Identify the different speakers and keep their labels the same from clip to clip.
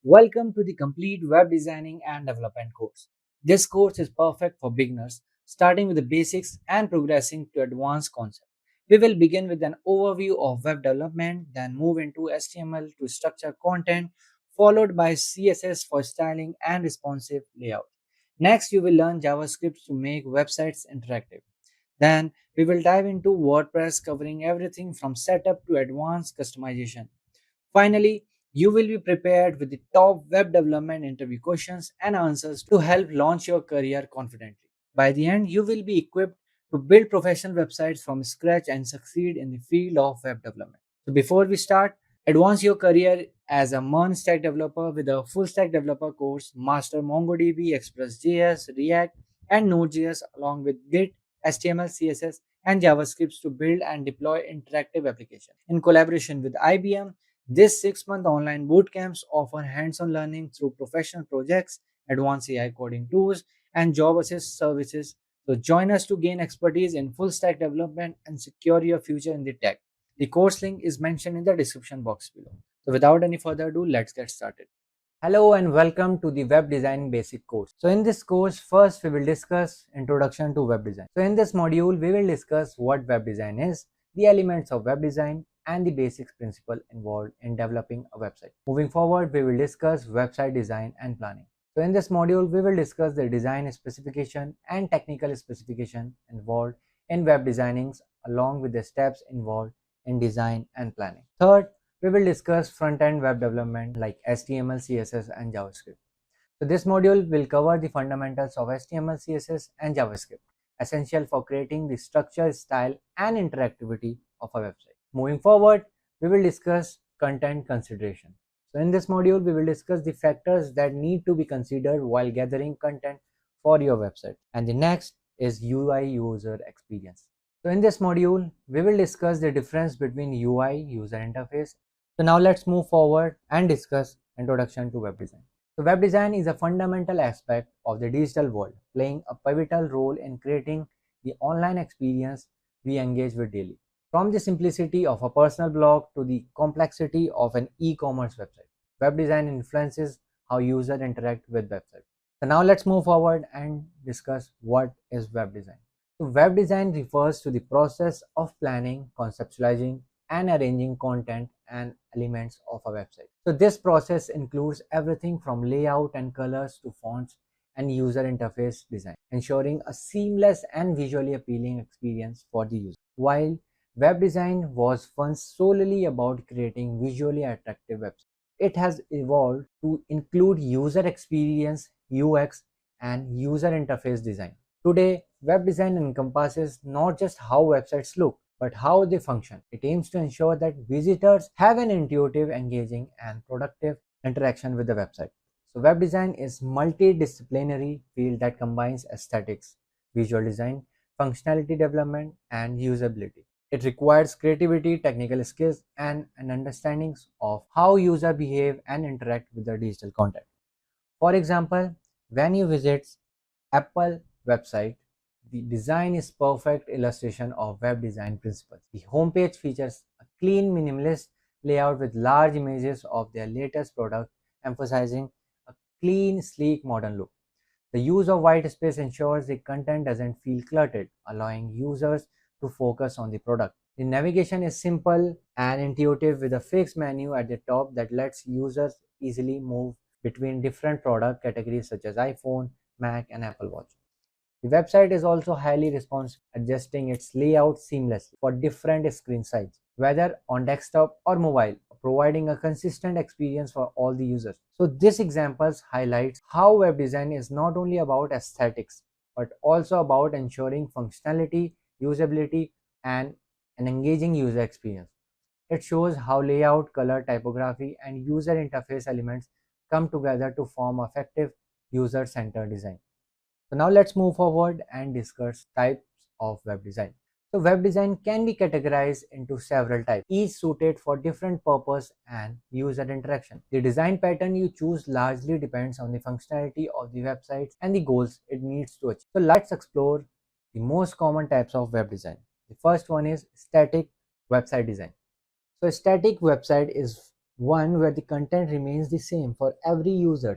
Speaker 1: Welcome to the complete web designing and development course. This course is perfect for beginners, starting with the basics and progressing to advanced concepts. We will begin with an overview of web development, then move into HTML to structure content, followed by CSS for styling and responsive layout. Next, you will learn JavaScript to make websites interactive. Then, we will dive into WordPress, covering everything from setup to advanced customization. Finally, you will be prepared with the top web development interview questions and answers to help launch your career confidently. By the end, you will be equipped to build professional websites from scratch and succeed in the field of web development. So, before we start, advance your career as a stack developer with a full stack developer course, master MongoDB, Express.js, React, and Node.js along with Git, HTML, CSS, and JavaScript to build and deploy interactive applications. In collaboration with IBM, these 6-month online bootcamps offer hands-on learning through professional projects, advanced AI coding tools, and JobAssist services. So join us to gain expertise in full stack development and secure your future in the tech. The course link is mentioned in the description box below. So without any further ado, let's get started. Hello and welcome to the web design basic course. So in this course, first we will discuss introduction to web design. So in this module, we will discuss what web design is, the elements of web design, and the basic principle involved in developing a website. Moving forward, we will discuss website design and planning. So in this module, we will discuss the design specification and technical specification involved in web designing along with the steps involved in design and planning. Third, we will discuss front-end web development like HTML, CSS, and JavaScript. So this module will cover the fundamentals of HTML, CSS, and JavaScript, essential for creating the structure, style, and interactivity of a website. Moving forward, we will discuss content consideration. So in this module, we will discuss the factors that need to be considered while gathering content for your website. And the next is UI user experience. So in this module, we will discuss the difference between UI user interface. So now let's move forward and discuss introduction to web design. So web design is a fundamental aspect of the digital world, playing a pivotal role in creating the online experience we engage with daily. From the simplicity of a personal blog to the complexity of an e-commerce website, web design influences how users interact with websites. So now let's move forward and discuss what is web design. So web design refers to the process of planning, conceptualizing, and arranging content and elements of a website. So this process includes everything from layout and colors to fonts and user interface design, ensuring a seamless and visually appealing experience for the user. While web design was once solely about creating visually attractive websites, it has evolved to include user experience, UX, and user interface design. Today, web design encompasses not just how websites look, but how they function. It aims to ensure that visitors have an intuitive, engaging, and productive interaction with the website. So web design is multidisciplinary field that combines aesthetics, visual design, functionality development, and usability. It requires creativity, technical skills, and an understanding of how users behave and interact with the digital content. For example, when you visit Apple website, the design is perfect illustration of web design principles. The homepage features a clean, minimalist layout with large images of their latest product, emphasizing a clean, sleek, modern look. The use of white space ensures the content doesn't feel cluttered, allowing users to focus on the product. The navigation is simple and intuitive with a fixed menu at the top that lets users easily move between different product categories such as iPhone, Mac, and Apple Watch. The website is also highly responsive, adjusting its layout seamlessly for different screen sizes, whether on desktop or mobile, providing a consistent experience for all the users. So this examples highlights how web design is not only about aesthetics, but also about ensuring functionality, usability, and an engaging user experience. It shows how layout, color, typography, and user interface elements come together to form effective user-centered design. So now let's move forward and discuss types of web design. So web design can be categorized into several types, each suited for different purpose and user interaction. The design pattern you choose largely depends on the functionality of the website and the goals it needs to achieve. So let's explore the most common types of web design. The first one is static website design. So a static website is one where the content remains the same for every user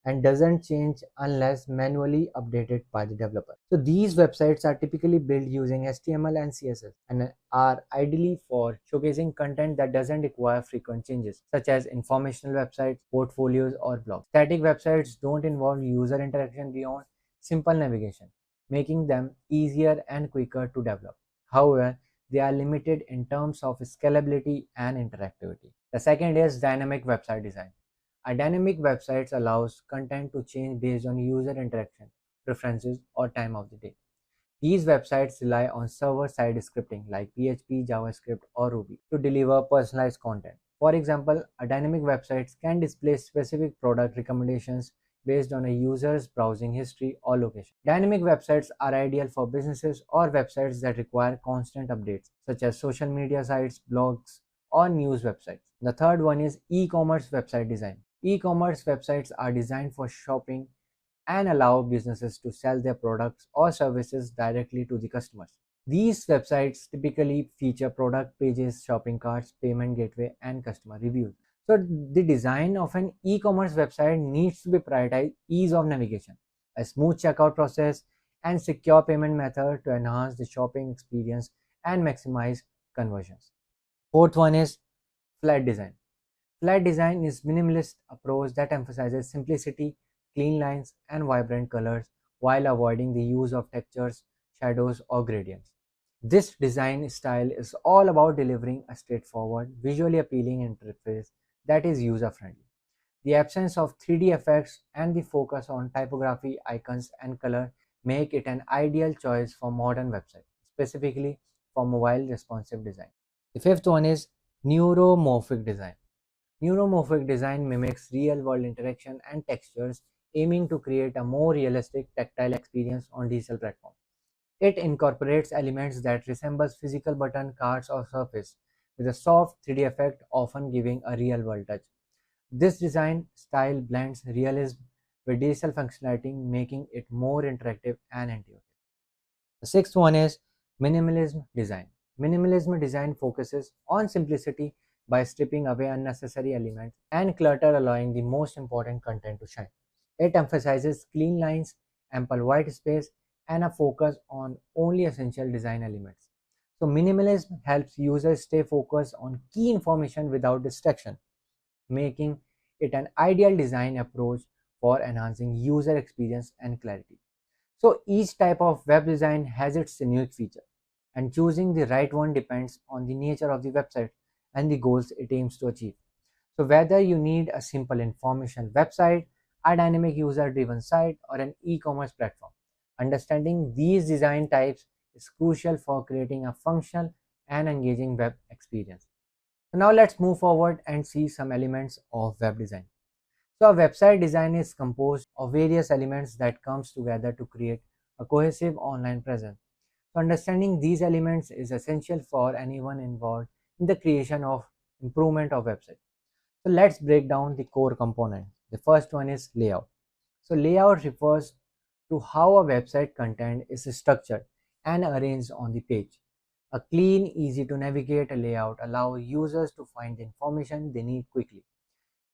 Speaker 1: and doesn't change unless manually updated by the developer. So these websites are typically built using HTML and CSS and are ideally for showcasing content that doesn't require frequent changes, such as informational websites, portfolios, or blogs. Static websites don't involve user interaction beyond simple navigation, making them easier and quicker to develop. However, they are limited in terms of scalability and interactivity. The second is dynamic website design. A dynamic website allows content to change based on user interaction, preferences, or time of the day. These websites rely on server-side scripting like PHP, JavaScript, or Ruby to deliver personalized content. For example, a dynamic website can display specific product recommendations based on a user's browsing history or location. Dynamic websites are ideal for businesses or websites that require constant updates, such as social media sites, blogs, or news websites. The third one is e-commerce website design. E-commerce websites are designed for shopping and allow businesses to sell their products or services directly to the customers. These websites typically feature product pages, shopping carts, payment gateway, and customer reviews. So the design of an e-commerce website needs to be prioritized ease of navigation, a smooth checkout process, and secure payment method to enhance the shopping experience and maximize conversions. Fourth one is flat design. Flat design is minimalist approach that emphasizes simplicity, clean lines, and vibrant colors while avoiding the use of textures, shadows, or gradients. This design style is all about delivering a straightforward, visually appealing interface that is user-friendly. The absence of 3D effects and the focus on typography, icons, and color make it an ideal choice for modern websites, specifically for mobile responsive design. The fifth one is neuromorphic design. Neuromorphic design mimics real-world interaction and textures, aiming to create a more realistic tactile experience on digital platforms. It incorporates elements that resemble physical button, cards, or surface, with a soft 3D effect, often giving a real-world touch. This design style blends realism with digital functionality, making it more interactive and intuitive. The sixth one is minimalism design. Minimalism design focuses on simplicity by stripping away unnecessary elements and clutter, allowing the most important content to shine. It emphasizes clean lines, ample white space, and a focus on only essential design elements. So, minimalism helps users stay focused on key information without distraction, making it an ideal design approach for enhancing user experience and clarity. So each type of web design has its unique feature, and choosing the right one depends on the nature of the website and the goals it aims to achieve. So whether you need a simple informational website, a dynamic user-driven site, or an e-commerce platform, understanding these design types is crucial for creating a functional and engaging web experience. So now let's move forward and see some elements of web design. So a website design is composed of various elements that comes together to create a cohesive online presence. So understanding these elements is essential for anyone involved in the creation of improvement of website. So let's break down the core component. The first one is layout. So layout refers to how a website content is structured and arranged on the page. A clean, easy to navigate layout allows users to find the information they need quickly.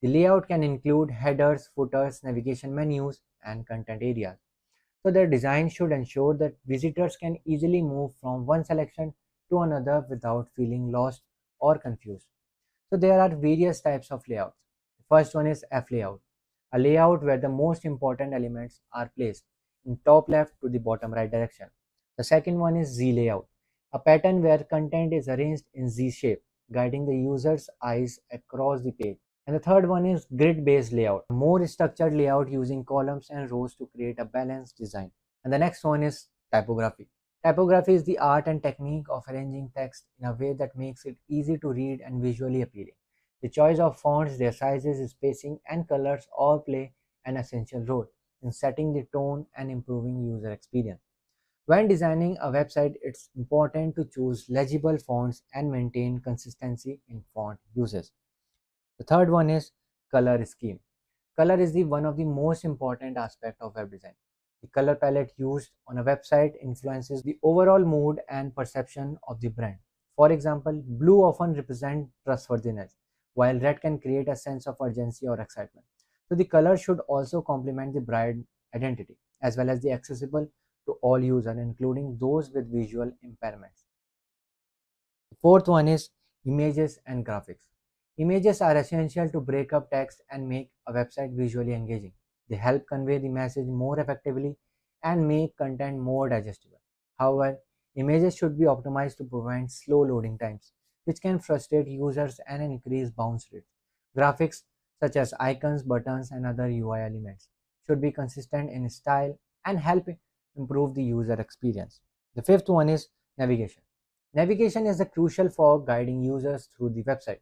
Speaker 1: The layout can include headers, footers, navigation menus, and content areas. So their design should ensure that visitors can easily move from one selection to another without feeling lost or confused. So there are various types of layouts. The first one is F layout, a layout where the most important elements are placed in top left to the bottom right direction. The second one is Z layout, a pattern where content is arranged in Z shape, guiding the user's eyes across the page. And the third one is grid-based layout, a more structured layout using columns and rows to create a balanced design. And the next one is typography. Typography is the art and technique of arranging text in a way that makes it easy to read and visually appealing. The choice of fonts, their sizes, spacing, and colors all play an essential role in setting the tone and improving user experience. When designing a website, it's important to choose legible fonts and maintain consistency in font uses. The third one is color scheme. Color is the one of the most important aspect of web design. The color palette used on a website influences the overall mood and perception of the brand. For example, blue often represents trustworthiness, while red can create a sense of urgency or excitement. So the color should also complement the brand identity as well as the accessible to all users, including those with visual impairments. The fourth one is images and graphics. Images are essential to break up text and make a website visually engaging. They help convey the message more effectively and make content more digestible. However, images should be optimized to prevent slow loading times, which can frustrate users and increase bounce rates. Graphics, such as icons, buttons, and other UI elements, should be consistent in style and help improve the user experience. The fifth one is navigation. Navigation is crucial for guiding users through the website.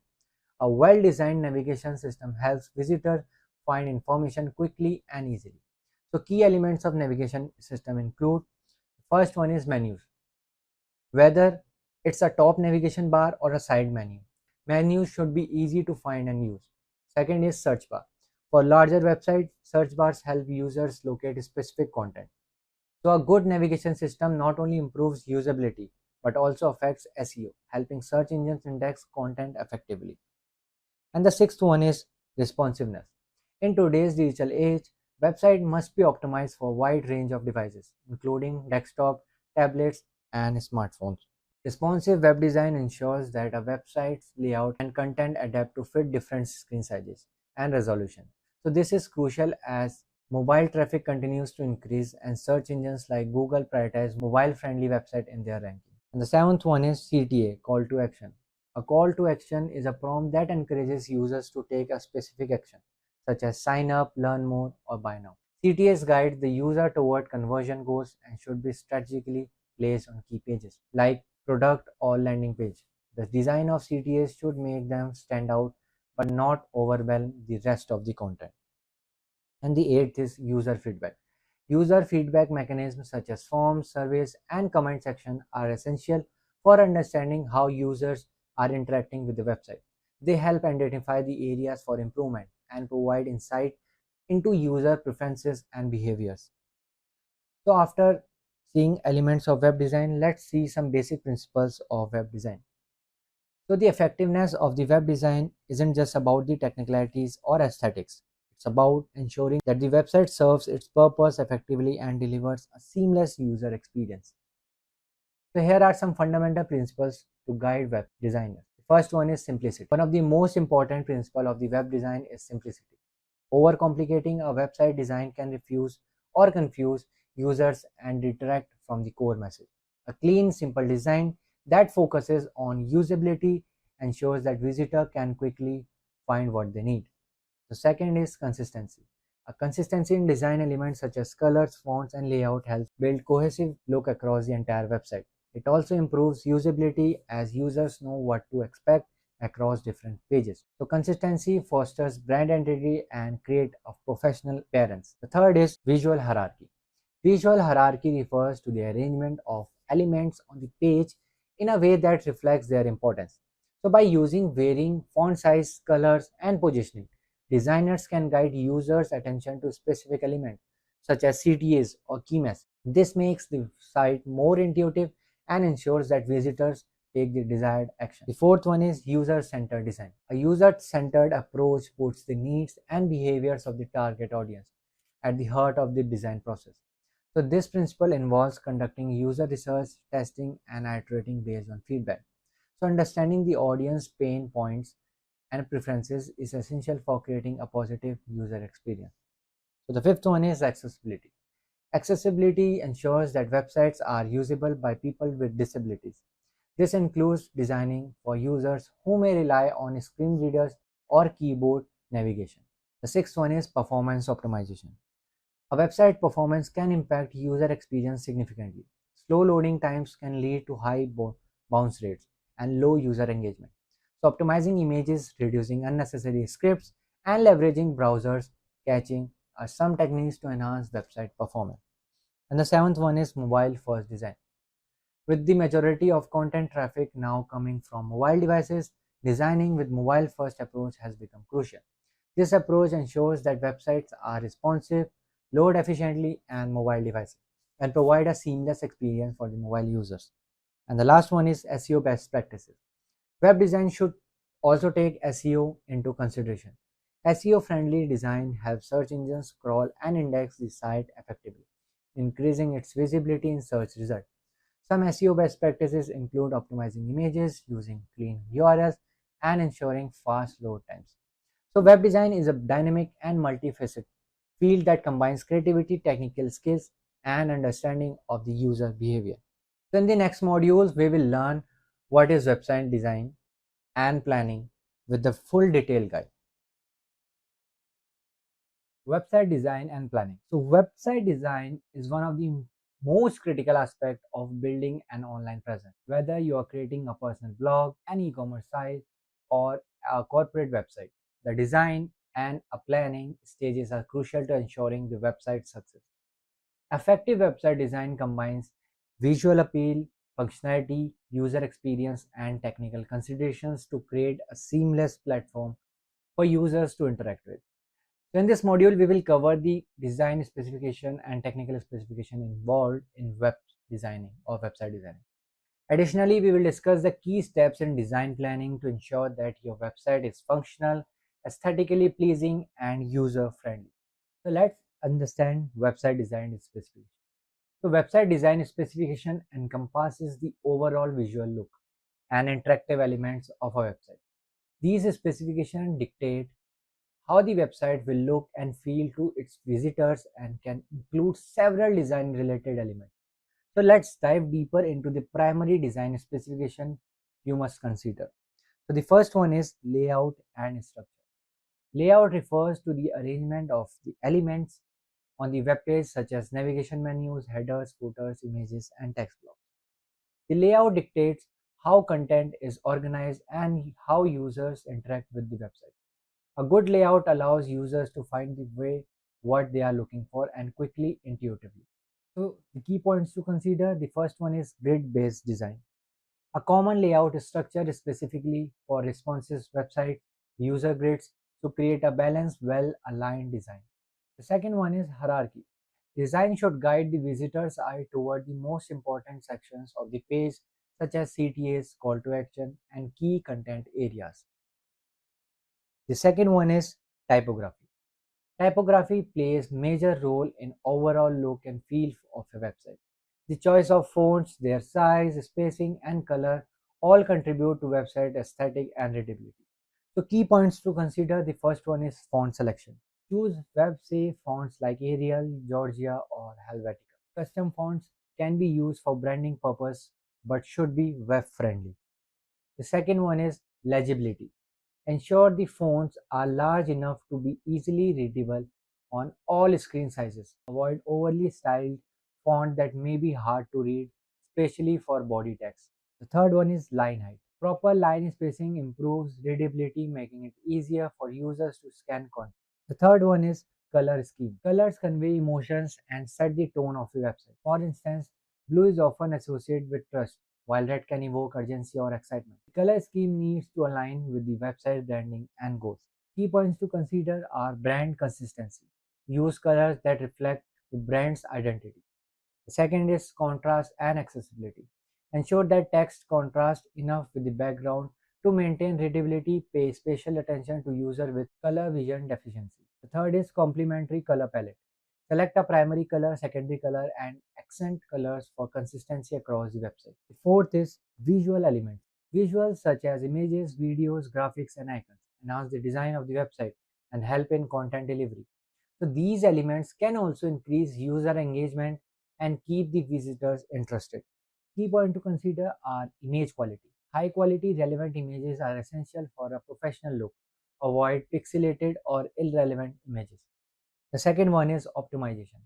Speaker 1: A well-designed navigation system helps visitors find information quickly and easily. So key elements of navigation system include: first one is menus, whether it's a top navigation bar or a side menu. Menus should be easy to find and use. Second is search bar. For larger websites, search bars help users locate specific content. So a good navigation system not only improves usability but also affects SEO, helping search engines index content effectively. And the sixth one is responsiveness. In today's digital age, website must be optimized for a wide range of devices, including desktop, tablets, and smartphones. Responsive web design ensures that a website's layout and content adapt to fit different screen sizes and resolution. So this is crucial as mobile traffic continues to increase and search engines like Google prioritize mobile-friendly website in their ranking. And the seventh one is CTA, call to action. A call to action is a prompt that encourages users to take a specific action, such as sign up, learn more, or buy now. CTAs guide the user toward conversion goals and should be strategically placed on key pages, like product or landing page. The design of CTAs should make them stand out but not overwhelm the rest of the content. And the eighth is user feedback. User feedback mechanisms such as forms, surveys, and comment section are essential for understanding how users are interacting with the website. They help identify the areas for improvement and provide insight into user preferences and behaviors. So after seeing elements of web design, let's see some basic principles of web design. So the effectiveness of the web design isn't just about the technicalities or aesthetics. It's about ensuring that the website serves its purpose effectively and delivers a seamless user experience. So here are some fundamental principles to guide web designers. The first one is simplicity. One of the most important principles of the web design is simplicity. Overcomplicating a website design can refuse or confuse users and detract from the core message. A clean, simple design that focuses on usability ensures that visitors can quickly find what they need. The second is consistency. A consistency in design elements such as colors, fonts, and layout helps build cohesive look across the entire website. It also improves usability as users know what to expect across different pages. So consistency fosters brand identity and create a professional appearance. The third is visual hierarchy. Visual hierarchy refers to the arrangement of elements on the page in a way that reflects their importance. So by using varying font size, colors, and positioning, designers can guide users' attention to specific elements such as CTAs or key messages. This makes the site more intuitive and ensures that visitors take the desired action. The fourth one is user-centered design. A user-centered approach puts the needs and behaviors of the target audience at the heart of the design process. So this principle involves conducting user research, testing, and iterating based on feedback. So understanding the audience pain points and preferences is essential for creating a positive user experience. So the fifth one is accessibility. Accessibility ensures that websites are usable by people with disabilities. This includes designing for users who may rely on screen readers or keyboard navigation. The sixth one is performance optimization. A website performance can impact user experience significantly. Slow loading times can lead to high bounce rates and low user engagement. So optimizing images, reducing unnecessary scripts, and leveraging browsers caching are some techniques to enhance website performance. And the seventh one is mobile first design. With the majority of content traffic now coming from mobile devices, designing with mobile first approach has become crucial. This approach ensures that websites are responsive, load efficiently and mobile devices, and provide a seamless experience for the mobile users. And the last one is SEO best practices. Web design should Also take SEO into consideration. SEO-friendly design helps search engines crawl and index the site effectively, increasing its visibility in search results. Some SEO best practices include optimizing images, using clean URLs, and ensuring fast load times. So, web design is a dynamic and multifaceted field that combines creativity, technical skills, and understanding of the user behavior. So, in the next modules, we will learn what is website design and planning with the full detail guide. Website design and planning. So, website design is one of the most critical aspect of building an online presence. Whether you are creating a personal blog, an e-commerce site, or a corporate website, the design and a planning stages are crucial to ensuring the website's success. Effective website design combines visual appeal, functionality, user experience, and technical considerations to create a seamless platform for users to interact with. So in this module, we will cover the design specification and technical specification involved in web designing or website designing. Additionally, we will discuss the key steps in design planning to ensure that your website is functional, aesthetically pleasing, and user friendly. So let's understand website design specification. So website design specification encompasses the overall visual look and interactive elements of a website. These specifications dictate how the website will look and feel to its visitors and can include several design related elements. So let's dive deeper into the primary design specification you must consider. So the first one is layout and structure. Layout refers to the arrangement of the elements on the web page such as navigation menus, headers, footers, images, and text blocks. The layout dictates how content is organized and how users interact with the website. A good layout allows users to find the way what they are looking for and quickly intuitively. So the key points to consider, the first one is grid based design. A common layout is structured specifically for responsive website user grids to create a balanced, well aligned design. The second one is hierarchy. Design should guide the visitor's eye toward the most important sections of the page, such as CTAs, call to action, and key content areas. The second one is typography. Typography plays major role in overall look and feel of a website. The choice of fonts, their size, spacing, and color all contribute to website aesthetic and readability. So key points to consider, the first one is font selection. Choose web-safe fonts like Arial, Georgia, or Helvetica. Custom fonts can be used for branding purpose but should be web-friendly. The second one is legibility. Ensure the fonts are large enough to be easily readable on all screen sizes. Avoid overly styled font that may be hard to read, especially for body text. The third one is line height. Proper line spacing improves readability, making it easier for users to scan content. The third one is color scheme. Colors convey emotions and set the tone of the website. For instance, blue is often associated with trust, while red can evoke urgency or excitement. The color scheme needs to align with the website branding and goals. Key points to consider are brand consistency. Use colors that reflect the brand's identity. The second is contrast and accessibility. Ensure that text contrasts enough with the background to maintain readability. Pay special attention to users with color vision deficiency. The third is complementary color palette. Select a primary color, secondary color, and accent colors for consistency across the website. The fourth is visual elements. Visuals such as images, videos, graphics, and icons enhance the design of the website and help in content delivery. So these elements can also increase user engagement and keep the visitors interested. Key point to consider are image quality. High quality relevant images are essential for a professional look. Avoid pixelated or irrelevant images. The second one is optimization.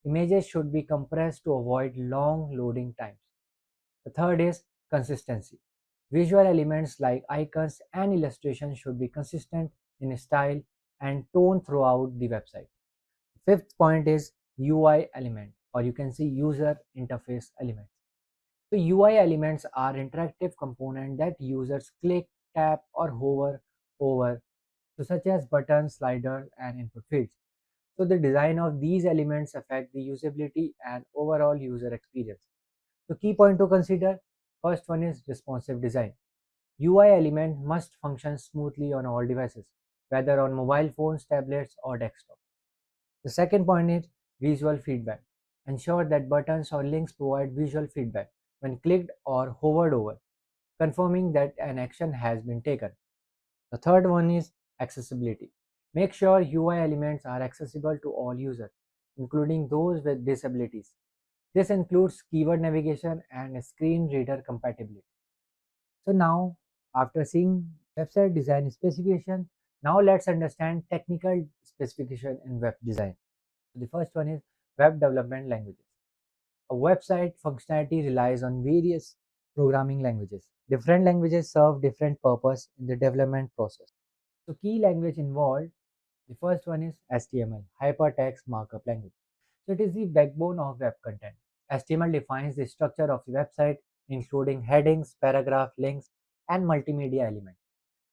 Speaker 1: Images should be compressed to avoid long loading times. The third is consistency. Visual elements like icons and illustrations should be consistent in style and tone throughout the website. Fifth point is UI element, or you can say user interface elements. So UI elements are interactive components that users click, tap, or hover over, so such as buttons, sliders, and input fields. So the design of these elements affect the usability and overall user experience. So key point to consider, first one is responsive design. UI element must function smoothly on all devices, whether on mobile phones, tablets, or desktop. The second point is visual feedback. Ensure that buttons or links provide visual feedback when clicked or hovered over, confirming that an action has been taken. The third one is accessibility. Make sure UI elements are accessible to all users, including those with disabilities. This includes keyword navigation and screen reader compatibility. So now, after seeing website design specification, now let's understand technical specification in web design. So the first one is web development languages. A website functionality relies on various programming languages. Different languages serve different purpose in the development process. So key language involved, the first one is HTML, Hypertext Markup Language. So it is the backbone of web content. HTML defines the structure of the website, including headings, paragraph, links, and multimedia elements.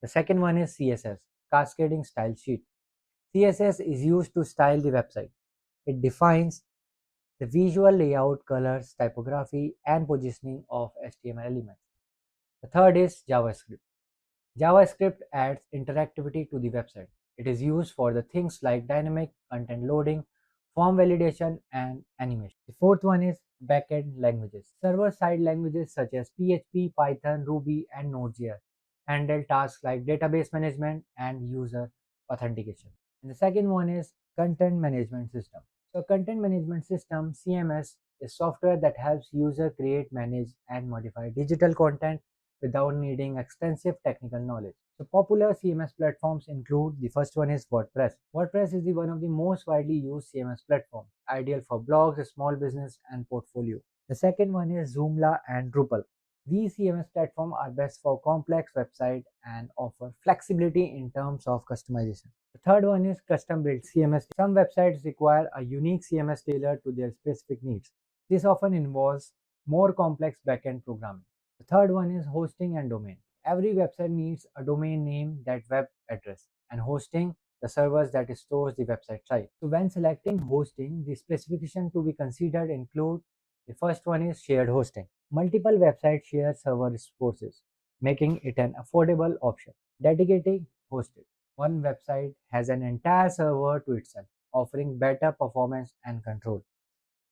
Speaker 1: The second one is CSS, Cascading Style Sheet. CSS is used to style the website. It defines the visual layout, colors, typography, and positioning of HTML elements. The third is JavaScript. JavaScript adds interactivity to the website. It is used for the things like dynamic content loading, form validation, and animation. The fourth one is backend languages. Server-side languages such as PHP, Python, Ruby, and Node.js handle tasks like database management and user authentication. And the second one is content management system. So content management system, CMS, is software that helps user create, manage, and modify digital content without needing extensive technical knowledge. So popular CMS platforms include, the first one is WordPress. WordPress is one of the most widely used CMS platforms, ideal for blogs, small business, and portfolio. The second one is Joomla and Drupal. These CMS platforms are best for complex websites and offer flexibility in terms of customization. The third one is custom built CMS. Some websites require a unique CMS tailored to their specific needs. This often involves more complex backend programming. The third one is hosting and domain. Every website needs a domain name, that web address, and hosting, the servers that stores the website site. So when selecting hosting, the specification to be considered include, the first one is shared hosting. Multiple websites share server resources, making it an affordable option. Dedicated hosted. One website has an entire server to itself, offering better performance and control.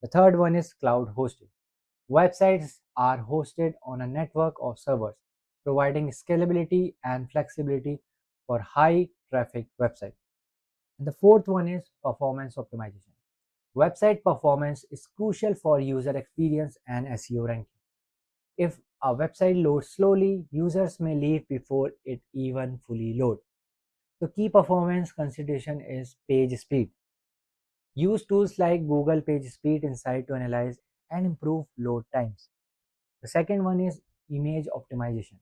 Speaker 1: The third one is cloud hosting. Websites are hosted on a network of servers, providing scalability and flexibility for high traffic websites. And the fourth one is performance optimization. Website performance is crucial for user experience and SEO ranking. If a website loads slowly, users may leave before it even fully loads. The key performance consideration is page speed. Use tools like Google Page Speed Insight to analyze and improve load times. The second one is image optimization.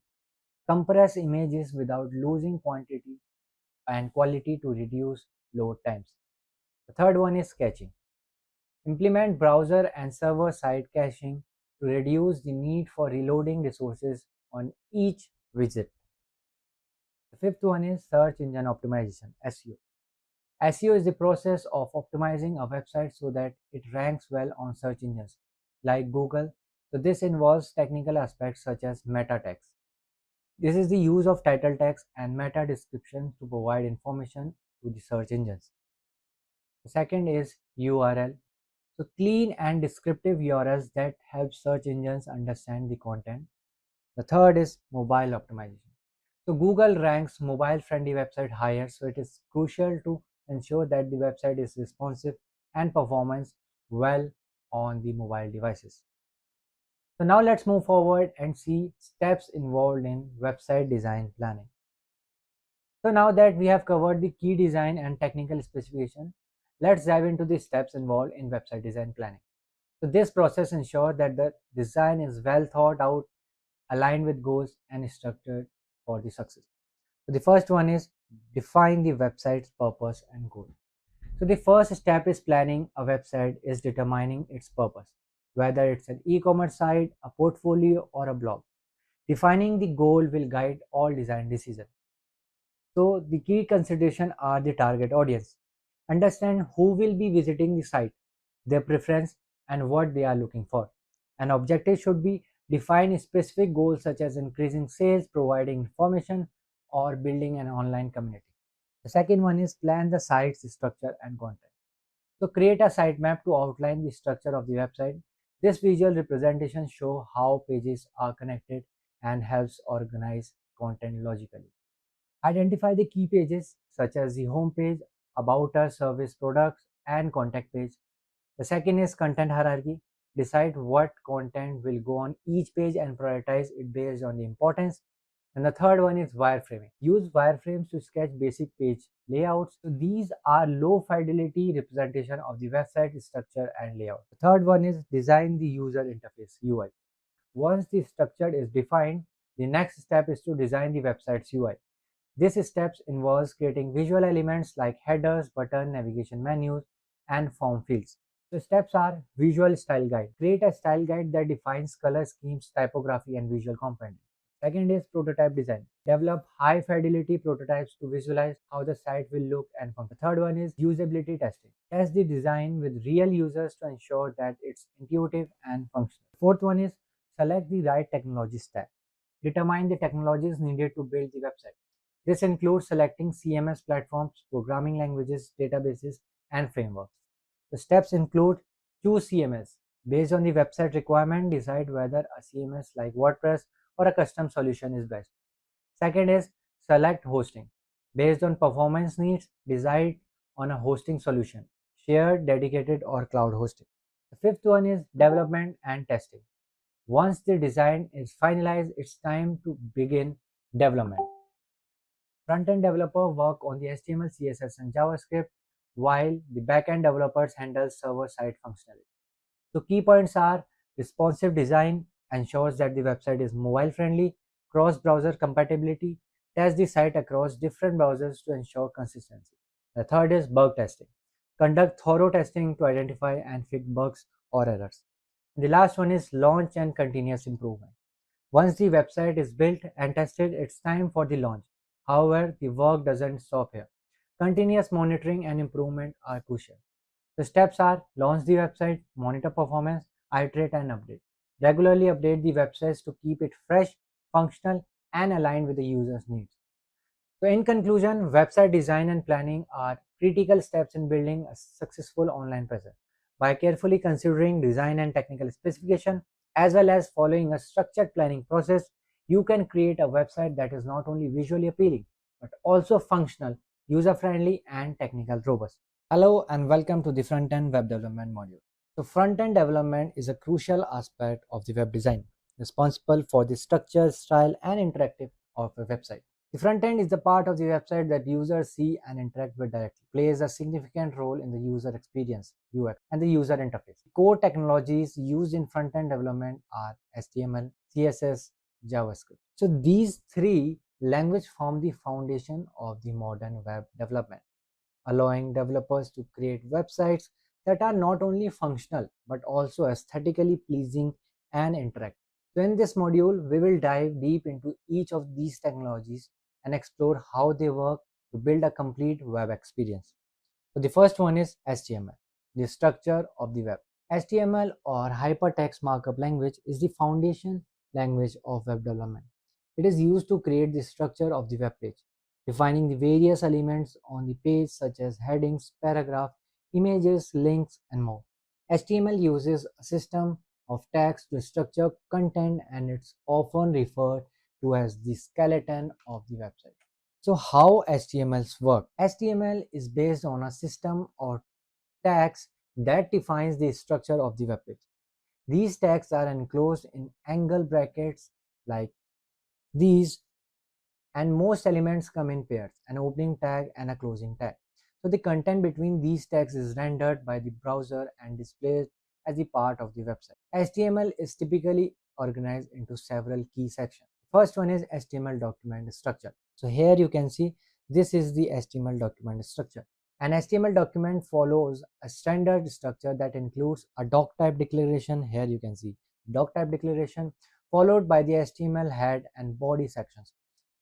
Speaker 1: Compress images without losing quantity and quality to reduce load times. The third one is caching. Implement browser and server-side caching to reduce the need for reloading resources on each widget. The fifth one is search engine optimization, SEO. SEO is the process of optimizing a website so that it ranks well on search engines like Google. So this involves technical aspects such as meta tags. This is the use of title tags and meta descriptions to provide information to the search engines. The second is URL. So clean and descriptive URLs that help search engines understand the content. The third is mobile optimization. So Google ranks mobile-friendly website higher, so it is crucial to ensure that the website is responsive and performance well on the mobile devices. So now let's move forward and see steps involved in website design planning. So now that we have covered the key design and technical specification, let's dive into the steps involved in website design planning. So this process ensures that the design is well thought out, aligned with goals, and structured for the success. So the first one is define the website's purpose and goal. So the first step is planning a website is determining its purpose, whether it's an e-commerce site, a portfolio, or a blog. Defining the goal will guide all design decisions. So the key consideration are the target audience. Understand who will be visiting the site, their preference, and what they are looking for. An objective should be Define specific goals such as increasing sales, providing information, or building an online community. The second one is plan the site's structure and content. So create a sitemap to outline the structure of the website. This visual representation shows how pages are connected and helps organize content logically. Identify the key pages such as the home page, about us, service, products, and contact page. The second is content hierarchy. Decide what content will go on each page and prioritize it based on the importance. And the third one is wireframing. Use wireframes to sketch basic page layouts. So these are low fidelity representation of the website structure and layout. The third one is design the user interface UI. Once the structure is defined, the next step is to design the website's UI. This steps involves creating visual elements like headers, button, navigation menus, and form fields. The steps are visual style guide. Create a style guide that defines color schemes, typography, and visual components. Second is prototype design. Develop high fidelity prototypes to visualize how the site will look and function. The third one is usability testing. Test the design with real users to ensure that it's intuitive and functional. Fourth one is select the right technology stack. Determine the technologies needed to build the website. This includes selecting CMS platforms, programming languages, databases, and frameworks. The steps include choose CMS. Based on the website requirement, decide whether a CMS like WordPress or a custom solution is best. Second is select hosting. Based on performance needs, decide on a hosting solution, shared, dedicated, or cloud hosting. The fifth one is development and testing. Once the design is finalized, it's time to begin development. Front-end developers work on the HTML, CSS, and JavaScript, while the back-end developers handle server-side functionality. So key points are responsive design ensures that the website is mobile-friendly, cross-browser compatibility, test the site across different browsers to ensure consistency. The third is bug testing. Conduct thorough testing to identify and fix bugs or errors. And the last one is launch and continuous improvement. Once the website is built and tested, it's time for the launch. However, the work doesn't stop here. Continuous monitoring and improvement are crucial. The steps are launch the website, monitor performance, iterate and update. Regularly update the websites to keep it fresh, functional, and aligned with the user's needs. So in conclusion, website design and planning are critical steps in building a successful online presence. By carefully considering design and technical specification, as well as following a structured planning process, you can create a website that is not only visually appealing, but also functional, user-friendly, and technical robust. Hello and welcome to the front-end web development module. So front-end development is a crucial aspect of the web design, responsible for the structure, style, and interactive of a website. The front end is the part of the website that users see and interact with directly, plays a significant role in the user experience, UX, and the user interface. Core technologies used in front end development are HTML, CSS, JavaScript. So these three languages form the foundation of the modern web development, allowing developers to create websites that are not only functional but also aesthetically pleasing and interactive. So in this module, we will dive deep into each of these technologies and explore how they work to build a complete web experience. So the first one is HTML, the structure of the web. HTML or hypertext markup language is the foundation language of web development. It is used to create the structure of the web page, defining the various elements on the page such as headings, paragraph, images, links, and more. HTML uses a system of tags to structure content and it's often referred to as the skeleton of the website. So how HTMLs work? HTML is based on a system of tags that defines the structure of the web page. These tags are enclosed in angle brackets like these, and most elements come in pairs, an opening tag and a closing tag. So the content between these tags is rendered by the browser and displayed as a part of the website. HTML is typically organized into several key sections. First one is HTML document structure. So here you can see this is the HTML document structure. An HTML document follows a standard structure that includes a doc type declaration. Here you can see doc type declaration followed by the HTML head and body sections.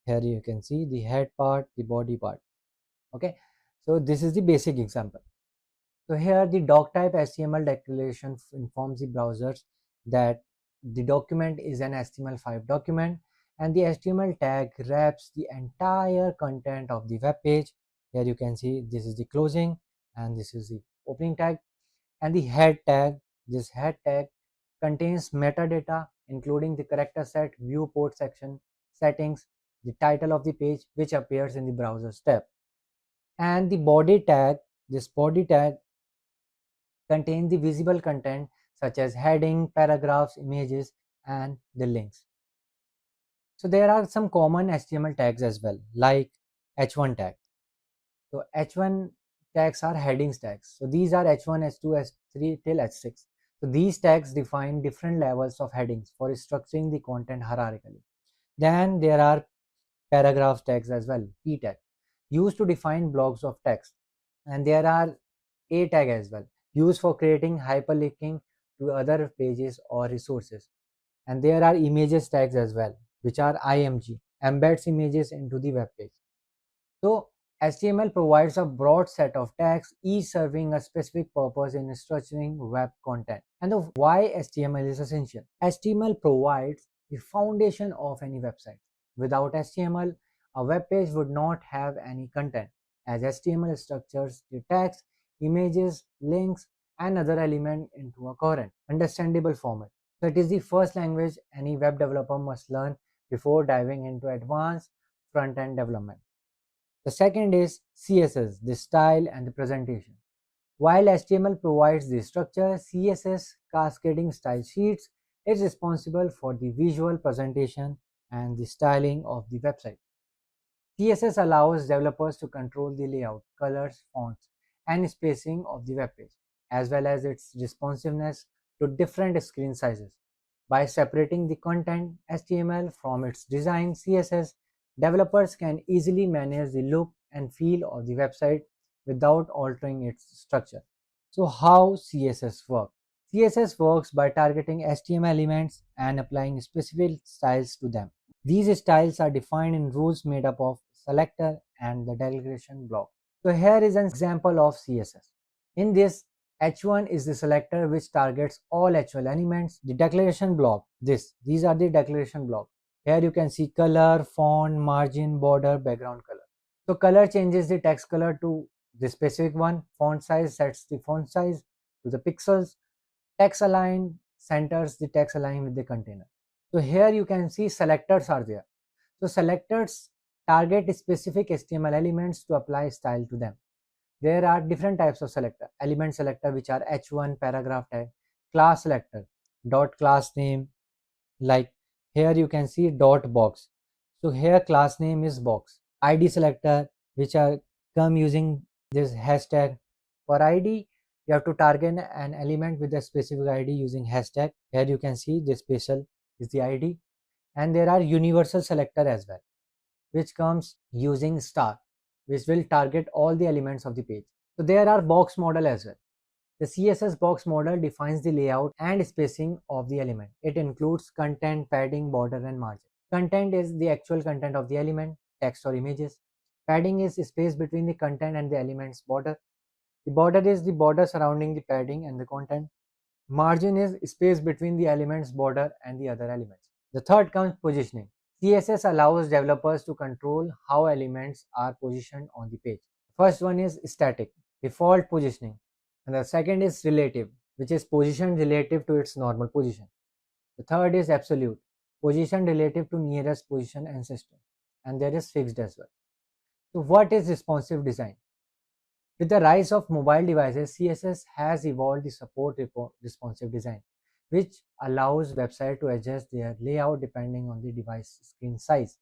Speaker 1: Here you can see the head part, the body part. Okay, so this is the basic example. So here the doc type HTML declaration informs the browsers that The document is an HTML5 document, and the HTML tag wraps the entire content of the web page. Here you can see this is the closing and this is the opening tag, and the head tag. This head tag contains metadata including the character set, viewport section, settings, the title of the page which appears in the browser's tab. And the body tag, this body tag contains the visible content such as heading, paragraphs, images, and the links. So there are some common HTML tags as well, like h1 tag. So h1 tags are headings tags. So these are h1, h2, h3 till h6. So these tags define different levels of headings for structuring the content hierarchically. Then there are paragraph tags as well, p tag, used to define blocks of text. And there are a tag as well, used for creating hyperlinking to other pages or resources. And there are images tags as well, which are img, embeds images into the web page. So HTML provides a broad set of tags, each serving a specific purpose in structuring web content. And why HTML is essential. HTML provides the foundation of any website. Without HTML, a web page would not have any content, as HTML structures the text, images, links, and other elements into a coherent, understandable format. So it is the first language any web developer must learn before diving into advanced front-end development. The second is CSS, the style and the presentation. While HTML provides the structure, CSS, cascading style sheets, is responsible for the visual presentation and the styling of the website. CSS allows developers to control the layout, colors, fonts, and spacing of the web page, as well as its responsiveness to different screen sizes. By separating the content HTML from its design CSS, developers can easily manage the look and feel of the website without altering its structure. So how CSS works? CSS works by targeting HTML elements and applying specific styles to them. These styles are defined in rules made up of selector and the declaration block. So here is an example of CSS. In this, H1 is the selector which targets all H1 elements. The declaration block, these are the declaration block. Here you can see color, font, margin, border, background color. So color changes the text color to the specific one. Font size sets the font size to the pixels. Text align centers the text align with the container. So here you can see selectors are there. So selectors target specific HTML elements to apply style to them. There are different types of selector. Element selector, which are h1, paragraph tag, class selector, dot class name, like here you can see dot box. So here class name is box. ID selector, which are come using this hashtag. For ID, you have to target an element with a specific ID using hashtag. Here you can see this special is the ID. And there are universal selector as well, which comes using star, which will target all the elements of the page. So there are box model as well. The CSS box model defines the layout and spacing of the element. It includes content, padding, border, and margin. Content is the actual content of the element, text or images. Padding is space between the content and the element's border. The border is the border surrounding the padding and the content. Margin is space between the element's border and the other elements. The third comes positioning. CSS allows developers to control how elements are positioned on the page. First one is static, default positioning. And the second is relative, which is position relative to its normal position. The third is absolute, position relative to nearest position ancestor. And there is fixed as well. So what is responsive design? With the rise of mobile devices, CSS has evolved the support responsive design, which allows websites to adjust their layout depending on the device screen size.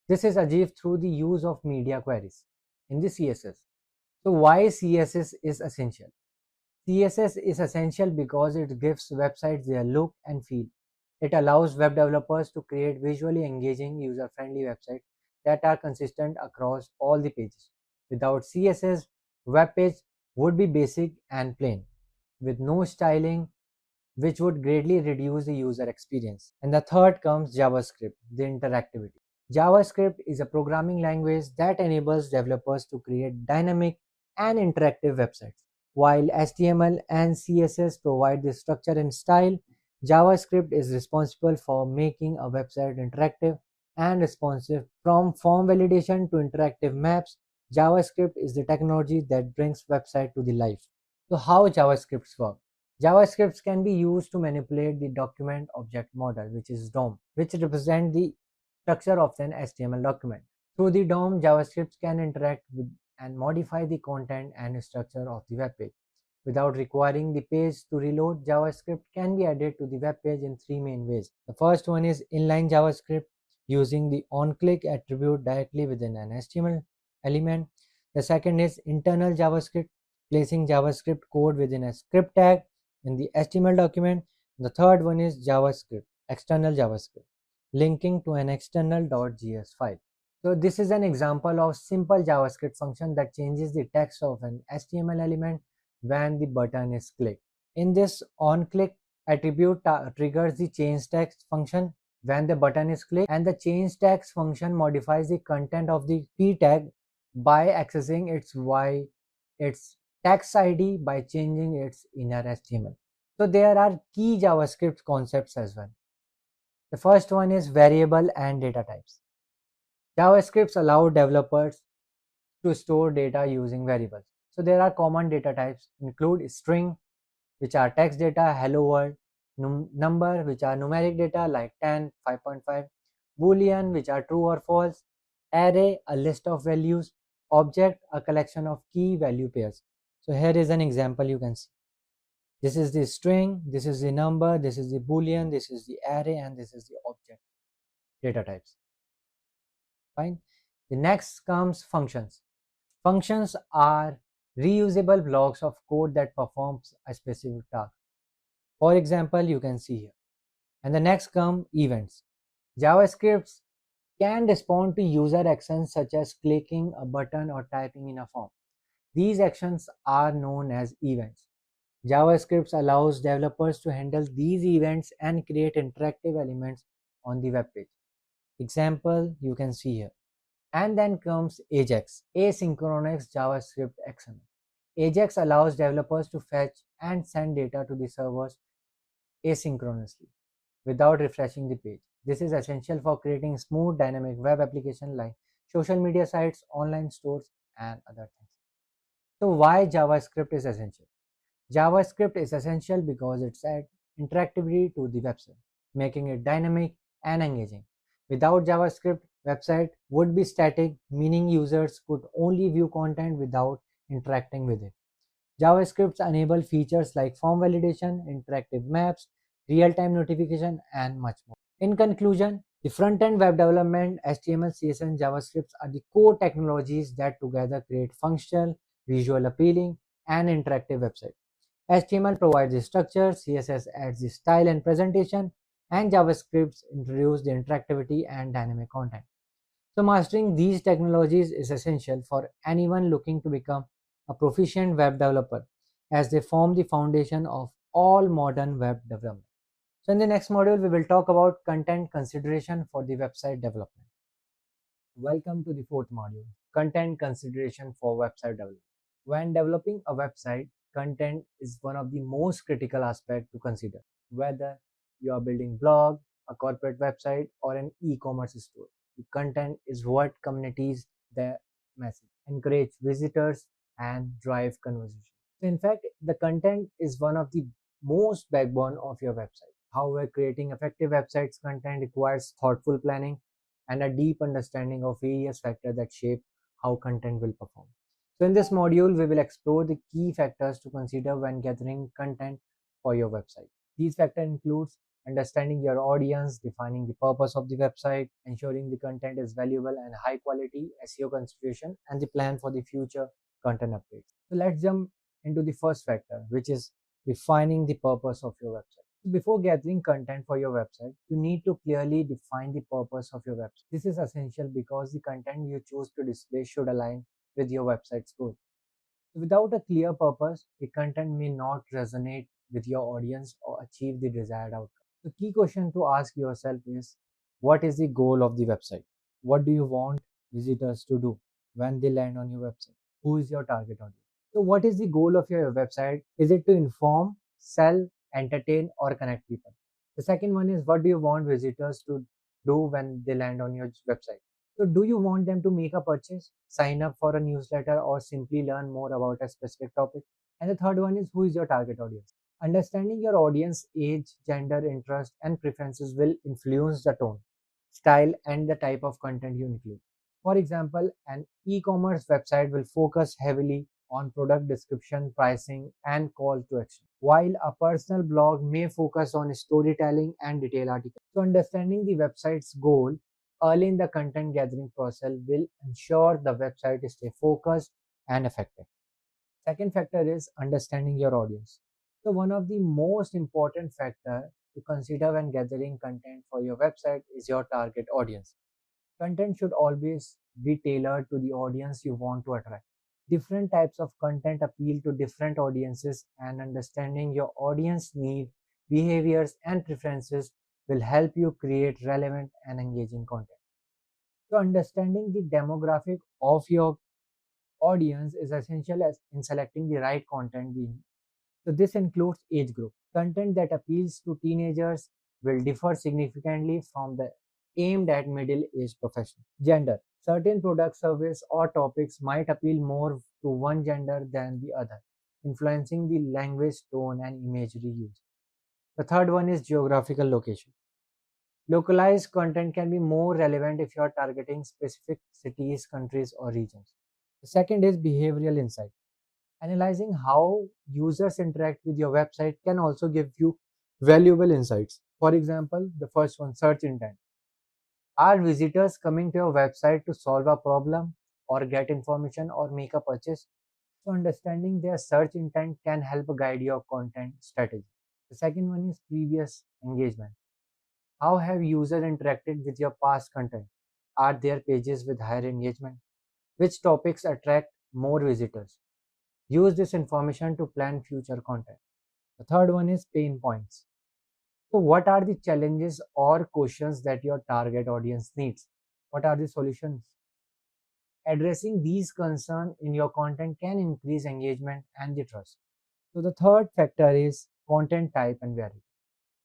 Speaker 1: This is achieved through the use of media queries in the CSS. So why CSS is essential? CSS is essential because it gives websites their look and feel. It allows web developers to create visually engaging, user-friendly websites that are consistent across all the pages. Without CSS, web page would be basic and plain, with no styling, which would greatly reduce the user experience. And the third comes JavaScript, the interactivity. JavaScript is a programming language that enables developers to create dynamic and interactive websites. While HTML and CSS provide the structure and style, JavaScript is responsible for making a website interactive and responsive. From form validation to interactive maps, JavaScript is the technology that brings website to the life. So how JavaScripts work? JavaScripts can be used to manipulate the document object model, which is DOM, which represent the structure of an HTML document. Through the DOM, JavaScripts can interact with and modify the content and structure of the web page. Without requiring the page to reload, JavaScript can be added to the web page in three main ways. The first one is inline JavaScript, using the onClick attribute directly within an HTML element. The second is internal JavaScript, placing JavaScript code within a script tag in the HTML document. The third one is JavaScript, external JavaScript, linking to an external.js file. So this is an example of simple JavaScript function that changes the text of an HTML element when the button is clicked. In this onClick attribute triggers the change text function when the button is clicked, and the change text function modifies the content of the p tag by accessing its text ID by changing its inner HTML. So there are key JavaScript concepts as well. The first one is variable and data types. JavaScripts allow developers to store data using variables. So there are common data types include string, which are text data, hello world, number, which are numeric data like 10, 5.5, boolean, which are true or false, array, a list of values, object, a collection of key value pairs. So here is an example you can see. This is the string, this is the number, this is the boolean, this is the array, and this is the object data types. Fine. The next comes functions. Functions are reusable blocks of code that performs a specific task. For example, you can see here. And the next come events. JavaScripts can respond to user actions such as clicking a button or typing in a form. These actions are known as events. JavaScript allows developers to handle these events and create interactive elements on the web page. Example you can see here. And then comes AJAX, asynchronous JavaScript XML. AJAX allows developers to fetch and send data to the servers asynchronously without refreshing the page. This is essential for creating smooth dynamic web applications like social media sites, online stores, and other things. So why JavaScript is essential? JavaScript is essential because it adds interactivity to the website, making it dynamic and engaging. Without JavaScript, website would be static, meaning users could only view content without interacting with it. JavaScripts enable features like form validation, interactive maps, real-time notification, and much more. In conclusion, the front-end web development, HTML, CSS, and JavaScripts are the core technologies that together create functional, visual appealing, and interactive websites. HTML provides the structure, CSS adds the style and presentation, and JavaScript introduces the interactivity and dynamic content. So mastering these technologies is essential for anyone looking to become a proficient web developer, as they form the foundation of all modern web development. So in the next module, we will talk about content consideration for the website development. Welcome to the fourth module, content consideration for website development. When developing a website, content is one of the most critical aspects to consider. Whether you are building blog, a corporate website, or an e-commerce store, the content is what communities the message, encourage visitors, and drive conversation. So in fact, the content is one of the most backbone of your website. However, creating effective websites content requires thoughtful planning and a deep understanding of various factors that shape how content will perform. So in this module, we will explore the key factors to consider when gathering content for your website. These factors include understanding your audience, defining the purpose of the website, ensuring the content is valuable and high quality, SEO consideration, and the plan for the future content updates. So let's jump into the first factor, which is defining the purpose of your website. Before gathering content for your website, you need to clearly define the purpose of your website. This is essential because the content you choose to display should align with your website's goal. Without a clear purpose, the content may not resonate with your audience or achieve the desired outcome. The key question to ask yourself is, what is the goal of the website? What do you want visitors to do when they land on your website? Who is your target audience? So what is the goal of your website? Is it to inform, sell, entertain, or connect people? The second one is, what do you want visitors to do when they land on your website? So, do you want them to make a purchase, sign up for a newsletter, or simply learn more about a specific topic? And the third one is, who is your target audience? Understanding your audience age, gender, interest, and preferences will influence the tone, style, and the type of content you include. For example, an e-commerce website will focus heavily on product description, pricing, and call to action, while a personal blog may focus on storytelling and detailed articles. So, understanding the website's goal early in the content gathering process will ensure the website stay focused and effective. Second factor is understanding your audience. So one of the most important factor to consider when gathering content for your website is your target audience. Content should always be tailored to the audience you want to attract. Different types of content appeal to different audiences, and understanding your audience need, behaviors, and preferences will help you create relevant and engaging content. So understanding the demographic of your audience is essential as in selecting the right content. So this includes age group. Content that appeals to teenagers will differ significantly from the aimed at middle-aged professionals. Gender. Certain product, service, or topics might appeal more to one gender than the other, influencing the language, tone, and imagery used. The third one is geographical location. Localized content can be more relevant if you are targeting specific cities, countries, or regions. The second is behavioral insight. Analyzing how users interact with your website can also give you valuable insights. For example, the first one, search intent. Are visitors coming to your website to solve a problem or get information or make a purchase? So, understanding their search intent can help guide your content strategy. The second one is previous engagement. How have users interacted with your past content? Are there pages with higher engagement? Which topics attract more visitors? Use this information to plan future content. The third one is pain points. So, what are the challenges or questions that your target audience needs? What are the solutions? Addressing these concerns in your content can increase engagement and the trust. So, the third factor is content type and variety.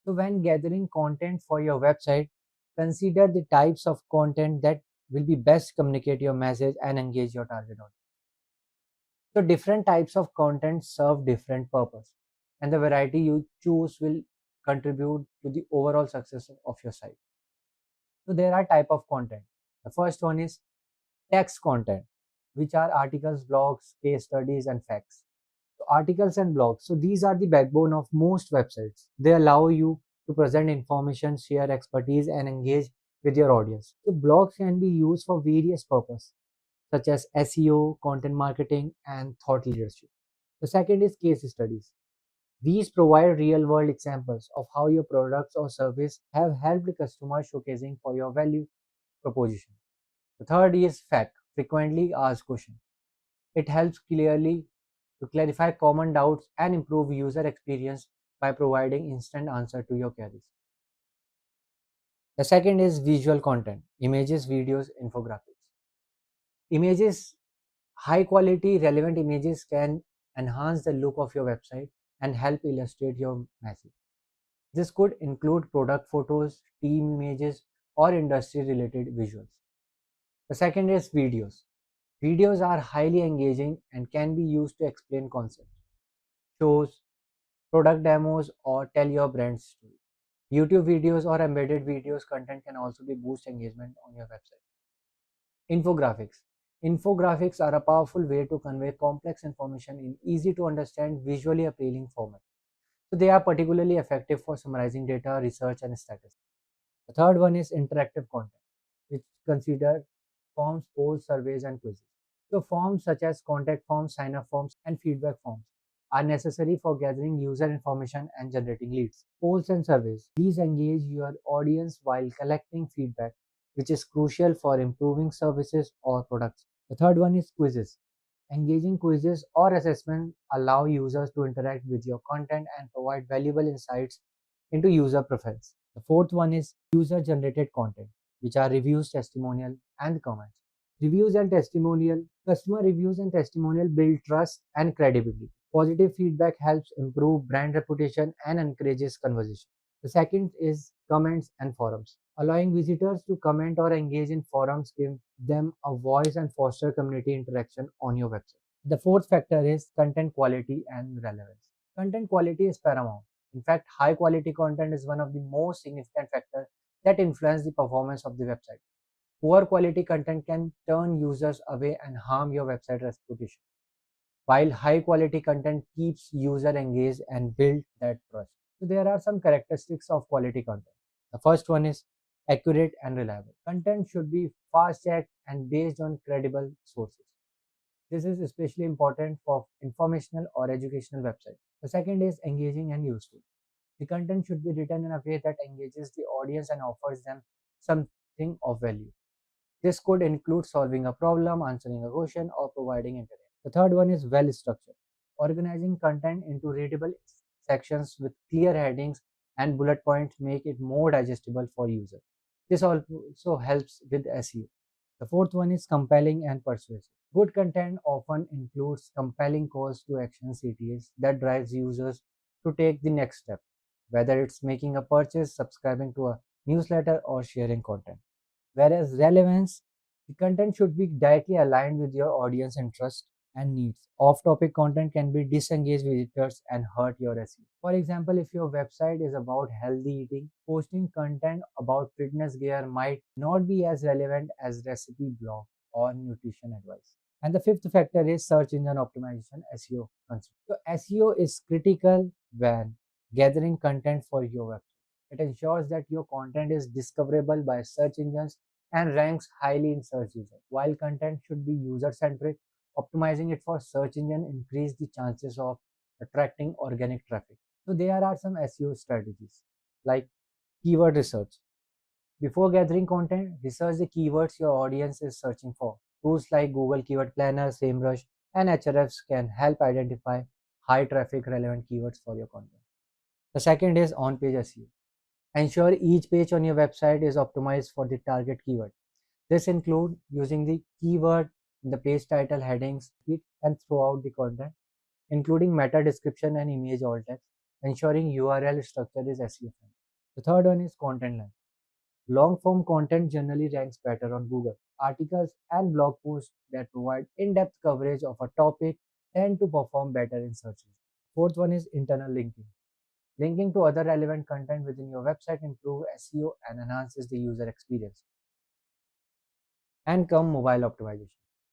Speaker 1: So, when gathering content for your website, consider the types of content that will be best communicate your message and engage your target audience. So different types of content serve different purpose, and the variety you choose will contribute to the overall success of your site. So there are type of content. The first one is text content, which are articles, blogs, case studies, and facts. So articles and blogs. So these are the backbone of most websites. They allow you to present information, share expertise, and engage with your audience. So blogs can be used for various purposes such as SEO, content marketing, and thought leadership. The second is case studies. These provide real world examples of how your products or service have helped customers, showcasing for your value proposition. The third is fact, frequently asked questions. It helps clearly to clarify common doubts and improve user experience by providing instant answer to your queries. The second is visual content, images, videos, infographics. Images, high quality relevant images can enhance the look of your website and help illustrate your message. This could include product photos, team images, or industry related visuals. The second is videos. Videos are highly engaging and can be used to explain concepts, shows, product demos, or tell your brand story. YouTube videos or embedded videos content can also be boost engagement on your website. Infographics. Infographics are a powerful way to convey complex information in easy to understand, visually appealing format. So they are particularly effective for summarizing data, research, and statistics. The third one is interactive content, which consider forms, polls, surveys, and quizzes. So forms such as contact forms, sign-up forms, and feedback forms are necessary for gathering user information and generating leads. Polls and surveys. These engage your audience while collecting feedback, which is crucial for improving services or products. The third one is quizzes. Engaging quizzes or assessments allow users to interact with your content and provide valuable insights into user preference. The fourth one is user generated content, which are reviews, testimonial, and comments. Reviews and testimonial, customer reviews and testimonial build trust and credibility. Positive feedback helps improve brand reputation and encourages conversation. The second is comments and forums. Allowing visitors to comment or engage in forums give them a voice and foster community interaction on your website. The fourth factor is content quality and relevance. Content quality is paramount. In fact, high quality content is one of the most significant factors that influence the performance of the website. Poor quality content can turn users away and harm your website reputation, while high quality content keeps user engaged and build that trust. So there are some characteristics of quality content. The first one is accurate and reliable. Content should be fast checked and based on credible sources. This is especially important for informational or educational websites. The second is engaging and useful. The content should be written in a way that engages the audience and offers them something of value. This could include solving a problem, answering a question, or providing entertainment. The third one is well structured. Organizing content into readable sections with clear headings and bullet points make it more digestible for users. This also helps with SEO. The fourth one is compelling and persuasive. Good content often includes compelling calls to action CTAs that drives users to take the next step, whether it's making a purchase, subscribing to a newsletter, or sharing content. Whereas relevance, the content should be directly aligned with your audience interests and needs. Off-topic content can be disengage visitors and hurt your SEO. For example, if your website is about healthy eating, posting content about fitness gear might not be as relevant as recipe blog or nutrition advice. And the fifth factor is search engine optimization SEO concept. So SEO is critical when gathering content for your website. It ensures that your content is discoverable by search engines and ranks highly in search results. While content should be user-centric, optimizing it for search engine increase the chances of attracting organic traffic. So there are some SEO strategies like keyword research. Before gathering content, research the keywords your audience is searching for. Tools like Google Keyword Planner, SEMrush, and Hrefs can help identify high traffic relevant keywords for your content. The second is on-page SEO. Ensure each page on your website is optimized for the target keyword. This includes using the keyword in the page title, headings, and throughout the content, including meta description and image alt text, ensuring URL structure is SEO friendly. The third one is content length. Long form content generally ranks better on Google. Articles and blog posts that provide in-depth coverage of a topic tend to perform better in searches. Fourth one is internal linking. Linking to other relevant content within your website improves SEO and enhances the user experience. And come mobile optimization.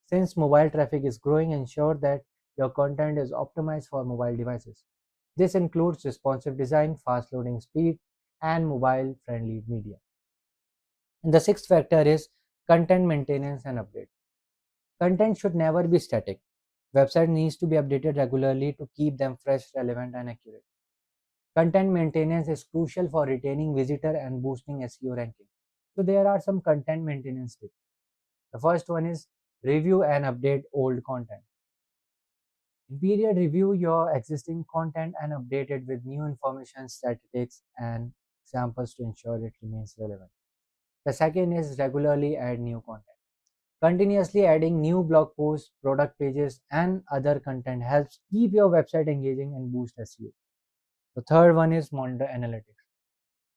Speaker 1: Since mobile traffic is growing, ensure that your content is optimized for mobile devices. This includes responsive design, fast loading speed, and mobile friendly media. And the sixth factor is content maintenance and update. Content should never be static. Website needs to be updated regularly to keep them fresh, relevant, and accurate. Content maintenance is crucial for retaining visitor and boosting SEO ranking. So there are some content maintenance tips. The first one is review and update old content. In period, review your existing content and update it with new information, statistics, and examples to ensure it remains relevant. The second is regularly add new content. Continuously adding new blog posts, product pages, and other content helps keep your website engaging and boost SEO. The third one is monitor analytics.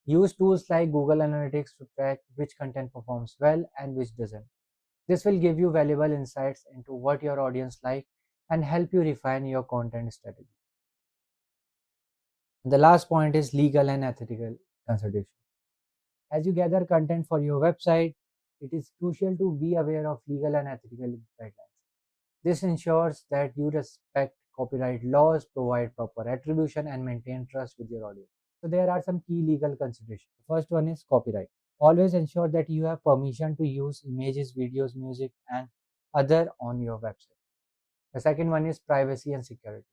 Speaker 1: Use tools like Google Analytics to track which content performs well and which doesn't. This will give you valuable insights into what your audience like and help you refine your content strategy. And the last point is legal and ethical consideration. As you gather content for your website, it is crucial to be aware of legal and ethical guidelines. This ensures that you respect copyright laws, provide proper attribution, and maintain trust with your audience. So there are some key legal considerations. The first one is copyright. Always ensure that you have permission to use images, videos, music, and other on your website. The second one is privacy and security.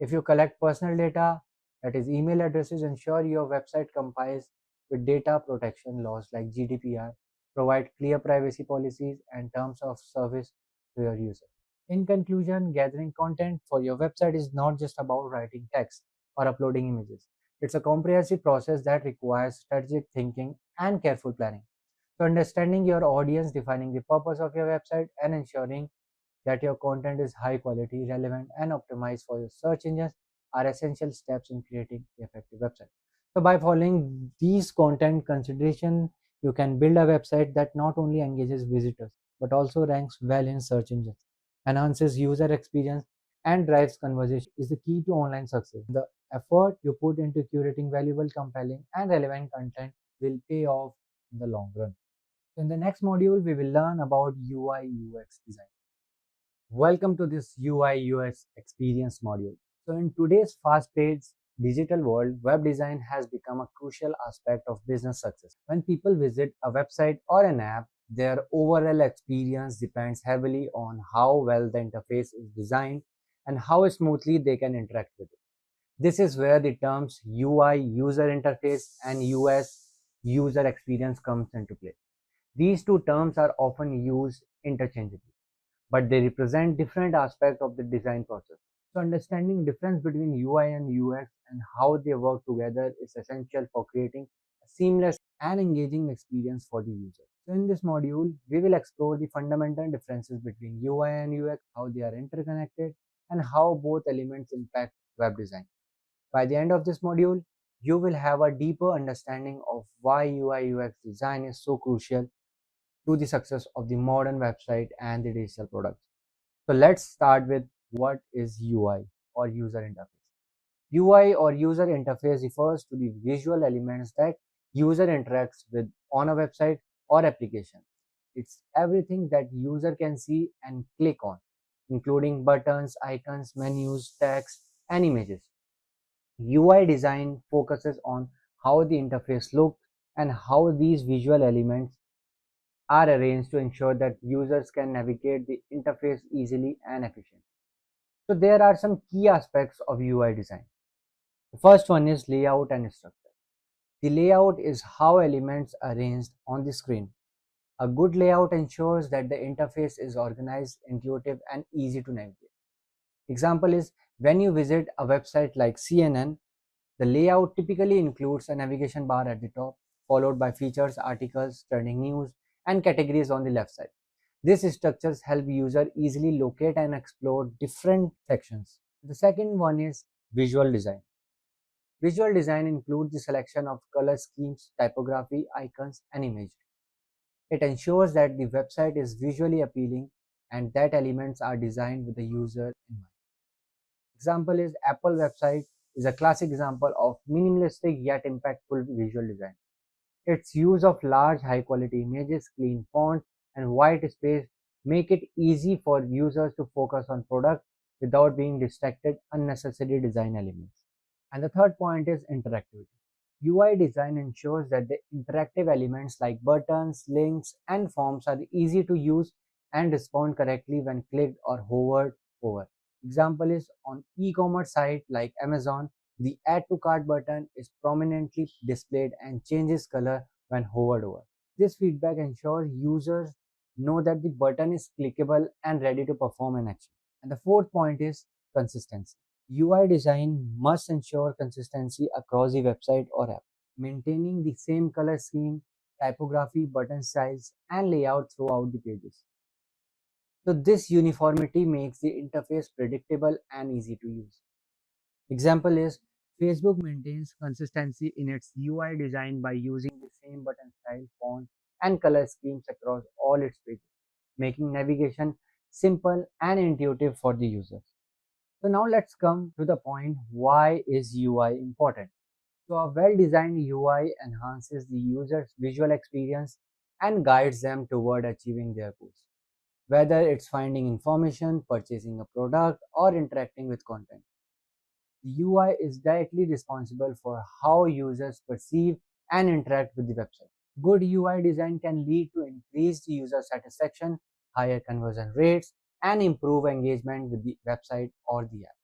Speaker 1: If you collect personal data, that is email addresses, ensure your website complies with data protection laws like GDPR, provide clear privacy policies and terms of service to your user. In conclusion, gathering content for your website is not just about writing text or uploading images. It's a comprehensive process that requires strategic thinking and careful planning. So understanding your audience, defining the purpose of your website, and ensuring that your content is high quality, relevant, and optimized for your search engines are essential steps in creating an effective website. So by following these content consideration, you can build a website that not only engages visitors but also ranks well in search engines, enhances user experience, and drives conversation is the key to online success. The effort you put into curating valuable, compelling, and relevant content will pay off in the long run. In the next module, we will learn about UI UX design. Welcome to this UI UX experience module. So, in today's fast paced digital world, web design has become a crucial aspect of business success. When people visit a website or an app, their overall experience depends heavily on how well the interface is designed and how smoothly they can interact with it. This is where the terms UI user interface and US user experience comes into play. These two terms are often used interchangeably, but they represent different aspects of the design process. So understanding difference between UI and UX and how they work together is essential for creating a seamless and engaging experience for the user. So in this module, we will explore the fundamental differences between UI and UX, how they are interconnected, and how both elements impact web design. By the end of this module, you will have a deeper understanding of why UI UX design is so crucial to the success of the modern website and the digital products. So let's start with what is UI or user interface. UI or user interface refers to the visual elements that user interacts with on a website or application. It's everything that user can see and click on, including buttons, icons, menus, text, and images. UI design focuses on how the interface looks and how these visual elements are arranged to ensure that users can navigate the interface easily and efficiently. So there are some key aspects of UI design. The first one is layout and structure. The layout is how elements are arranged on the screen. A good layout ensures that the interface is organized, intuitive, and easy to navigate. Example is when you visit a website like CNN, the layout typically includes a navigation bar at the top, followed by features, articles, trending news, and categories on the left side. These structures help user easily locate and explore different sections. The second one is visual design. Visual design includes the selection of color schemes, typography, icons, and imagery. It ensures that the website is visually appealing and that elements are designed with the user in mind. Example is Apple website is a classic example of minimalistic yet impactful visual design. Its use of large high quality images, clean font, and white space make it easy for users to focus on product without being distracted unnecessary design elements. And the third point is interactivity. UI design ensures that the interactive elements like buttons, links, and forms are easy to use and respond correctly when clicked or hovered over. Example is on e-commerce site like Amazon, the add to cart button is prominently displayed and changes color when hovered over. This feedback ensures users know that the button is clickable and ready to perform an action. And the fourth point is consistency. UI design must ensure consistency across the website or app, maintaining the same color scheme, typography, button styles, and layout throughout the pages. So this uniformity makes the interface predictable and easy to use. Example is Facebook maintains consistency in its UI design by using the same button style, font, and color schemes across all its pages, making navigation simple and intuitive for the users. So now let's come to the point, why is UI important? So a well-designed UI enhances the user's visual experience and guides them toward achieving their goals. Whether it's finding information, purchasing a product, or interacting with content, the UI is directly responsible for how users perceive and interact with the website. Good UI design can lead to increased user satisfaction, higher conversion rates, and improve engagement with the website or the app.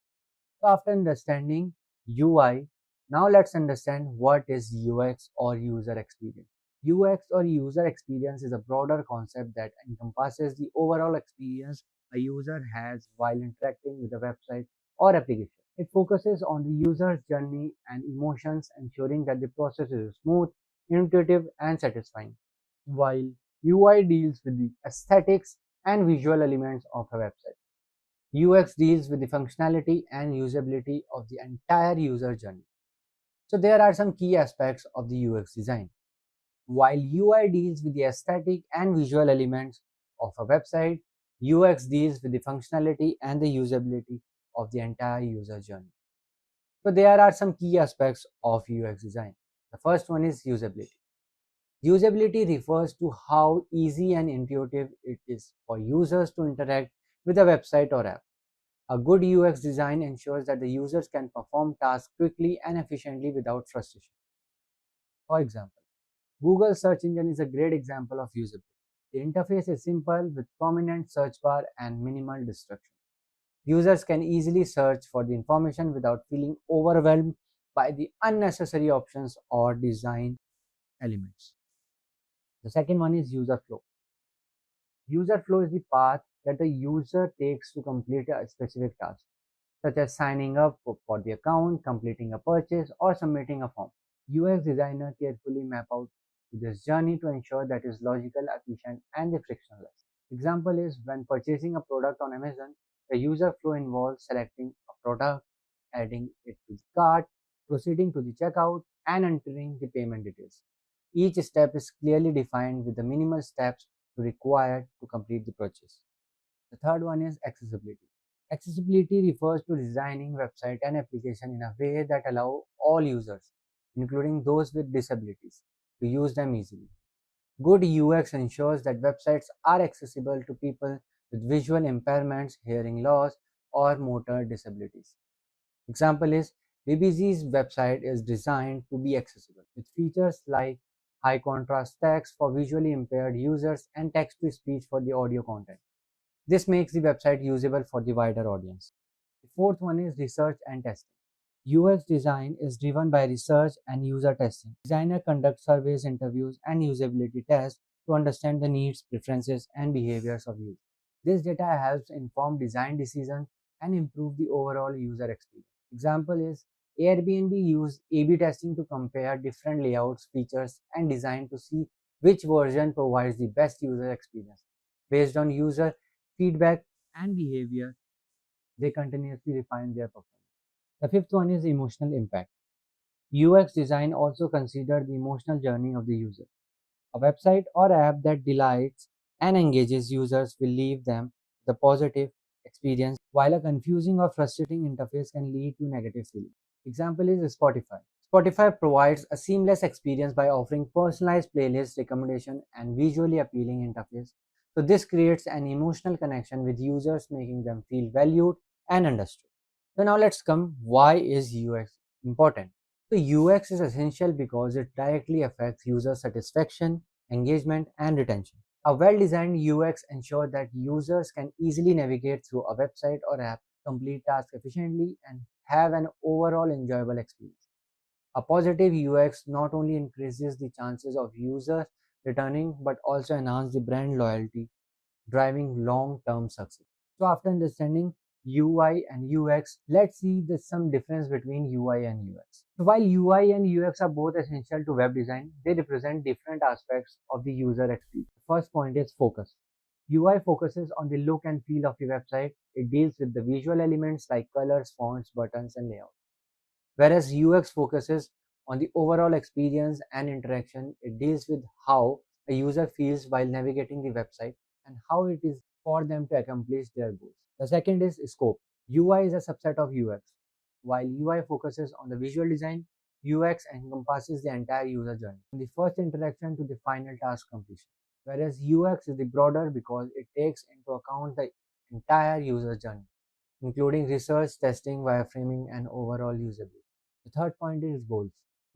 Speaker 1: So after understanding UI, now let's understand what is UX or user experience. UX or user experience is a broader concept that encompasses the overall experience a user has while interacting with a website or application. It focuses on the user's journey and emotions, ensuring that the process is smooth, intuitive, and satisfying. While UI deals with the aesthetics and visual elements of a website, UX deals with the functionality and usability of the entire user journey. So there are some key aspects of the UX design. While UI deals with the aesthetic and visual elements of a website, UX deals with the functionality and the usability of the entire user journey. So there are some key aspects of UX design. The first one is usability. Usability refers to how easy and intuitive it is for users to interact with a website or app. A good UX design ensures that the users can perform tasks quickly and efficiently without frustration. For example, Google search engine is a great example of usability. The interface is simple with prominent search bar and minimal distraction. Users can easily search for the information without feeling overwhelmed by the unnecessary options or design elements. The second one is user flow. User flow is the path that a user takes to complete a specific task, such as signing up for the account, completing a purchase, or submitting a form. UX designer carefully map out this journey to ensure that it is logical, efficient, and frictionless. Example is when purchasing a product on Amazon, the user flow involves selecting a product, adding it to the cart, proceeding to the checkout, and entering the payment details. Each step is clearly defined with the minimal steps required to complete the purchase. The third one is accessibility. Accessibility refers to designing website and application in a way that allow all users, including those with disabilities, to use them easily. Good UX ensures that websites are accessible to people with visual impairments, hearing loss, or motor disabilities. Example is BBZ's website is designed to be accessible with features like high contrast text for visually impaired users and text to speech for the audio content. This makes the website usable for the wider audience. The fourth one is research and testing. UX design is driven by research and user testing. Designer conduct surveys, interviews, and usability tests to understand the needs, preferences, and behaviors of users. This data helps inform design decisions and improve the overall user experience. Example is Airbnb used A/B testing to compare different layouts, features, and design to see which version provides the best user experience. Based on user feedback and behavior, they continuously refine their performance. The fifth one is emotional impact. UX design also considers the emotional journey of the user. A website or app that delights and engages users will leave them the positive experience, while a confusing or frustrating interface can lead to negative feelings. Example is Spotify. Spotify provides a seamless experience by offering personalized playlist recommendation and visually appealing interface. So this creates an emotional connection with users, making them feel valued and understood. So now let's come, why is UX important? So UX is essential because it directly affects user satisfaction, engagement, and retention. A well-designed UX ensures that users can easily navigate through a website or app, complete tasks efficiently, and have an overall enjoyable experience. A positive UX not only increases the chances of users returning but also enhances the brand loyalty, driving long-term success. So after understanding UI and UX, let's see some difference between UI and UX. So while UI and UX are both essential to web design, they represent different aspects of the user experience. First point is focus. UI focuses on the look and feel of the website. It deals with the visual elements like colors, fonts, buttons, and layout. Whereas UX focuses on the overall experience and interaction. It deals with how a user feels while navigating the website and how it is for them to accomplish their goals. The second is scope. UI is a subset of UX. While UI focuses on the visual design, UX encompasses the entire user journey, from the first interaction to the final task completion. Whereas UX is the broader because it takes into account the entire user journey, including research, testing, wireframing, and overall usability. The third point is goals.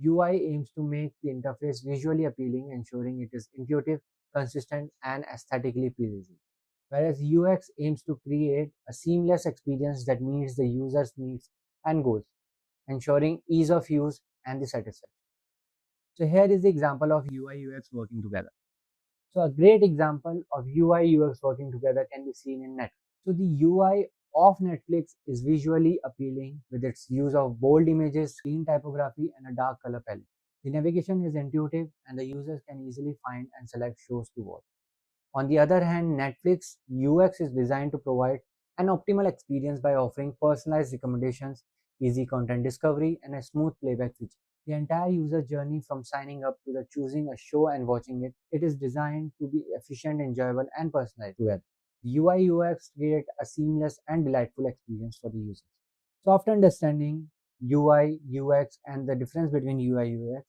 Speaker 1: UI aims to make the interface visually appealing, ensuring it is intuitive, consistent, and aesthetically pleasing. Whereas UX aims to create a seamless experience that meets the user's needs and goals, ensuring ease of use and the satisfaction. So here is the example of UI UX working together. So a great example of UI UX working together can be seen in Netflix. So the UI of Netflix is visually appealing with its use of bold images, clean typography, and a dark color palette. The navigation is intuitive and the users can easily find and select shows to watch. On the other hand, Netflix UX is designed to provide an optimal experience by offering personalized recommendations, easy content discovery, and a smooth playback feature. The entire user journey from signing up to the choosing a show and watching it, it is designed to be efficient, enjoyable, and personalized together. The UI UX create a seamless and delightful experience for the users. So after understanding UI UX and the difference between UI UX,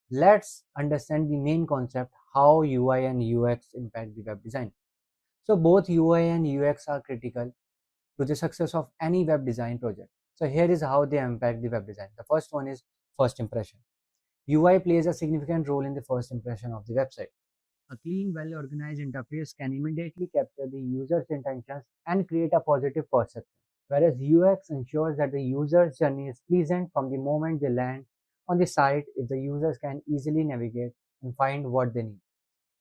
Speaker 1: let's understand the main concept how UI and UX impact the web design. So both UI and UX are critical to the success of any web design project. So here is how they impact the web design. The first one is first impression. UI plays a significant role in the first impression of the website. A clean, well-organized interface can immediately capture the user's intentions and create a positive perception, whereas UX ensures that the user's journey is pleasant from the moment they land on the site. If the users can easily navigate and find what they need,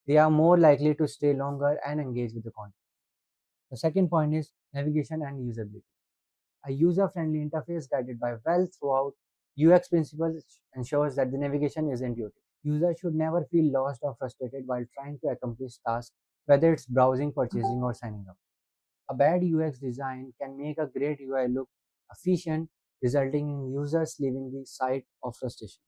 Speaker 1: they are more likely to stay longer and engage with the content. The second point is navigation and usability. A user-friendly interface guided by well throughout UX principles ensures that the navigation is intuitive. Users should never feel lost or frustrated while trying to accomplish tasks, whether it's browsing, purchasing, or signing up. A bad UX design can make a great UI look efficient, resulting in users leaving the site of frustration.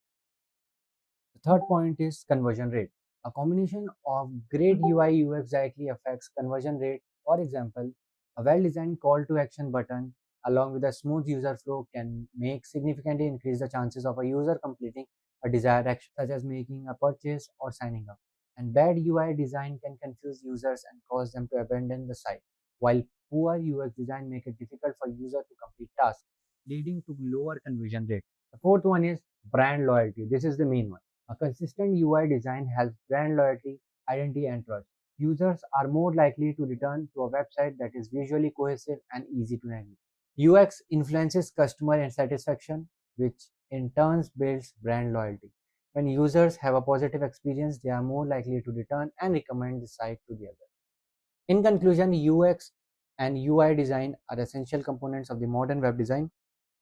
Speaker 1: The third point is conversion rate. A combination of great UI UX directly affects conversion rate. For example, a well-designed call to action button along with a smooth user flow can make significantly increase the chances of a user completing a desired action, such as making a purchase or signing up. And bad UI design can confuse users and cause them to abandon the site, while poor UX design make it difficult for user to complete tasks, leading to lower conversion rate. The fourth one is brand loyalty. This is the main one. A consistent UI design helps brand loyalty, identity, and trust. Users are more likely to return to a website that is visually cohesive and easy to navigate. UX influences customer satisfaction, which in turn builds brand loyalty. When users have a positive experience, they are more likely to return and recommend the site to the others. In conclusion, UX and UI design are essential components of the modern web design.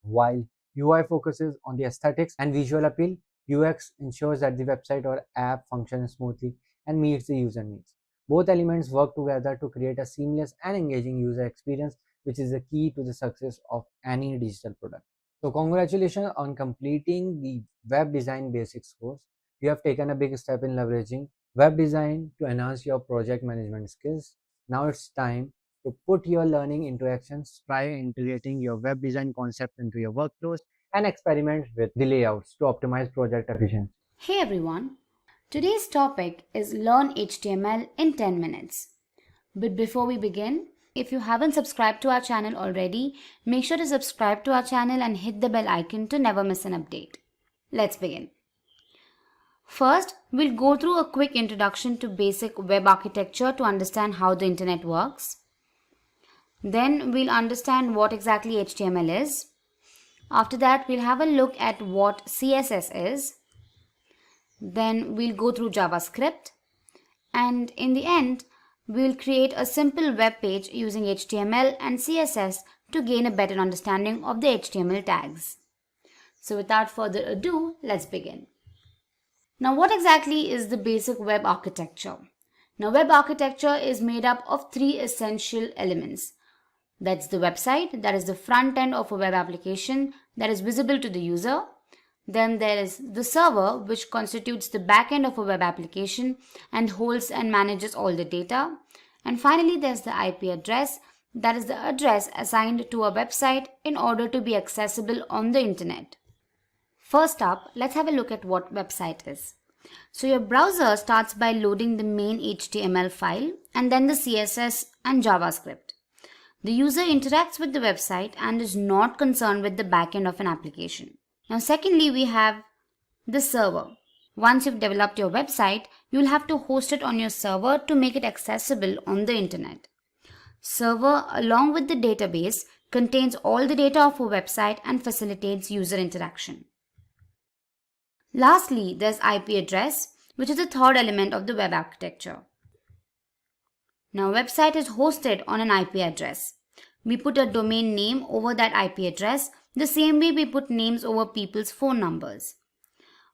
Speaker 1: While UI focuses on the aesthetics and visual appeal, UX ensures that the website or app functions smoothly and meets the user needs. Both elements work together to create a seamless and engaging user experience, which is the key to the success of any digital product. So, congratulations on completing the web design basics course. You have taken a big step in leveraging web design to enhance your project management skills. Now it's time to put your learning into actions. Try integrating your web design concept into your workflows and experiment with the layouts to optimize project efficiency.
Speaker 2: Hey everyone, today's topic is Learn HTML in 10 minutes. But before we begin, if you haven't subscribed to our channel already, make sure to subscribe to our channel and hit the bell icon to never miss an update. Let's begin. First, we'll go through a quick introduction to basic web architecture to understand how the internet works. Then we'll understand what exactly HTML is. After that, we'll have a look at what CSS is. Then we'll go through JavaScript. And in the end, we'll create a simple web page using HTML and CSS to gain a better understanding of the HTML tags. So without further ado, let's begin. Now, what exactly is the basic web architecture? Now, web architecture is made up of three essential elements. That's the website, that is the front end of a web application that is visible to the user. Then there is the server, which constitutes the back end of a web application and holds and manages all the data. And finally, there's the IP address, that is the address assigned to a website in order to be accessible on the internet. First up, let's have a look at what website is. So your browser starts by loading the main HTML file and then the CSS and JavaScript. The user interacts with the website and is not concerned with the backend of an application. Now, secondly, we have the server. Once you've developed your website, you'll have to host it on your server to make it accessible on the internet. Server, along with the database, contains all the data of a website and facilitates user interaction. Lastly, there's IP address, which is the third element of the web architecture. Now, a website is hosted on an IP address. We put a domain name over that IP address the same way we put names over people's phone numbers.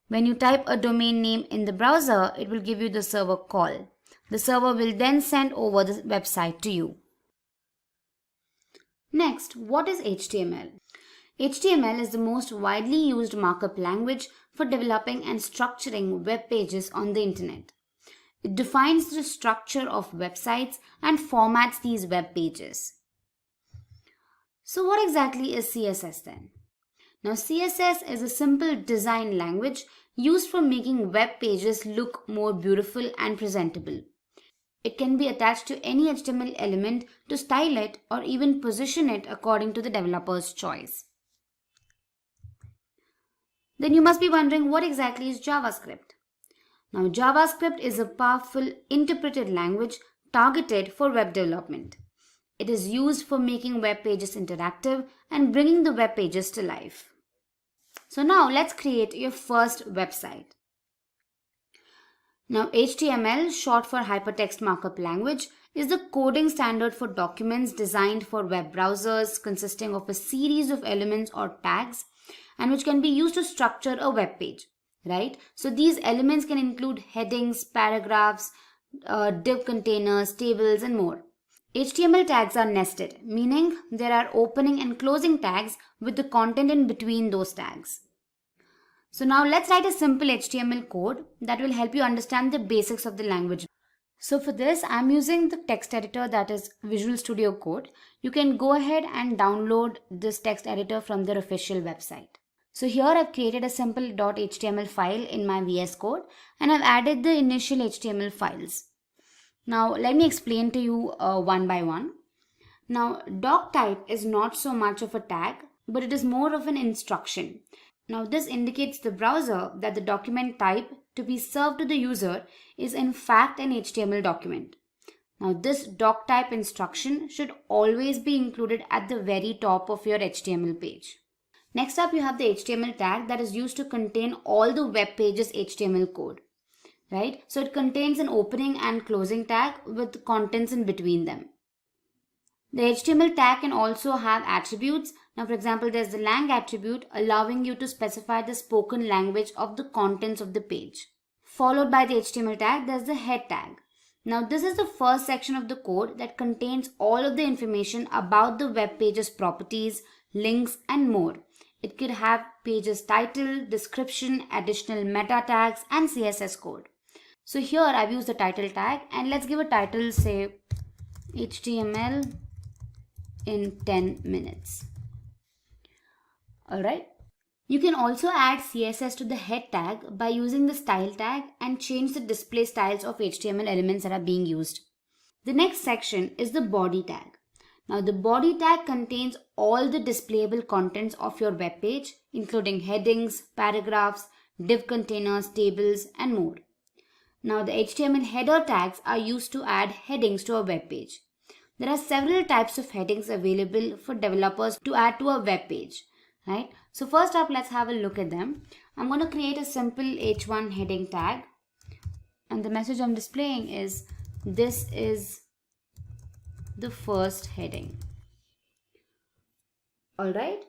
Speaker 2: When you type a domain name in the browser, it will give you the server call. The server will then send over the website to you. Next, what is HTML? HTML is the most widely used markup language for developing and structuring web pages on the internet. It defines the structure of websites and formats these web pages. So what exactly is CSS then? Now CSS is a simple design language used for making web pages look more beautiful and presentable. It can be attached to any HTML element to style it or even position it according to the developer's choice. Then you must be wondering, what exactly is JavaScript? Now JavaScript is a powerful interpreted language targeted for web development. It is used for making web pages interactive and bringing the web pages to life. So now let's create your first website. Now HTML, short for Hypertext Markup Language, is the coding standard for documents designed for web browsers, consisting of a series of elements or tags and which can be used to structure a web page, right? So these elements can include headings, paragraphs, div containers, tables and more. HTML tags are nested, meaning there are opening and closing tags with the content in between those tags. So now let's write a simple HTML code that will help you understand the basics of the language. So for this, I'm using the text editor, that is Visual Studio Code. You can go ahead and download this text editor from their official website. So here I've created a simple .html file in my VS Code and I've added the initial HTML files. Now let me explain to you one by one. Now doc type is not so much of a tag, but it is more of an instruction. Now this indicates the browser that the document type to be served to the user is in fact an HTML document. Now this doc type instruction should always be included at the very top of your HTML page. Next up, you have the HTML tag that is used to contain all the web page's HTML code, right? So it contains an opening and closing tag with contents in between them. The HTML tag can also have attributes. Now, for example, there's the lang attribute allowing you to specify the spoken language of the contents of the page. Followed by the HTML tag, there's the head tag. Now, this is the first section of the code that contains all of the information about the web page's properties, links, and more. It could have page's title, description, additional meta tags, and CSS code. So here I've used the title tag, and let's give a title, say HTML in 10 minutes. Alright. You can also add CSS to the head tag by using the style tag and change the display styles of HTML elements that are being used. The next section is the body tag. Now the body tag contains all the displayable contents of your web page, including headings, paragraphs, div containers, tables, and more. Now the HTML header tags are used to add headings to a web page. There are several types of headings available for developers to add to a web page, right? So first up, let's have a look at them. I'm going to create a simple h1 heading tag, and the message I'm displaying is this is the first heading. Alright.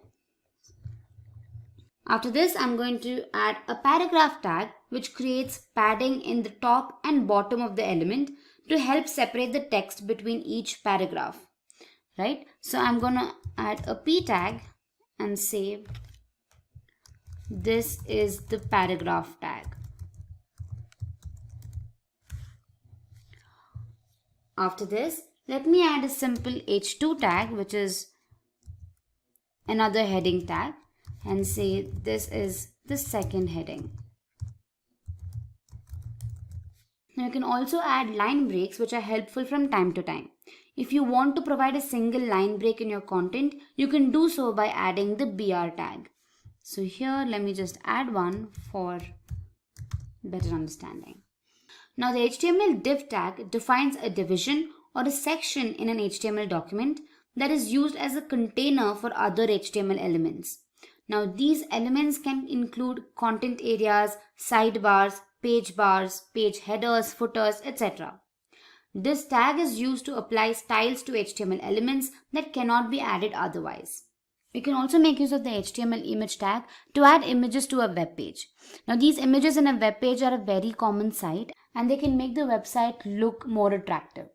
Speaker 2: After this, I'm going to add a paragraph tag which creates padding in the top and bottom of the element to help separate the text between each paragraph. Right? So I'm going to add a p tag and say this is the paragraph tag. After this, let me add a simple h2 tag, which is another heading tag, and say this is the second heading. Now you can also add line breaks, which are helpful from time to time. If you want to provide a single line break in your content, you can do so by adding the br tag. So here, let me just add one for better understanding. Now the HTML div tag defines a division or a section in an HTML document that is used as a container for other HTML elements. Now these elements can include content areas, sidebars, page bars, page headers, footers, etc. This tag is used to apply styles to HTML elements that cannot be added otherwise. You can also make use of the HTML image tag to add images to a web page. Now these images in a web page are a very common sight and they can make the website look more attractive.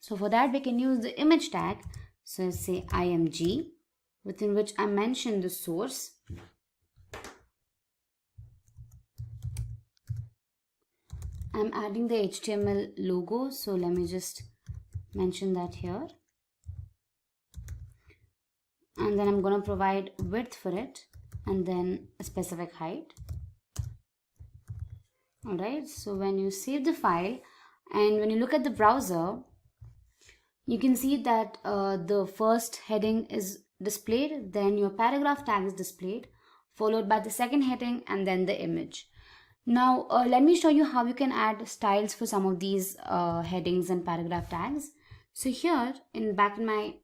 Speaker 2: So for that we can use the image tag. So say img within which I mention the source. I'm adding the HTML logo, so let me just mention that here. And then I'm going to provide width for it and then a specific height. Alright, so when you save the file and when you look at the browser, you can see that the first heading is displayed, then your paragraph tag is displayed, followed by the second heading and then the image. Now let me show you how you can add styles for some of these headings and paragraph tags. So here back in my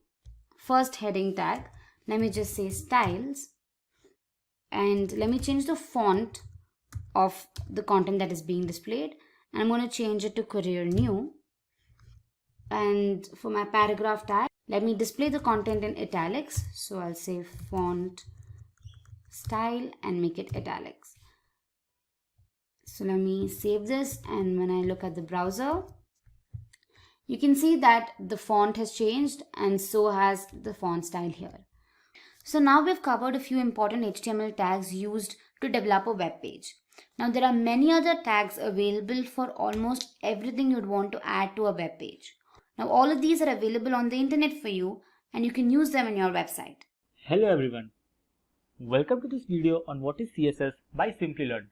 Speaker 2: first heading tag, let me just say styles, and let me change the font of the content that is being displayed, and I'm going to change it to Career New. And for my paragraph tag, let me display the content in italics, so I'll say font style and make it italics. So let me save this, and when I look at the browser, you can see that the font has changed and so has the font style here. So now we've covered a few important HTML tags used to develop a web page. Now there are many other tags available for almost everything you'd want to add to a web page. Now all of these are available on the internet for you and you can use them in your website.
Speaker 3: Hello everyone. Welcome to this video on what is CSS by Simplilearn.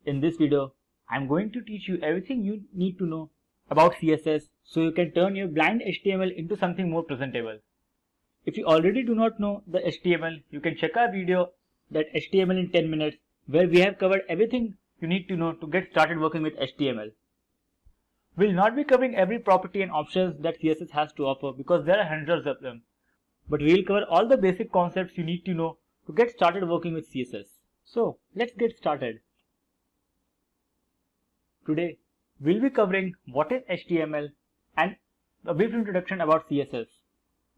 Speaker 3: In this video, I am going to teach you everything you need to know about CSS so you can turn your bland HTML into something more presentable. If you already do not know the HTML, you can check our video that HTML in 10 minutes where we have covered everything you need to know to get started working with HTML. We'll not be covering every property and options that CSS has to offer because there are hundreds of them. But we'll cover all the basic concepts you need to know to get started working with CSS. So let's get started. Today, we'll be covering what is HTML and a brief introduction about CSS.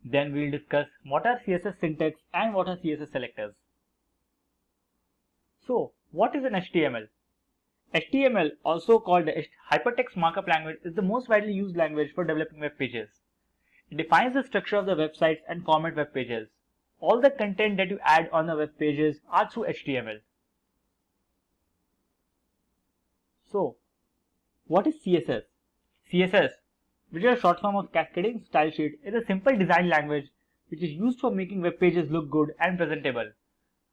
Speaker 3: Then we'll discuss what are CSS syntax and what are CSS selectors. So, what is an HTML? HTML, also called the Hypertext Markup Language, is the most widely used language for developing web pages. It defines the structure of the websites and format web pages. All the content that you add on the web pages are through HTML. So, what is CSS? CSS, which is a short form of Cascading Style Sheet, is a simple design language which is used for making web pages look good and presentable.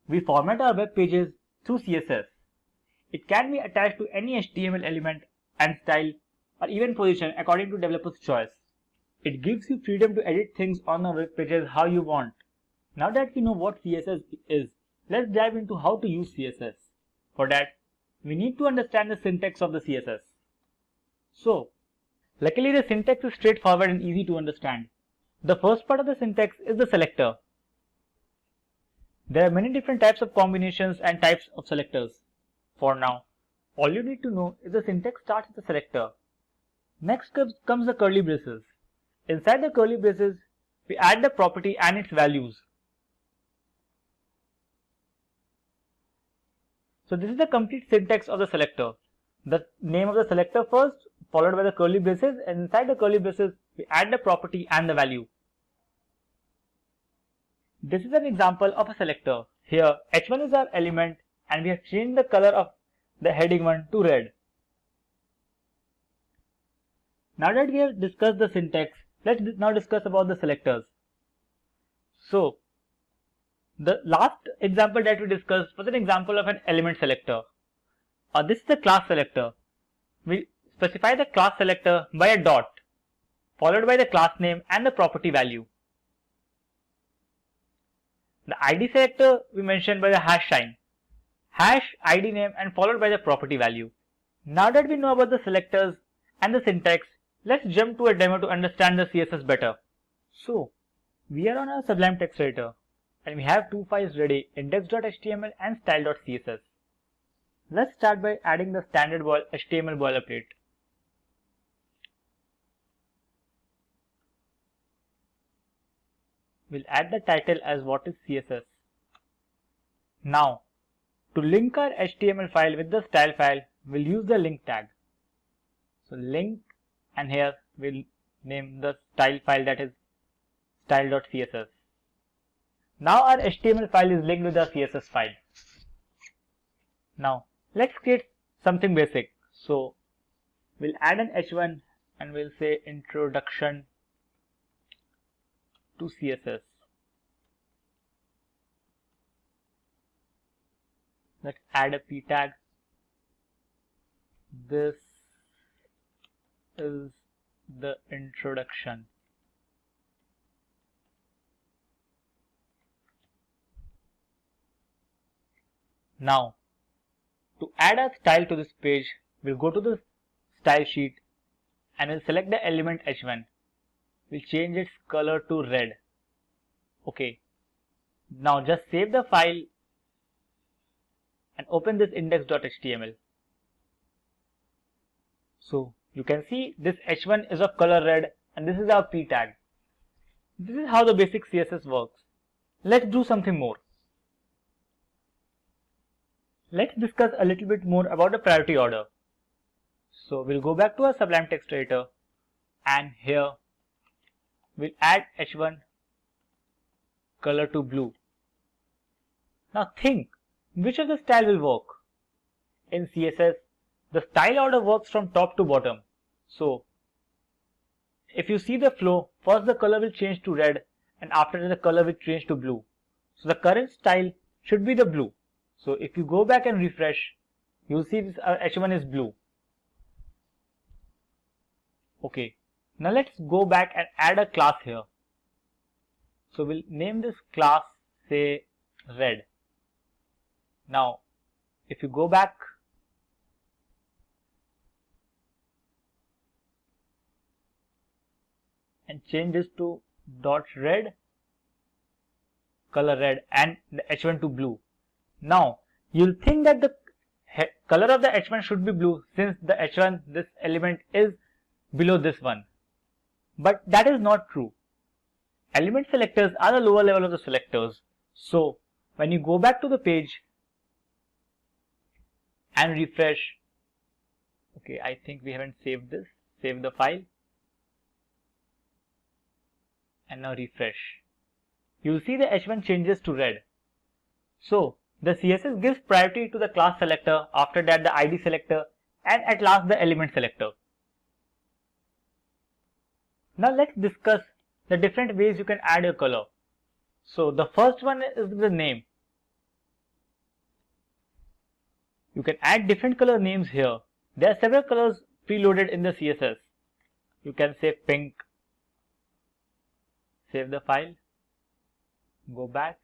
Speaker 3: We format our web pages through CSS. It can be attached to any HTML element and style or even position according to developer's choice. It gives you freedom to edit things on the web pages how you want. Now that we know what CSS is, let's dive into how to use CSS. For that, we need to understand the syntax of the CSS. So, luckily the syntax is straightforward and easy to understand. The first part of the syntax is the selector. There are many different types of combinations and types of selectors. For now, all you need to know is the syntax starts with the selector. Next comes the curly braces. Inside the curly braces, we add the property and its values. So this is the complete syntax of the selector. The name of the selector first, followed by the curly braces, and inside the curly braces, we add the property and the value. This is an example of a selector. Here, H1 is our element and we have changed the color of the heading 1 to red. Now that we have discussed the syntax, let's now discuss about the selectors. So, the last example that we discussed was an example of an element selector. This is the class selector. We specify the class selector by a dot, followed by the class name and the property value. The ID selector we mentioned by the hash sign. Hash, ID name and followed by the property value. Now that we know about the selectors and the syntax, let's jump to a demo to understand the CSS better. So, we are on our Sublime text editor and we have two files ready, index.html and style.css. Let's start by adding the standard HTML boilerplate. We'll add the title as what is CSS. Now, to link our HTML file with the style file, we'll use the link tag. So link, and here we'll name the style file that is style.css. Now our HTML file is linked with our CSS file. Now let's create something basic. So we'll add an h1 and we'll say introduction to CSS. Let's add a p tag. This is the introduction. Now, to add a style to this page, we'll go to the style sheet and we'll select the element h1. We'll change its color to red. Okay. Now just save the file and open this index.html. So you can see this h1 is of color red and this is our p tag. This is how the basic CSS works. Let's do something more. Let's discuss a little bit more about the priority order. So we'll go back to our Sublime Text Editor and here we'll add h1 color to blue. Now think, which of the style will work? In CSS, the style order works from top to bottom. So if you see the flow, first the color will change to red and after that the color will change to blue. So the current style should be the blue. So if you go back and refresh, you will see this h1 is blue. Okay, now let's go back and add a class here. So we'll name this class, say, red. Now, if you go back and change this to dot red, color red, and the h1 to blue. Now, you'll think that the color of the h1 should be blue since the h1, this element, is below this one. But that is not true. Element selectors are the lower level of the selectors. So when you go back to the page and refresh, okay, I think we haven't saved this, save the file and now refresh. You'll see the h1 changes to red. So the CSS gives priority to the class selector, after that the ID selector, and at last the element selector. Now let's discuss the different ways you can add your color. So the first one is the name. You can add different color names here. There are several colors preloaded in the CSS. You can say pink, save the file, go back,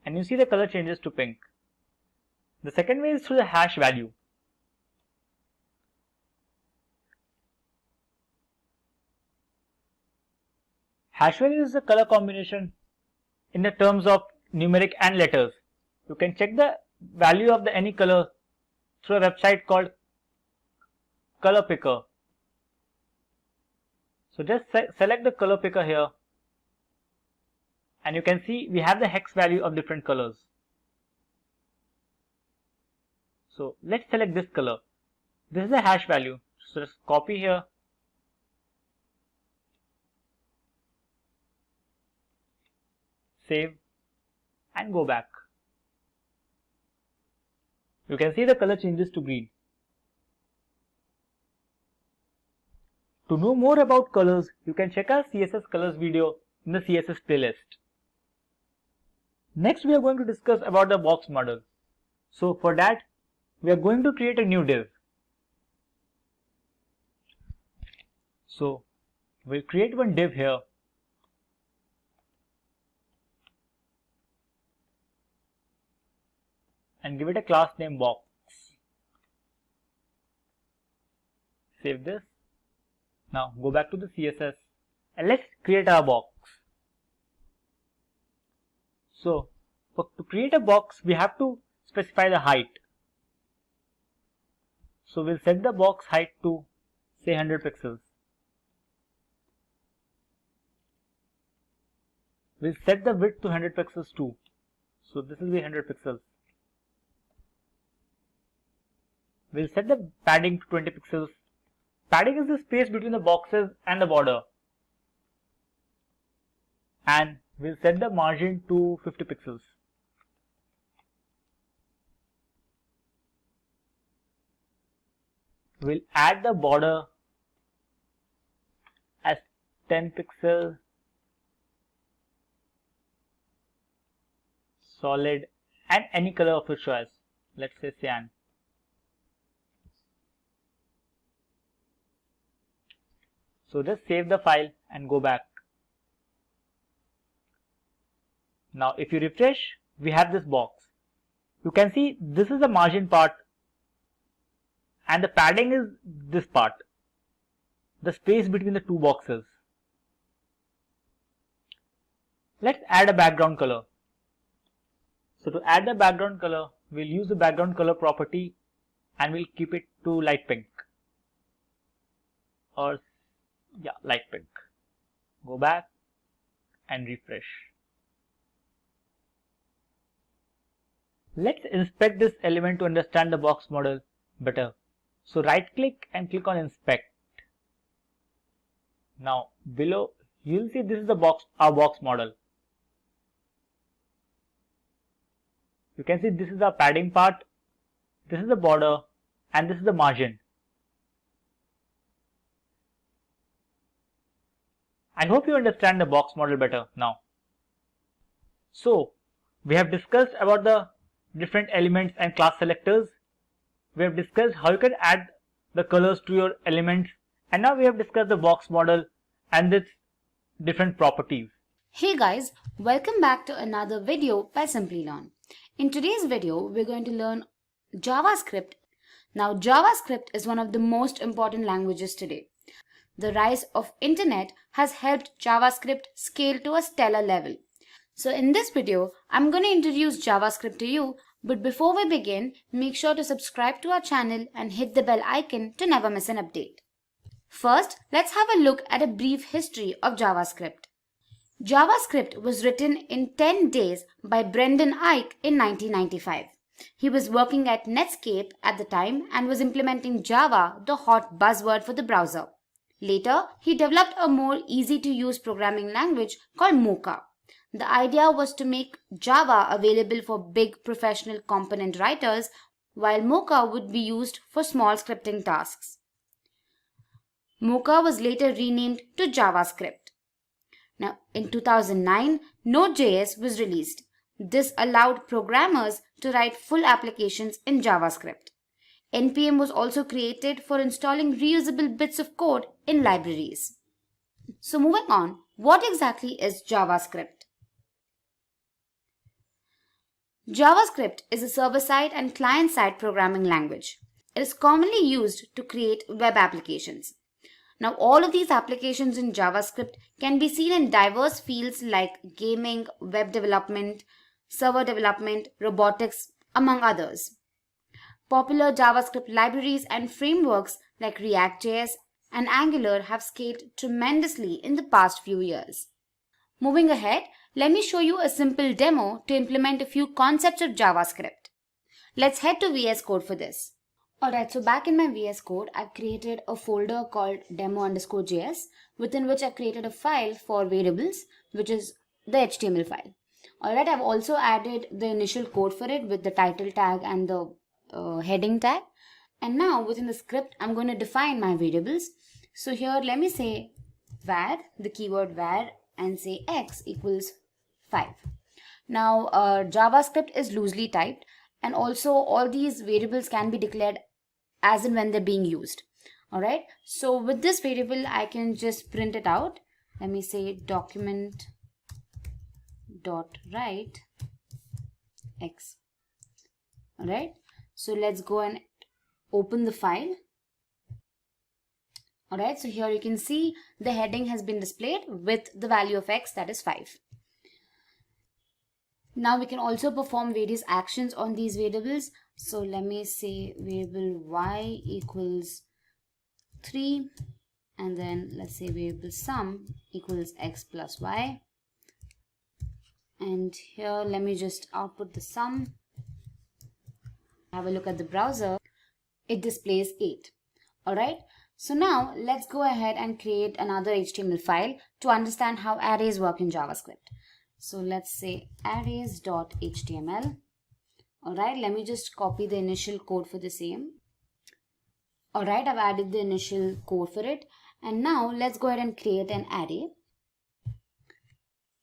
Speaker 3: and you see the color changes to pink. The second way is through the hash value. Hash value is the color combination in the terms of numeric and letters. You can check the value of any color through a website called Color Picker. So just select the color picker here and you can see we have the hex value of different colors. So let's select this color. This is the hash value. So just copy here, save and go back. You can see the color changes to green. To know more about colors, you can check our CSS colors video in the CSS playlist. Next we are going to discuss about the box model. So for that we are going to create a new div. So we'll create one div here. And give it a class name box. Save this. Now go back to the CSS and let's create our box. So to create a box we have to specify the height. So we'll set the box height to say 100 pixels. We'll set the width to 100 pixels too. So this will be 100 pixels. We'll set the padding to 20 pixels. Padding is the space between the boxes and the border. And we'll set the margin to 50 pixels. We'll add the border as 10 pixel, solid, and any color of your choice. Let's say cyan. So just save the file and go back. Now if you refresh, we have this box. You can see this is the margin part and the padding is this part, the space between the two boxes. Let's add a background color. So to add the background color, we'll use the background color property and we'll keep it to light pink. Or yeah, light pink. Go back and refresh. Let's inspect this element to understand the box model better. So right click and click on inspect. Now below you'll see this is the box, our box model. You can see this is the padding part, this is the border, and this is the margin. I hope you understand the box model better now. So we have discussed about the different elements and class selectors. We have discussed how you can add the colors to your elements, and now we have discussed the box model and its different properties.
Speaker 2: Hey guys, welcome back to another video by Simplilearn. In today's video, we're going to learn JavaScript. Now, JavaScript is one of the most important languages today. The rise of internet has helped JavaScript scale to a stellar level. So in this video, I'm going to introduce JavaScript to you, but before we begin, make sure to subscribe to our channel and hit the bell icon to never miss an update. First, let's have a look at a brief history of JavaScript. JavaScript was written in 10 days by Brendan Eich in 1995. He was working at Netscape at the time and was implementing Java, the hot buzzword for the browser. Later, he developed a more easy-to-use programming language called Mocha. The idea was to make Java available for big professional component writers, while Mocha would be used for small scripting tasks. Mocha was later renamed to JavaScript. Now, in 2009, Node.js was released. This allowed programmers to write full applications in JavaScript. NPM was also created for installing reusable bits of code in libraries. So moving on, what exactly is JavaScript? JavaScript is a server-side and client-side programming language. It is commonly used to create web applications. Now, all of these applications in JavaScript can be seen in diverse fields like gaming, web development, server development, robotics, among others. Popular JavaScript libraries and frameworks like React.js and Angular have scaled tremendously in the past few years. Moving ahead, let me show you a simple demo to implement a few concepts of JavaScript. Let's head to VS Code for this. Alright, so back in my VS Code, I've created a folder called demo_js, within which I've created a file for variables, which is the HTML file. Alright, I've also added the initial code for it with the title tag and the heading tag. And now within the script, I'm going to define my variables. So here, let me say var, the keyword var, and say x equals 5. Now, JavaScript is loosely typed, and also all these variables can be declared as and when they're being used. Alright, so with this variable, I can just print it out. Let me say document.write x. Alright, so let's go and open the file. Alright, so here you can see the heading has been displayed with the value of x, that is 5. Now we can also perform various actions on these variables. So let me say variable y equals 3, and then let's say variable sum equals x plus y. And here let me just output the sum. Have a look at the browser. It displays 8. Alright, so now let's go ahead and create another HTML file to understand how arrays work in JavaScript. So let's say arrays.html. Alright, let me just copy the initial code for the same. Alright, I've added the initial code for it. And now let's go ahead and create an array.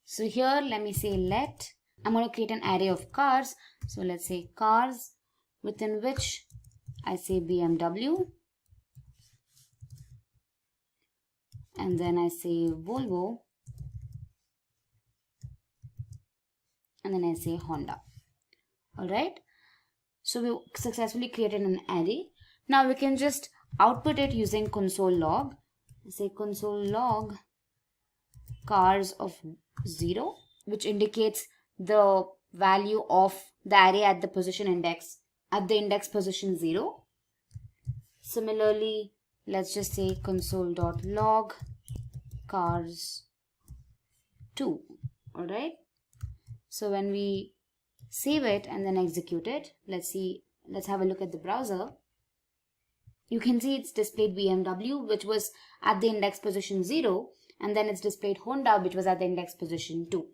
Speaker 2: So here, let me say I'm going to create an array of cars. So let's say cars, within which I say BMW. And then I say Volvo. And then I say Honda. Alright. So we successfully created an array. Now we can just output it using console log. Say console log cars of 0, which indicates the value of the array at the position index, at the index position 0. Similarly, let's just say console.log cars 2. Alright. So when we save it and then execute it, let's have a look at the browser. You can see it's displayed BMW, which was at the index position 0, and then it's displayed Honda, which was at the index position 2.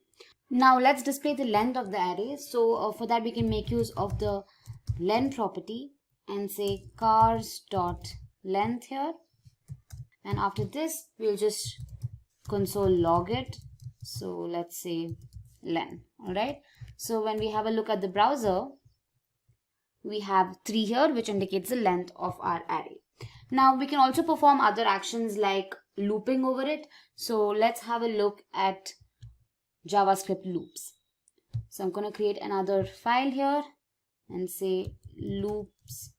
Speaker 2: Now let's display the length of the array. So for that we can make use of the len property and say cars.length here. And after this, we'll just console log it. So let's say len. Alright. So when we have a look at the browser, we have 3 here, which indicates the length of our array. Now we can also perform other actions like looping over it. So let's have a look at JavaScript loops. So I'm going to create another file here and say loops.html.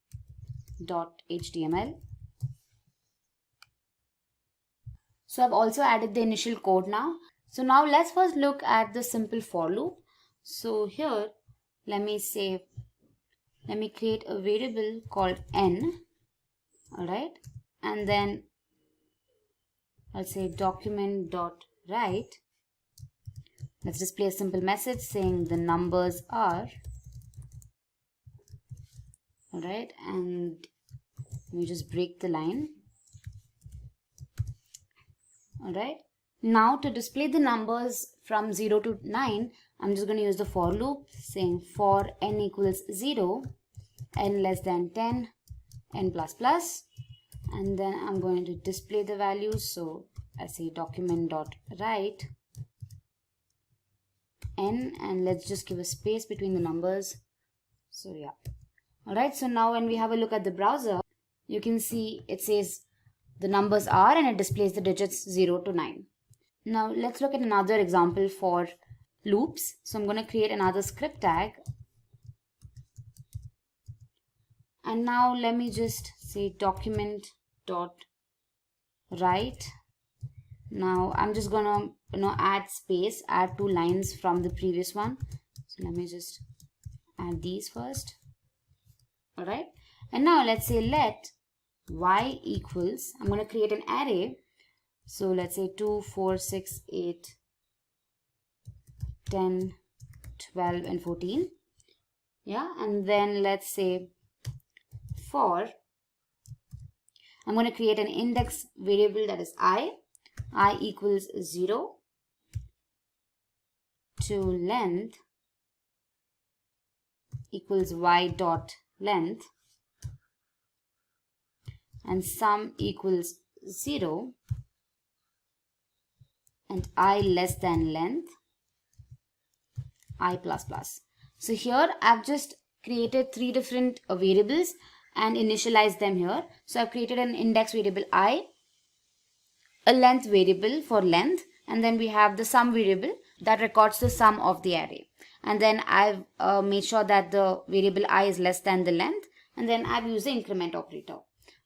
Speaker 2: So I've also added the initial code now. So now let's first look at the simple for loop. So here, let me create a variable called n. Alright. And then I'll say document.write. Let's display a simple message saying the numbers are. Alright. And let me just break the line. Alright. Now to display the numbers from 0 to 9, I'm just going to use the for loop saying for n equals 0, n less than 10, n plus plus. And then I'm going to display the values. So I say document.write n, and let's just give a space between the numbers. So yeah. Alright, so now when we have a look at the browser, you can see it says the numbers are, and it displays the digits 0 to 9. Now let's look at another example for loops. So I'm going to create another script tag. And now let me just say document.write. Now I'm just going to add space, add 2 lines from the previous one. So let me just add these first. Alright. And now let's say let y equals, I'm going to create an array. So let's say 2, 4, 6, 8, 10, 12 and 14. Yeah. And then let's say for, I'm going to create an index variable that is I equals 0 to length equals y dot length, and sum equals 0 and I less than length I plus plus. So here I've just created 3 different variables and initialized them here. So I've created an index variable I, a length variable for length, and then we have the sum variable that records the sum of the array. And then I've made sure that the variable I is less than the length, and then I've used the increment operator.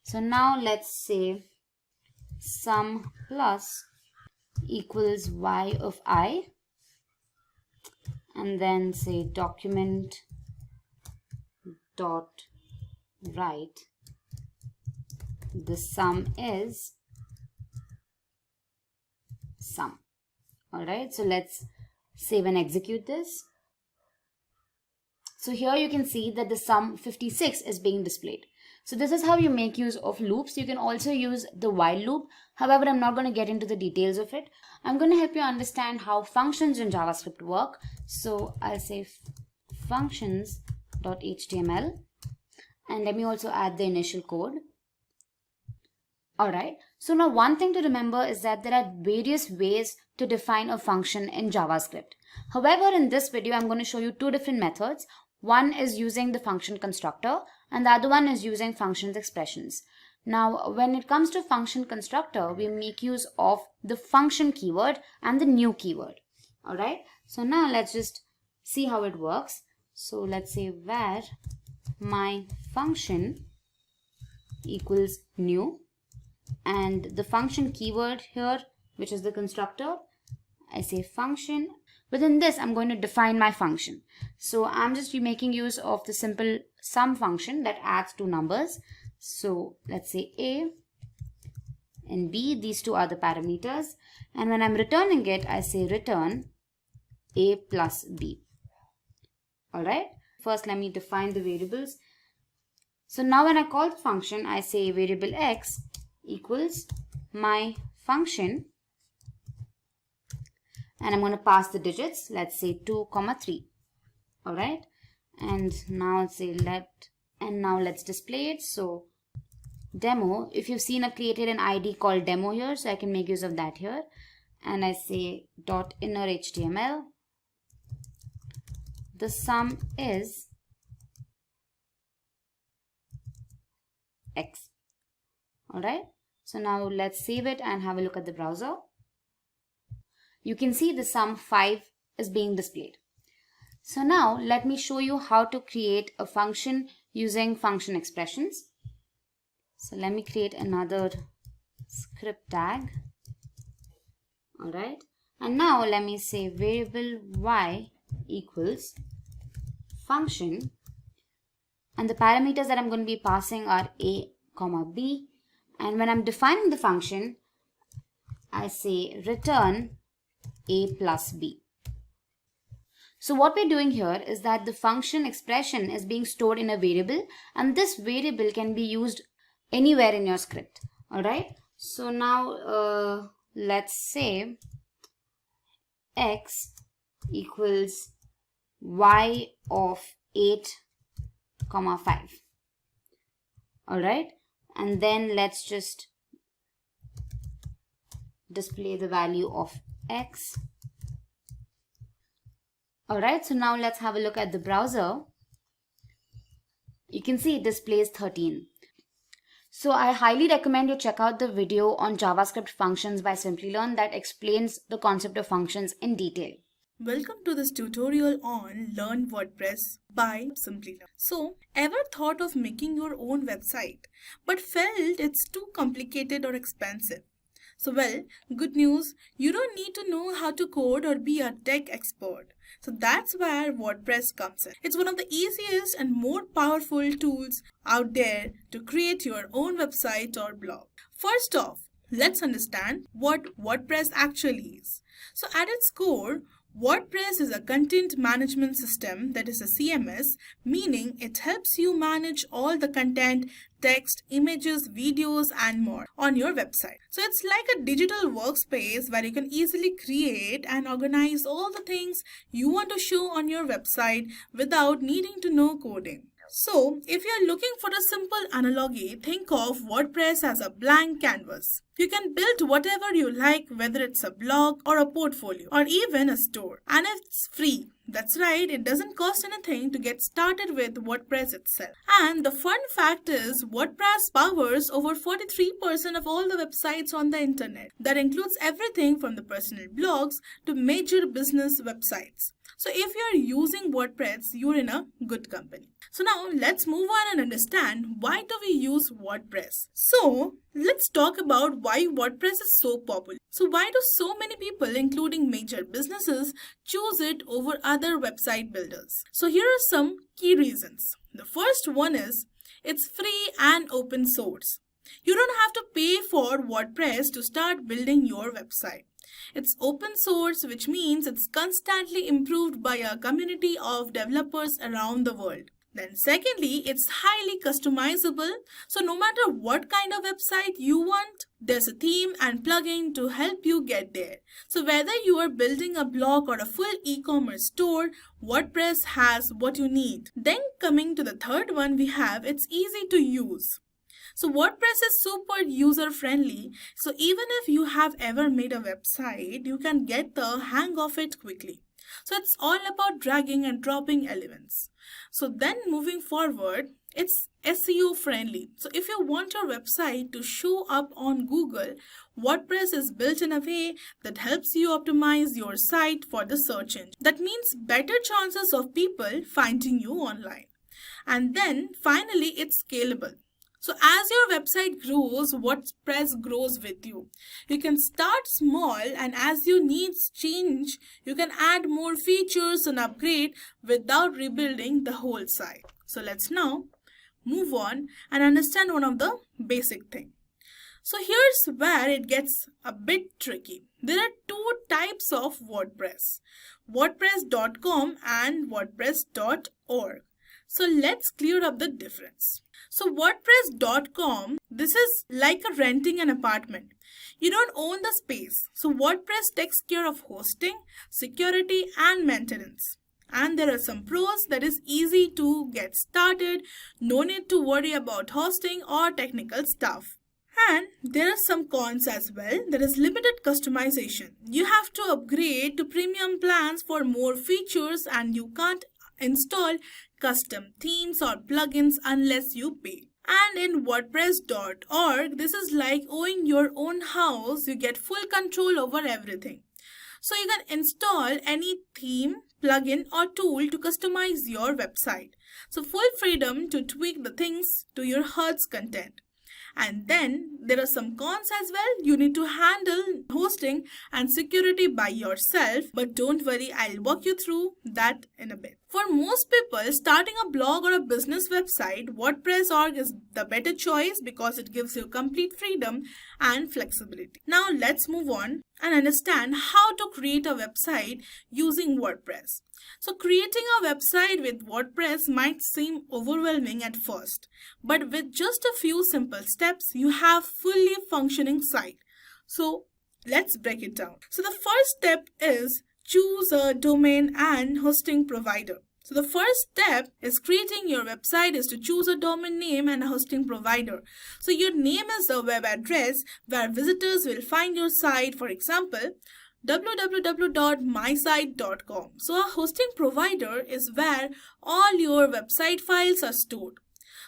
Speaker 2: So now let's say sum plus equals y of I, and then say document dot write the sum is sum. Alright, so let's save and execute this. So here you can see that the sum 56 is being displayed. So this is how you make use of loops. You can also use the while loop. However, I'm not going to get into the details of it. I'm going to help you understand how functions in JavaScript work. So I'll say functions.html, and let me also add the initial code. Alright, so now one thing to remember is that there are various ways to define a function in JavaScript. However, in this video, I'm going to show you two different methods. One is using the function constructor and the other one is using functions expressions. Now, when it comes to function constructor, we make use of the function keyword and the new keyword. Alright, so now let's just see how it works. So let's say var my function equals new, and the function keyword here, which is the constructor, I say function. Within this, I'm going to define my function. So I'm just making use of the simple sum function that adds two numbers. So let's say a and b, these two are the parameters. And when I'm returning it, I say return a plus b. Alright, first let me define the variables. So now when I call the function, I say variable x equals my function, and I'm going to pass the digits. Let's say 2, 3. All right, and now let's say let's display it. So demo, if you've seen, I've created an ID called demo here, so I can make use of that here. And I say dot inner HTML. The sum is x. All right. So now let's save it and have a look at the browser. You can see the sum 5 is being displayed. So now let me show you how to create a function using function expressions. So let me create another script tag. Alright. And now let me say variable y equals function. And the parameters that I'm going to be passing are a, b. And when I'm defining the function, I say return a plus b. So what we're doing here is that the function expression is being stored in a variable, and this variable can be used anywhere in your script. Alright, so now let's say x equals y of 8, 5. Alright, and then let's just display the value of x. Alright, so now let's have a look at the browser. You can see it displays 13. So I highly recommend you check out the video on JavaScript functions by Simplilearn that explains the concept of functions in detail.
Speaker 4: Welcome to this tutorial on Learn WordPress by Simplilearn. So, ever thought of making your own website but felt it's too complicated or expensive? So, well, good news, you don't need to know how to code or be a tech expert. So that's where WordPress comes in. It's one of the easiest and more powerful tools out there to create your own website or blog. First off, let's understand what WordPress actually is. So at its core, WordPress is a content management system, that is a CMS, meaning it helps you manage all the content, text, images, videos, and more on your website. So it's like a digital workspace where you can easily create and organize all the things you want to show on your website without needing to know coding. So, if you're looking for a simple analogy, think of WordPress as a blank canvas. You can build whatever you like, whether it's a blog or a portfolio or even a store. And it's free. That's right, it doesn't cost anything to get started with WordPress itself. And the fun fact is, WordPress powers over 43% of all the websites on the internet. That includes everything from the personal blogs to major business websites. So if you're using WordPress, you're in a good company. So now let's move on and understand, why do we use WordPress? So let's talk about why WordPress is so popular. So why do so many people, including major businesses, choose it over other website builders? So here are some key reasons. The first one is, it's free and open source. You don't have to pay for WordPress to start building your website. It's open source, which means it's constantly improved by a community of developers around the world. Then secondly, it's highly customizable. So no matter what kind of website you want, there's a theme and plugin to help you get there. So whether you are building a blog or a full e-commerce store, WordPress has what you need. Then coming to the third one we have, it's easy to use. So WordPress is super user friendly. So even if you have ever made a website, you can get the hang of it quickly. So it's all about dragging and dropping elements. So then moving forward, it's SEO friendly. So if you want your website to show up on Google, WordPress is built in a way that helps you optimize your site for the search engine. That means better chances of people finding you online. And then finally, it's scalable. So as your website grows, WordPress grows with you. You can start small, and as your needs change, you can add more features and upgrade without rebuilding the whole site. So let's now move on and understand one of the basic things. So here's where it gets a bit tricky. There are two types of WordPress, WordPress.com and WordPress.org. So let's clear up the difference. So WordPress.com, this is like a renting an apartment. You don't own the space. So WordPress takes care of hosting, security and maintenance. And there are some pros that is easy to get started. No need to worry about hosting or technical stuff. And there are some cons as well. There is limited customization. You have to upgrade to premium plans for more features, and you can't install custom themes or plugins unless you pay. And in WordPress.org, this is like owning your own house. You get full control over everything. So you can install any theme, plugin or tool to customize your website. So full freedom to tweak the things to your heart's content. And then there are some cons as well. You need to handle hosting and security by yourself. But don't worry, I'll walk you through that in a bit. For most people, starting a blog or a business website, WordPress.org is the better choice because it gives you complete freedom and flexibility. Now let's move on and understand how to create a website using WordPress. So creating a website with WordPress might seem overwhelming at first, but with just a few simple steps, you have fully functioning site. So let's break it down. So the first step is choose a domain and hosting provider. So the first step is creating your website is to choose a domain name and a hosting provider. So your name is the web address where visitors will find your site. For example, www.mysite.com. So a hosting provider is where all your website files are stored.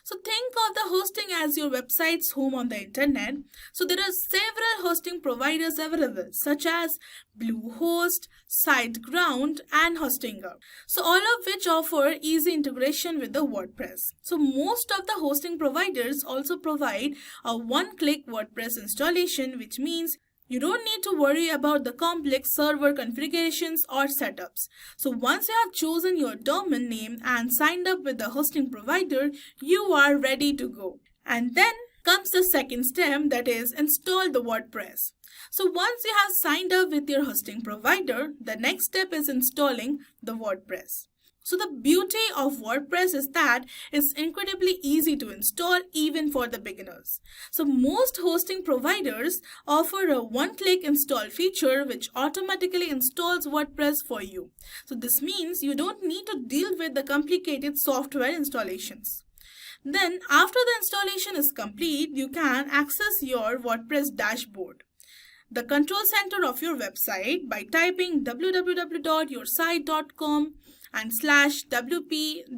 Speaker 4: So think of the hosting as your website's home on the internet. So there are several hosting providers available such as Bluehost, SiteGround and Hostinger. So all of which offer easy integration with the WordPress. So most of the hosting providers also provide a one-click WordPress installation, which means you don't need to worry about the complex server configurations or setups. So once you have chosen your domain name and signed up with the hosting provider, you are ready to go. And then comes the second step, that is install the WordPress. So once you have signed up with your hosting provider, the next step is installing the WordPress. So the beauty of WordPress is that it's incredibly easy to install even for the beginners. So most hosting providers offer a one-click install feature which automatically installs WordPress for you. So this means you don't need to deal with the complicated software installations. Then after the installation is complete, you can access your WordPress dashboard, the control center of your website, by typing www.yoursite.com and /wp-admin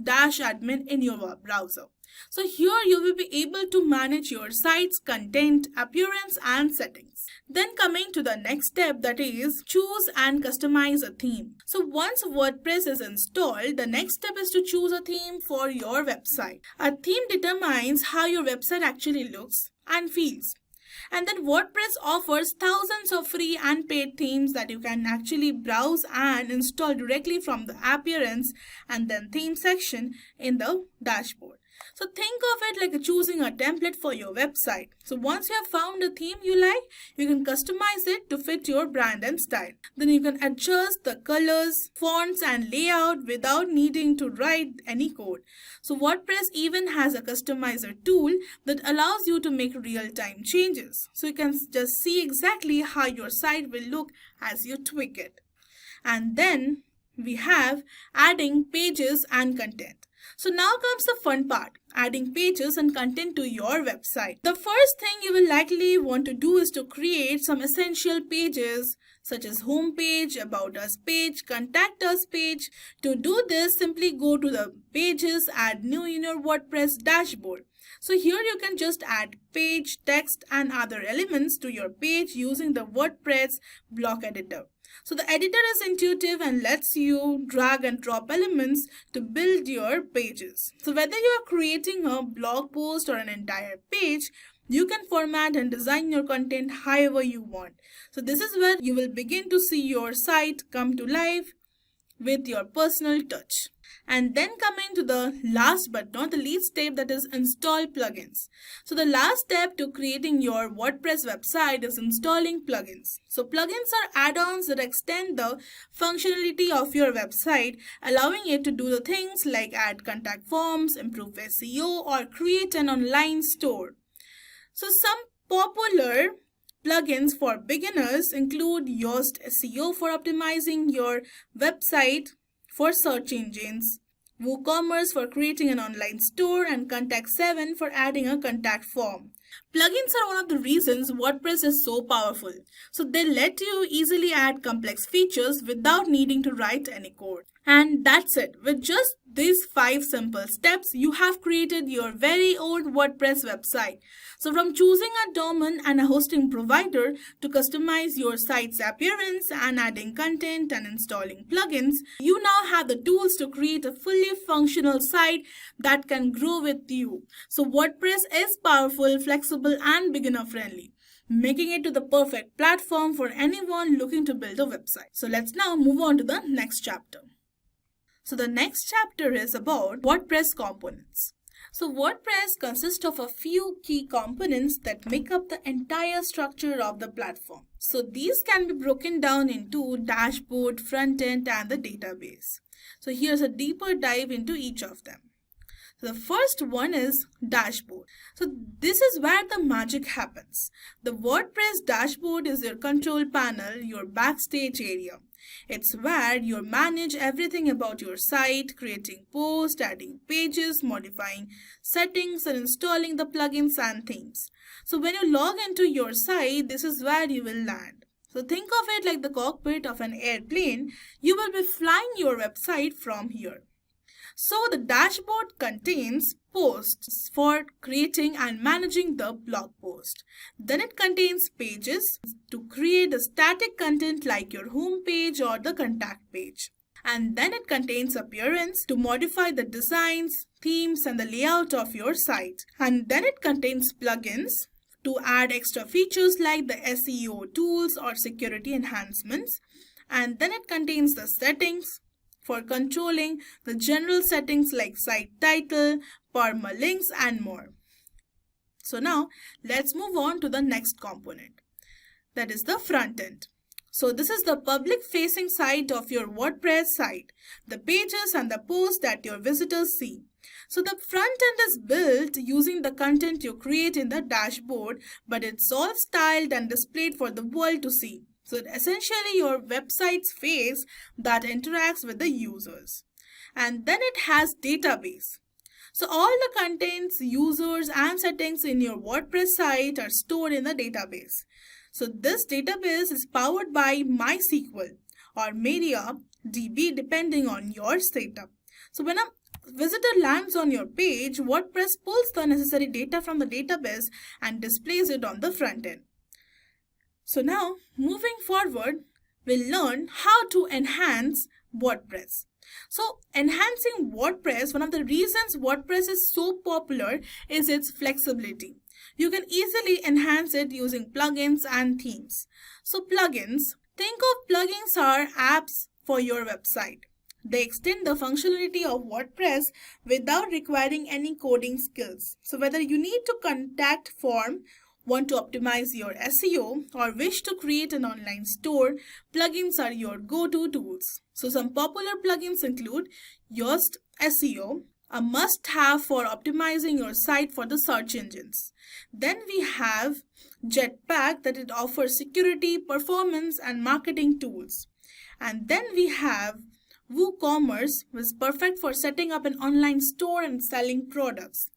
Speaker 4: in your browser. So here you will be able to manage your site's content, appearance and settings. Then coming to the next step, that is choose and customize a theme. So once WordPress is installed, the next step is to choose a theme for your website. A theme determines how your website actually looks and feels. And then WordPress offers thousands of free and paid themes that you can actually browse and install directly from the appearance and then theme section in the dashboard. So think of it like choosing a template for your website. So once you have found a theme you like, you can customize it to fit your brand and style. Then you can adjust the colors, fonts and layout without needing to write any code. So WordPress even has a customizer tool that allows you to make real-time changes. So you can just see exactly how your site will look as you tweak it. And then we have adding pages and content. So now comes the fun part, adding pages and content to your website. The first thing you will likely want to do is to create some essential pages such as home page, about us page, contact us page. To do this, simply go to the pages, add new in your WordPress dashboard. So here you can just add page, text and other elements to your page using the WordPress block editor. So the editor is intuitive and lets you drag and drop elements to build your pages. So whether you are creating a blog post or an entire page, you can format and design your content however you want. So this is where you will begin to see your site come to life with your personal touch. And then coming to the last but not the least step, that is install plugins. So the last step to creating your WordPress website is installing plugins. So plugins are add-ons that extend the functionality of your website, allowing it to do the things like add contact forms, improve SEO, or create an online store. So some popular plugins for beginners include Yoast SEO for optimizing your website for search engines, WooCommerce for creating an online store, and Contact 7 for adding a contact form. Plugins are one of the reasons WordPress is so powerful. So they let you easily add complex features without needing to write any code. And that's it. With just these 5 simple steps, you have created your very own WordPress website. So from choosing a domain and a hosting provider to customize your site's appearance and adding content and installing plugins, you now have the tools to create a fully functional site that can grow with you. So WordPress is powerful, flexible, and beginner friendly, making it to the perfect platform for anyone looking to build a website. So let's now move on to the next chapter. So the next chapter is about WordPress components. So WordPress consists of a few key components that make up the entire structure of the platform. So these can be broken down into dashboard, front end, and the database. So here's a deeper dive into each of them. So the first one is dashboard. So this is where the magic happens. The WordPress dashboard is your control panel, your backstage area. It's where you manage everything about your site, creating posts, adding pages, modifying settings, and installing the plugins and themes. So when you log into your site, this is where you will land. So think of it like the cockpit of an airplane. You will be flying your website from here. So the dashboard contains posts for creating and managing the blog post. Then it contains pages to create the static content like your home page or the contact page. And then it contains appearance to modify the designs, themes, and the layout of your site. And then it contains plugins to add extra features like the SEO tools or security enhancements. And then it contains the settings for controlling the general settings like site title, permalinks, and more. So now let's move on to the next component, that is the front end. So this is the public facing side of your WordPress site, the pages and the posts that your visitors see. So the front end is built using the content you create in the dashboard, but it's all styled and displayed for the world to see. So essentially your website's face that interacts with the users. And then it has database. So all the contents, users, and settings in your WordPress site are stored in the database. So this database is powered by MySQL or MariaDB depending on your setup. So when a visitor lands on your page, WordPress pulls the necessary data from the database and displays it on the front end. So now, moving forward, we'll learn how to enhance WordPress. So, enhancing WordPress, one of the reasons WordPress is so popular is its flexibility. You can easily enhance it using plugins and themes. So, plugins. Think of plugins are apps for your website. They extend the functionality of WordPress without requiring any coding skills. So whether you need to contact form, want to optimize your SEO, or wish to create an online store, plugins are your go-to tools. So some popular plugins include Yoast SEO, a must-have for optimizing your site for the search engines. Then we have Jetpack, that it offers security, performance, and marketing tools. And then we have WooCommerce, which is perfect for setting up an online store and selling products.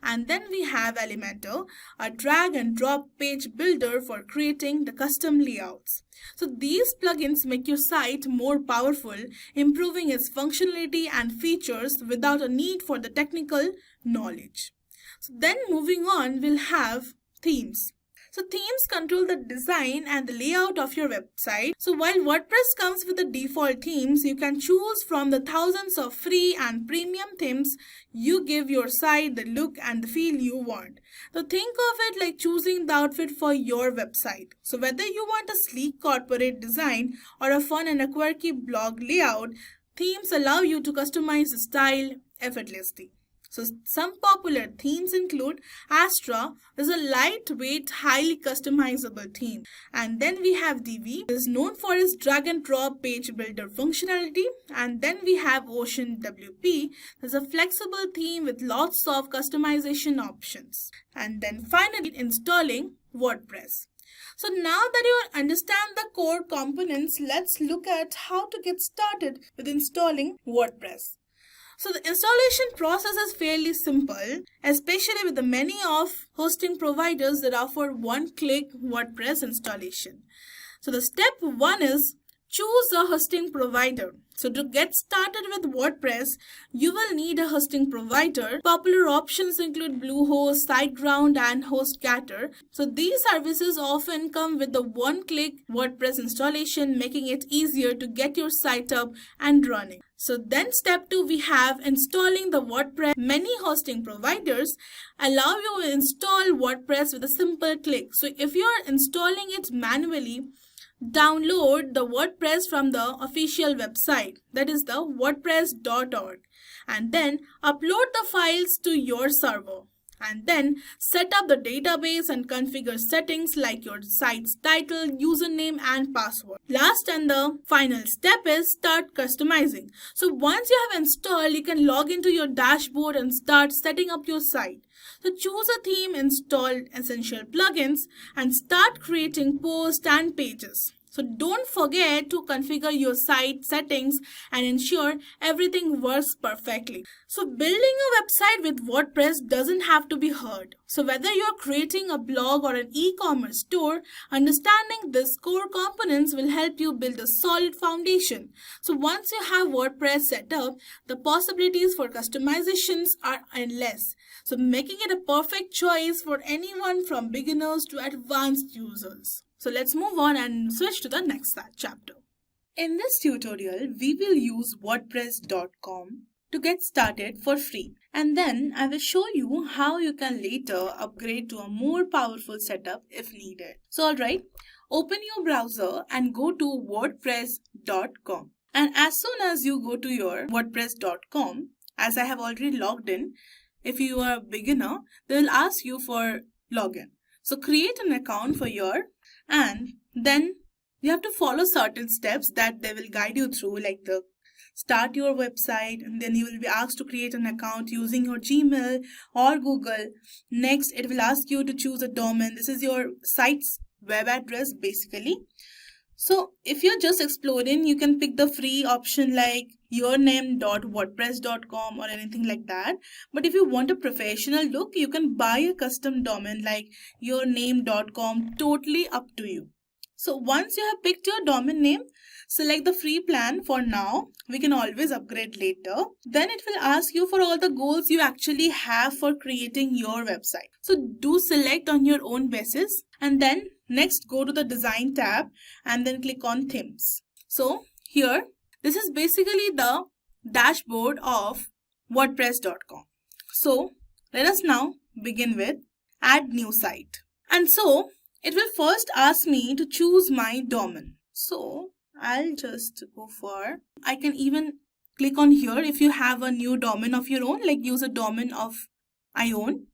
Speaker 4: And then we have Elementor, a drag and drop page builder for creating the custom layouts. So these plugins make your site more powerful, improving its functionality and features without a need for the technical knowledge. So then moving on, we'll have themes. So themes control the design and the layout of your website. So while WordPress comes with the default themes, you can choose from the thousands of free and premium themes. You give your site the look and the feel you want. So think of it like choosing the outfit for your website. So whether you want a sleek corporate design or a fun and a quirky blog layout, themes allow you to customize the style effortlessly. So some popular themes include Astra, is a lightweight, highly customizable theme. And then we have Divi, is known for its drag and drop page builder functionality. And then we have Ocean WP, is a flexible theme with lots of customization options. And then finally installing WordPress. So now that you understand the core components, let's look at how to get started with installing WordPress. So the installation process is fairly simple, especially with the many of hosting providers that offer one-click WordPress installation. So the step 1 is choose a hosting provider. So to get started with WordPress, you will need a hosting provider. Popular options include Bluehost, SiteGround, and HostGator. So these services often come with the one-click WordPress installation, making it easier to get your site up and running. So then step 2, we have installing the WordPress. Many hosting providers allow you to install WordPress with a simple click. So if you are installing it manually, download the WordPress from the official website, that is the wordpress.org, and then upload the files to your server. And then set up the database and configure settings like your site's title, username, and password. Last and the final step is start customizing. So once you have installed, you can log into your dashboard and start setting up your site. So choose a theme, install essential plugins, and start creating posts and pages. So don't forget to configure your site settings and ensure everything works perfectly. So building a website with WordPress doesn't have to be hard. So whether you're creating a blog or an e-commerce store, understanding these core components will help you build a solid foundation. So once you have WordPress set up, the possibilities for customizations are endless. So making it a perfect choice for anyone from beginners to advanced users. So let's move on and switch to the next chapter. In this tutorial, we will use WordPress.com to get started for free. And then I will show you how you can later upgrade to a more powerful setup if needed. So alright, open your browser and go to WordPress.com. And as soon as you go to your WordPress.com, as I have already logged in, if you are a beginner, they will ask you for login. So create an account for your, and then you have to follow certain steps that they will guide you through, like the start your website, and then you will be asked to create an account using your Gmail or Google. Next, it will ask you to choose a domain. This is your site's web address basically. So if you're just exploring, you can pick the free option like yourname.wordpress.com or anything like that. But if you want a professional look, you can buy a custom domain like yourname.com, totally up to you. So once you have picked your domain name, select the free plan for now. We can always upgrade later. Then it will ask you for all the goals you actually have for creating your website. So do select on your own basis, and then next go to the design tab and then click on themes. So here, this is basically the dashboard of WordPress.com. So let us now begin with add new site. And so it will first ask me to choose my domain. So I'll just go for, I can even click on here if you have a new domain of your own, like use a domain of I own.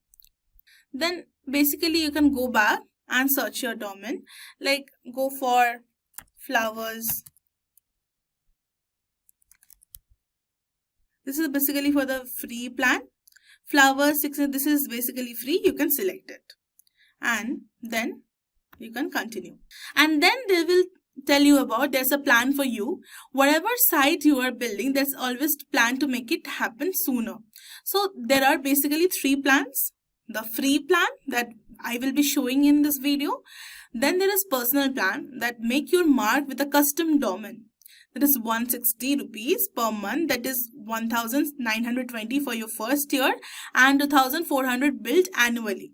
Speaker 4: Then basically you can go back and search your domain, like go for flowers. This is basically for the free plan. Flowers 6, this is basically free, you can select it. And then you can continue. And then they will tell you about there's a plan for you. Whatever site you are building, there's always plan to make it happen sooner. So there are basically 3 plans. The free plan that I will be showing in this video. Then there is personal plan that make your mark with a custom domain. That is 160 rupees per month. That is 1920 for your first year and 2400 billed annually.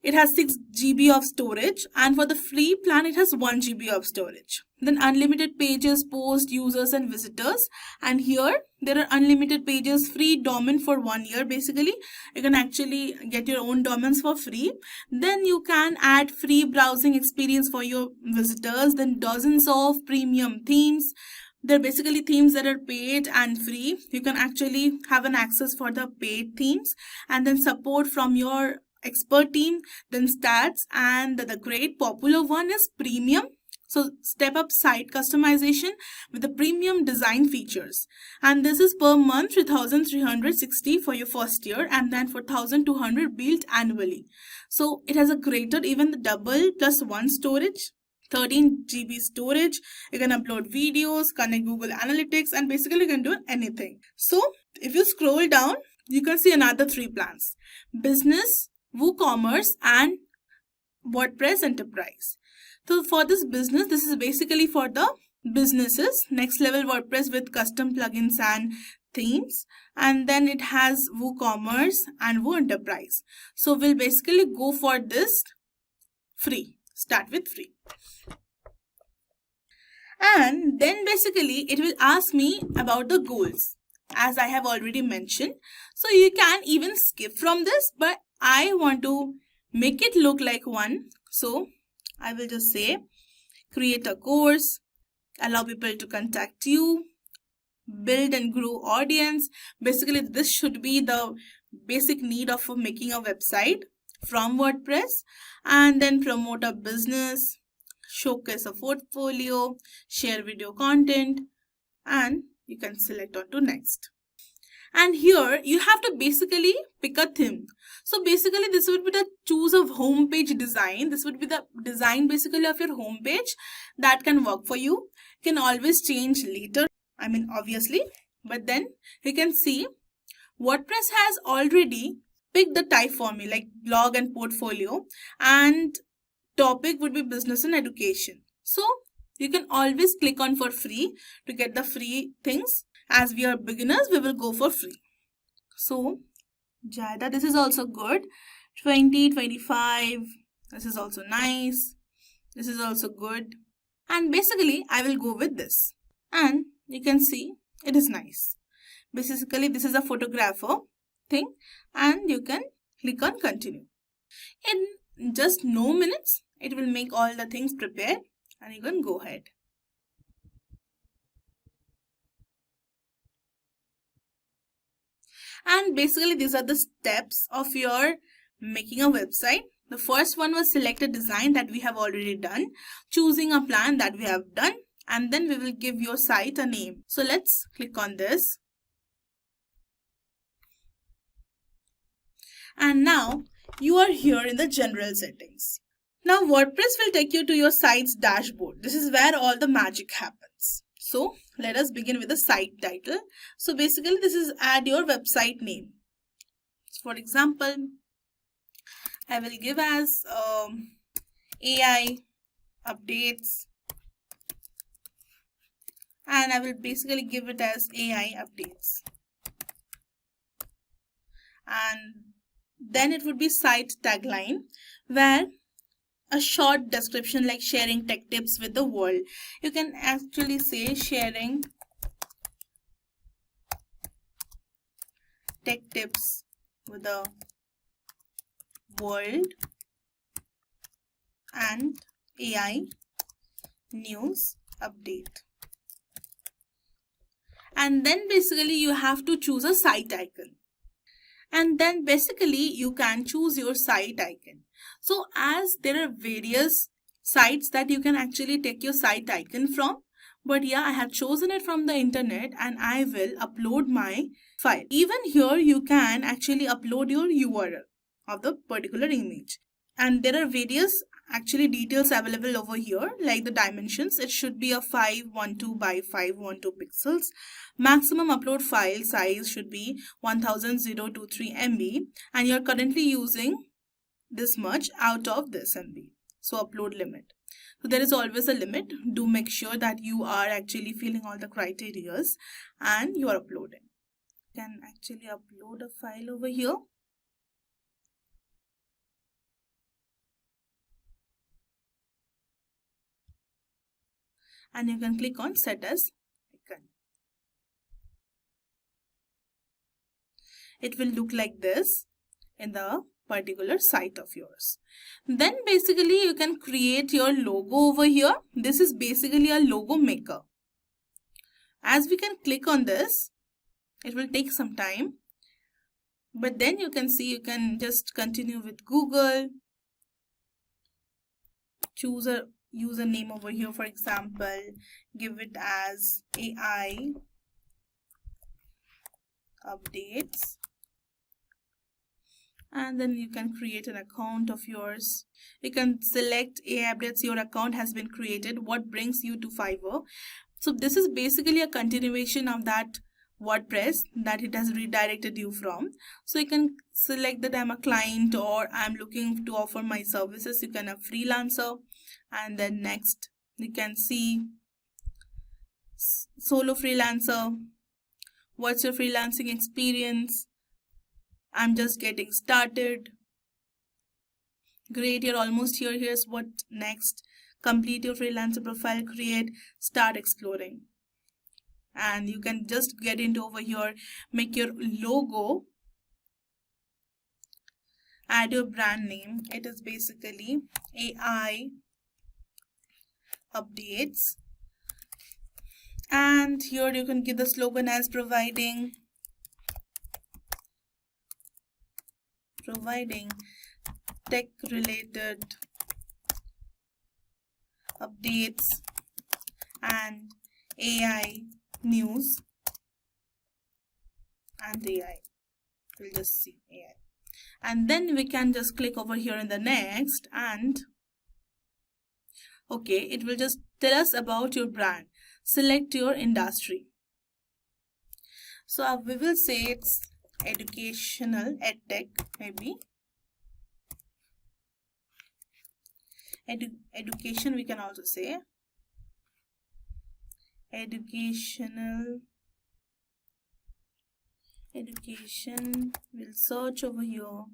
Speaker 4: It has 6 GB of storage, and for the free plan it has 1 GB of storage. Then unlimited pages, posts, users and visitors, and here there are unlimited pages, free domain for 1 year. Basically you can actually get your own domains for free. Then you can add free browsing experience for your visitors. Then dozens of premium themes. They're basically themes that are paid and free. You can actually have an access for the paid themes, and then support from your expert team. Then stats, and the great popular one is premium. So step up site customization with the premium design features, and this is per month 3360 for your first year, and then for 1200 billed annually. So it has a greater, even the double plus 1 storage, 13 GB storage. You can upload videos, connect Google Analytics, and basically you can do anything. So if you scroll down, you can see another 3 plans: business, WooCommerce, and WordPress Enterprise. So for this business, this is basically for the businesses, next level WordPress with custom plugins and themes. And then it has WooCommerce and Woo Enterprise. So we'll basically go for this free, start with free. And then basically it will ask me about the goals, as I have already mentioned. So you can even skip from this, but I want to make it look like one. So I will just say create a course, allow people to contact you, build and grow audience. Basically this should be the basic need of making a website from WordPress. And then promote a business, showcase a portfolio, share video content, and you can select on to next. And here you have to basically pick a theme. So basically this would be the choose of homepage design. This would be the design basically of your homepage that can work for you. Can always change later, I mean obviously, but then you can see WordPress has already picked the type for me, like blog and portfolio, and topic would be business and education. So you can always click on for free to get the free things. As we are beginners, we will go for free. So Jada, this is also good. 20, 25. This is also nice. This is also good. And basically I will go with this. And you can see it is nice. Basically this is a photographer thing, and you can click on continue. In just no minutes, it will make all the things prepared, and you can go ahead. And basically these are the steps of your making a website. The first one was select a design that we have already done, choosing a plan that we have done, and then we will give your site a name. So let's click on this. And now you are here in the general settings. Now WordPress will take you to your site's dashboard. This is where all the magic happens. So let us begin with the site title. So basically this is add your website name. For example, I will give as AI updates, and I will basically give it as AI updates. And then it would be site tagline, where a short description like sharing tech tips with the world. You can actually say sharing tech tips with the world and AI news update. And then basically you have to choose a site icon. And then basically you can choose your site icon. So as there are various sites that you can actually take your site icon from, but yeah, I have chosen it from the internet and I will upload my file. Even here you can actually upload your URL of the particular image. And there are various actually details available over here, like the dimensions. It should be a 512 by 512 pixels. Maximum upload file size should be 1023 MB, and you're currently using this much out of this MB. So upload limit. So there is always a limit. Do make sure that you are actually filling all the criterias and you are uploading. You can actually upload a file over here. And you can click on set as icon. It will look like this in the particular site of yours. Then basically you can create your logo over here. This is basically a logo maker. As we can click on this, it will take some time, but then you can see you can just continue with Google, choose a username over here, for example, give it as AI updates, and then you can create an account of yours. You can select AI updates, your account has been created, what brings you to Fiverr. So this is basically a continuation of that WordPress that it has redirected you from. So you can select that I'm a client or I'm looking to offer my services. You can have freelancer, and then next you can see solo freelancer. What's your freelancing experience? I'm just getting started. Great, you're almost here. Here's what next. Complete your freelancer profile, create, start exploring. And you can just get into over here, make your logo, add your brand name. It is basically AI updates. And here you can give the slogan as providing tech related updates and AI news, and AI, we'll just see AI, and then we can just click over here in the next, and okay, it will just tell us about your brand. Select your industry. So we will say it's educational, edtech, maybe education. We can also say education. We'll search over here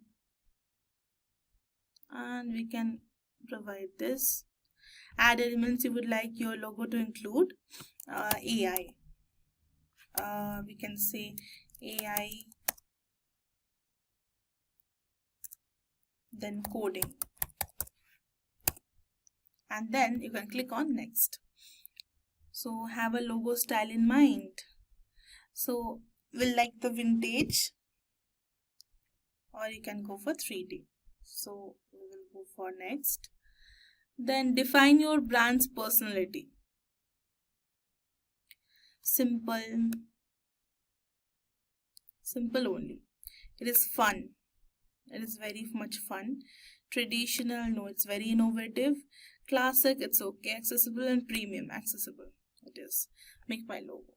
Speaker 4: and we can provide this. Add elements you would like your logo to include. AI, we can say AI, then coding, and then you can click on next. So have a logo style in mind. So we'll like the vintage, or you can go for 3D. So we will go for next. Then define your brand's personality. Simple only. It is fun. It is very much fun. Traditional, no, it's very innovative. Classic, it's okay. Accessible, and premium, accessible. It is. Make my logo.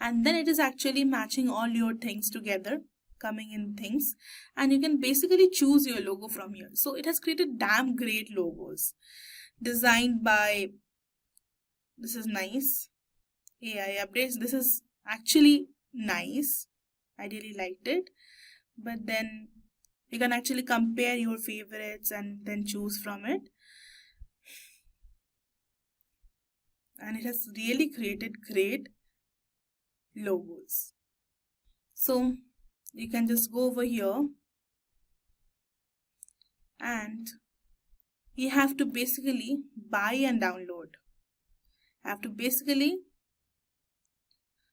Speaker 4: And then it is actually matching all your things together, coming in things, and you can basically choose your logo from here. So it has created damn great logos designed by, this is nice, AI updates. This is actually nice. I really liked it. But then you can actually compare your favorites and then choose from it. And it has really created great logos. So you can just go over here and you have to basically buy and download.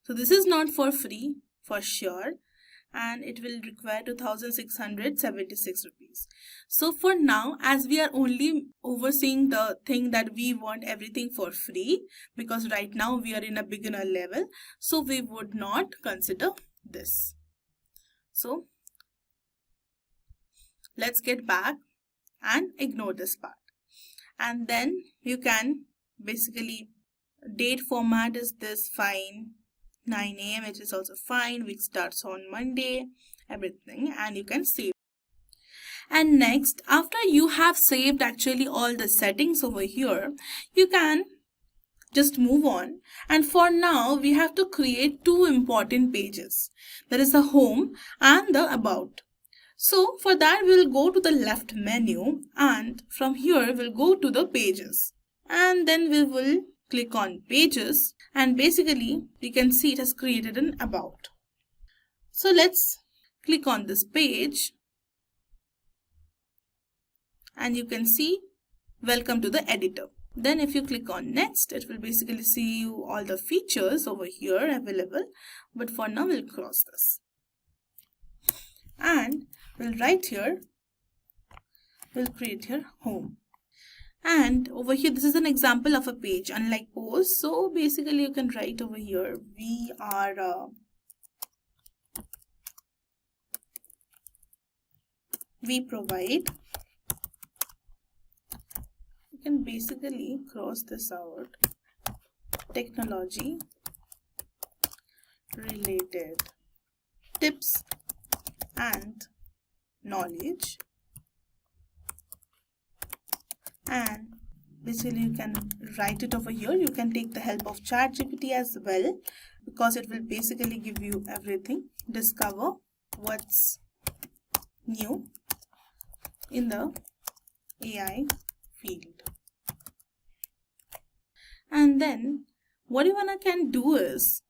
Speaker 4: So this is not for free for sure, and it will require 2,676 rupees. So for now, as we are only overseeing the thing that we want everything for free, because right now we are in a beginner level, so we would not consider this. So let's get back and ignore this part. And then you can basically, date format is this, fine, 9 a.m. it is also fine, week starts on Monday, everything, and you can save. And next, after you have saved actually all the settings over here, you can just move on. And for now, we have to create two important pages. That is the home and the about. So for that, we'll go to the left menu, and from here we'll go to the pages, and then we will click on pages, and basically you can see it has created an about. So let's click on this page, and you can see welcome to the editor. Then if you click on next, it will basically see you all the features over here available, but for now we'll cross this. And we'll write here, we'll create here home. And over here, this is an example of a page, unlike post. So basically you can write over here, we provide. You can basically cross this out, technology related tips and knowledge, and basically you can write it over here. You can take the help of ChatGPT as well, because it will basically give you everything. Discover what's new in the AI field. And then what you can do is,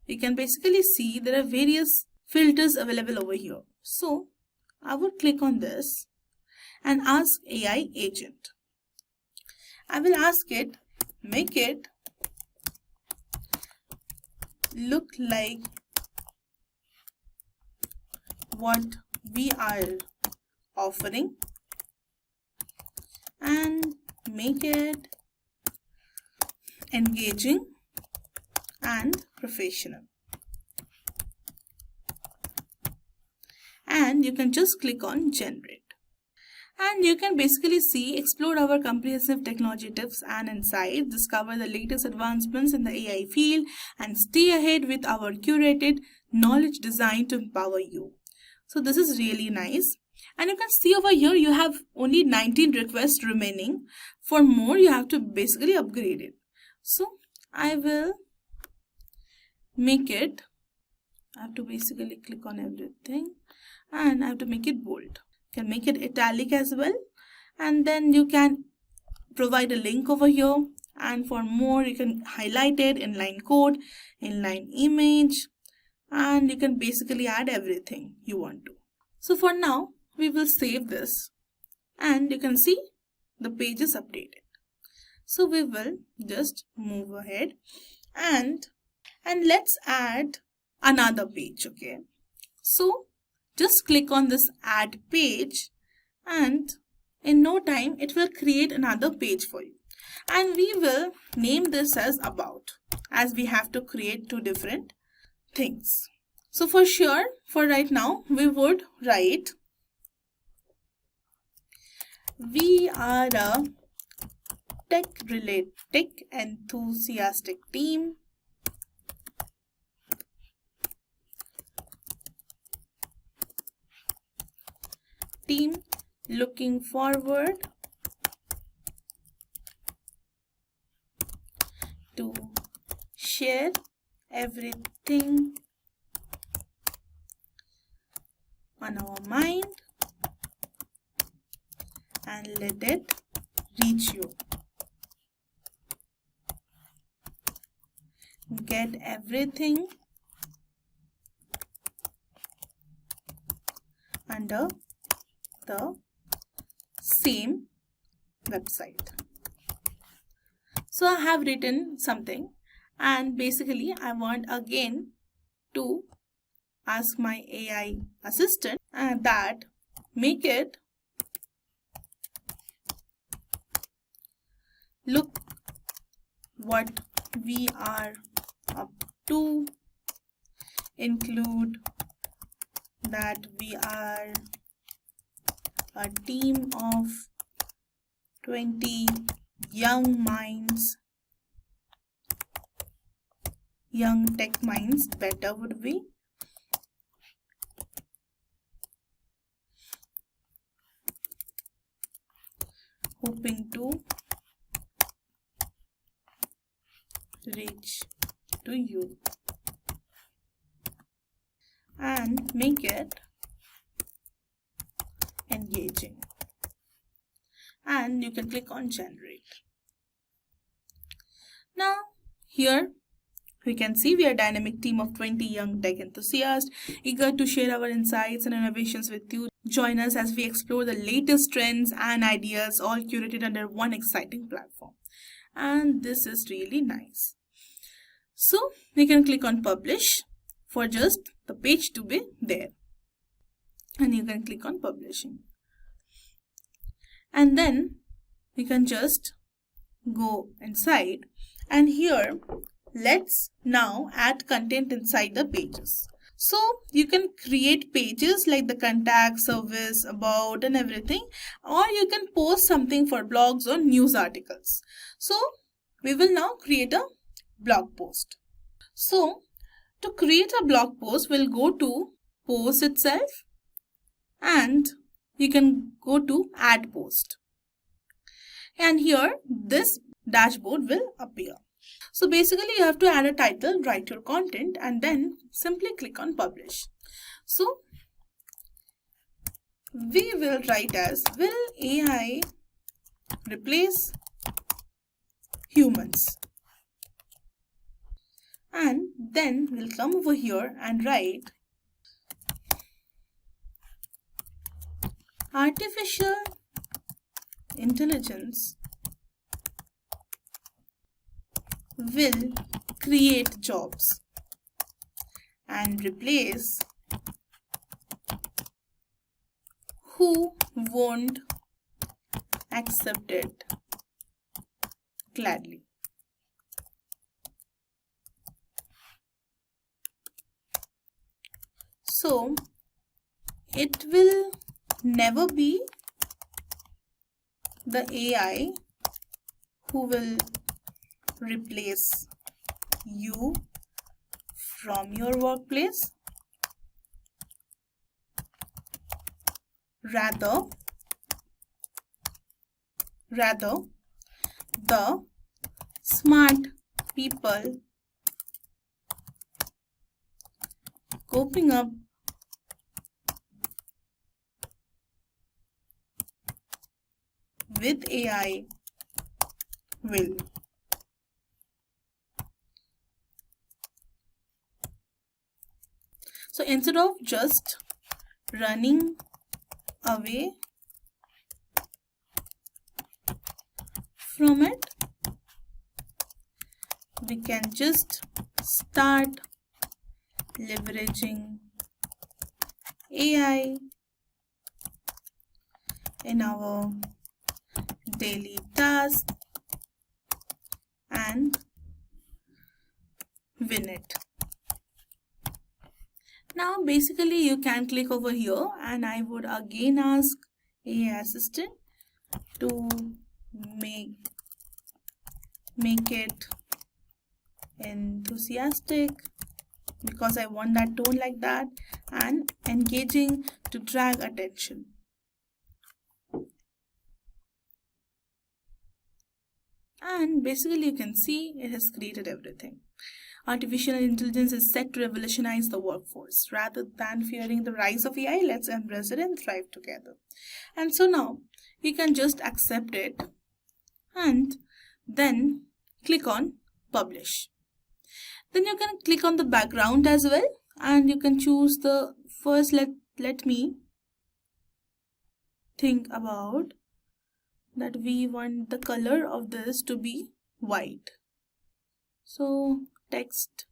Speaker 4: you can basically see there are various filters available over here. So I would click on this and ask AI agent. I will ask it, make it look like what we are offering, and make it engaging and professional. And you can just click on generate. And you can basically see, explore our comprehensive technology tips and insights, discover the latest advancements in the AI field, and stay ahead with our curated knowledge designed to empower you. So this is really nice. And you can see over here, you have only 19 requests remaining. For more, you have to basically upgrade it. So I will make it, I have to basically click on everything, and I have to make it bold. You can make it italic as well, and then you can provide a link over here, and for more you can highlight it, inline code, inline image, and you can basically add everything you want to. So for now we will save this, and you can see the page is updated. So we will just move ahead and let's add another page. Okay, so just click on this add page, and in no time it will create another page for you, and we will name this as about, as we have to create two different things. So for sure, for right now, we would write, we are a tech enthusiastic team looking forward to share everything on our mind and let it reach you. Get everything under the same website. So I have written something, And basically I want again to ask my AI assistant that make it look what we are up to, include that we are a team of 20 young minds, young tech minds, better would be. Hoping to reach to you, and make it engaging, and you can click on generate. Now here we can see we are a dynamic team of 20 young tech enthusiasts eager to share our insights and innovations with you. Join us as we explore the latest trends and ideas, all curated under one exciting platform. And this is really nice. So we can click on publish for just the page to be there, and you can click on publishing, and then we can just go inside, and here let's now add content inside the pages. So you can create pages like the contact, service, about, and everything, or you can post something for blogs or news articles. So we will now create a blog post. So to create a blog post, we'll go to post itself, and you can go to add post, and here this dashboard will appear. So basically you have to add a title, write your content, and then simply click on publish. So we will write as, will AI replace humans? And then we'll come over here and write artificial intelligence will create jobs and replace who won't accept it gladly. So it will never be the AI who will replace you from your workplace. Rather the smart people coping up with AI will. So instead of just running away from it, we can just start leveraging AI in our daily tasks and win it. Now basically you can click over here, and I would again ask AI assistant to make it enthusiastic, because I want that tone like that, and engaging to drag attention. And basically you can see it has created everything. Artificial intelligence is set to revolutionize the workforce. Rather than fearing the rise of AI, let's embrace it and thrive together. And so now you can just accept it and then click on publish. Then you can click on the background as well, and you can choose the first. Let me think about that. We want the color of this to be white. So text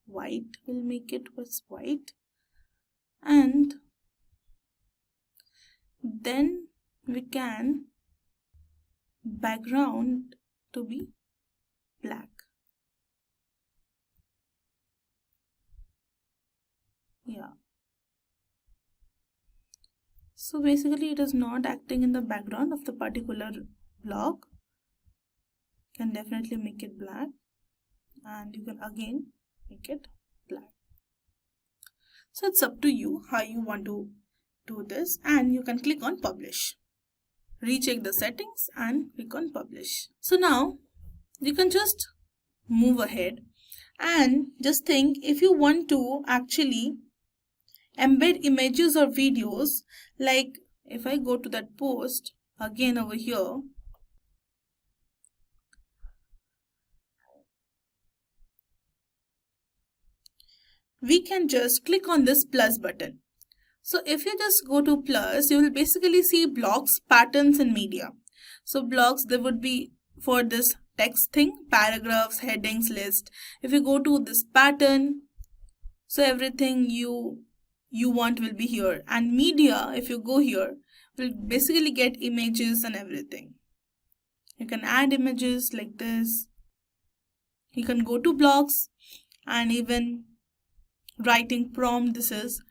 Speaker 4: white, will make it was white, and then we can background to be black. Yeah. So basically it is not acting in the background of the particular block. You can definitely make it black, and you can again make it black. So it's up to you how you want to do this, and you can click on publish. Recheck the settings and click on publish. So now you can just move ahead and just think, if you want to actually embed images or videos, like if I go to that post again over here, we can just click on this plus button. So if you just go to plus, you will basically see blocks, patterns and media. So blocks, there would be for this text thing, paragraphs, headings, list. If you go to this pattern, so everything you want will be here. And media, if you go here, will basically get images and everything. You can add images like this. You can go to blocks and even writing prompt. This is,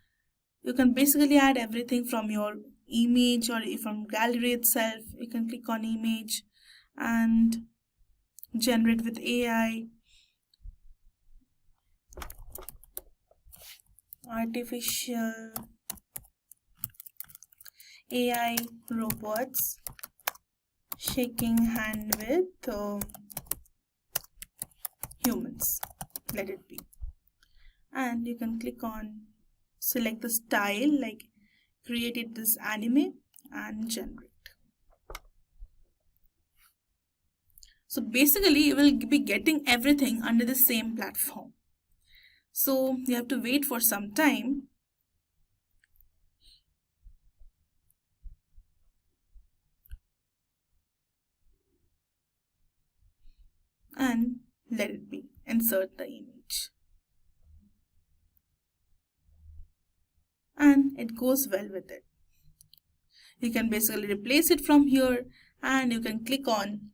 Speaker 4: you can basically add everything from your image or from gallery itself. You can click on image and generate with AI, artificial AI robots shaking hand with humans. Let it be. And you can click on, select the style, like created this anime and generate. So basically you will be getting everything under the same platform. So you have to wait for some time. And let it be. Insert the image. And it goes well with it. You can basically replace it from here and you can click on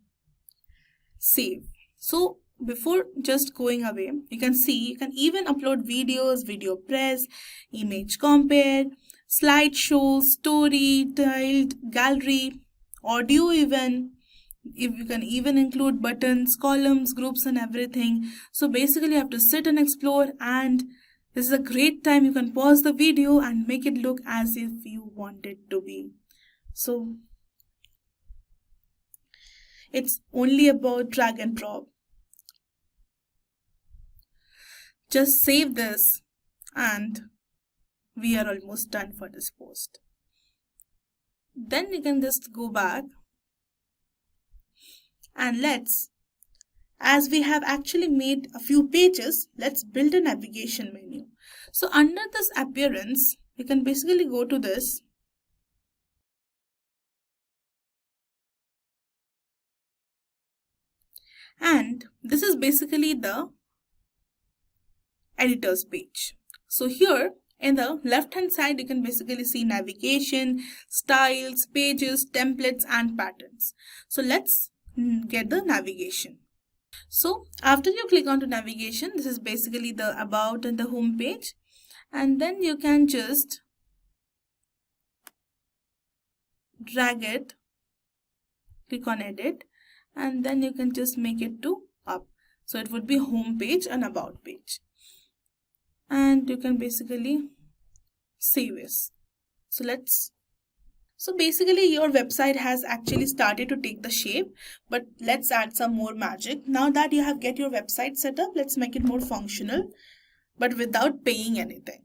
Speaker 4: save. So before just going away, you can see you can even upload videos, video press, image compare, slideshow, story, tiled, gallery, audio even. If you can even include buttons, columns, groups and everything. So basically you have to sit and explore, and this is a great time. You can pause the video and make it look as if you want it to be. So it's only about drag and drop. Just save this and we are almost done for this post. Then you can just go back and as we have actually made a few pages, let's build a navigation menu. So under this appearance, you can basically go to this and this is basically the editor's page. So here in the left hand side, you can basically see navigation, styles, pages, templates and patterns. So let's get the navigation. So after you click onto navigation, this is basically the about and the home page, and then you can just drag it, click on edit, and then you can just make it to up. So it would be home page and about page, and you can basically save this. So basically your website has actually started to take the shape, but let's add some more magic. Now that you have get your website set up, let's make it more functional, but without paying anything.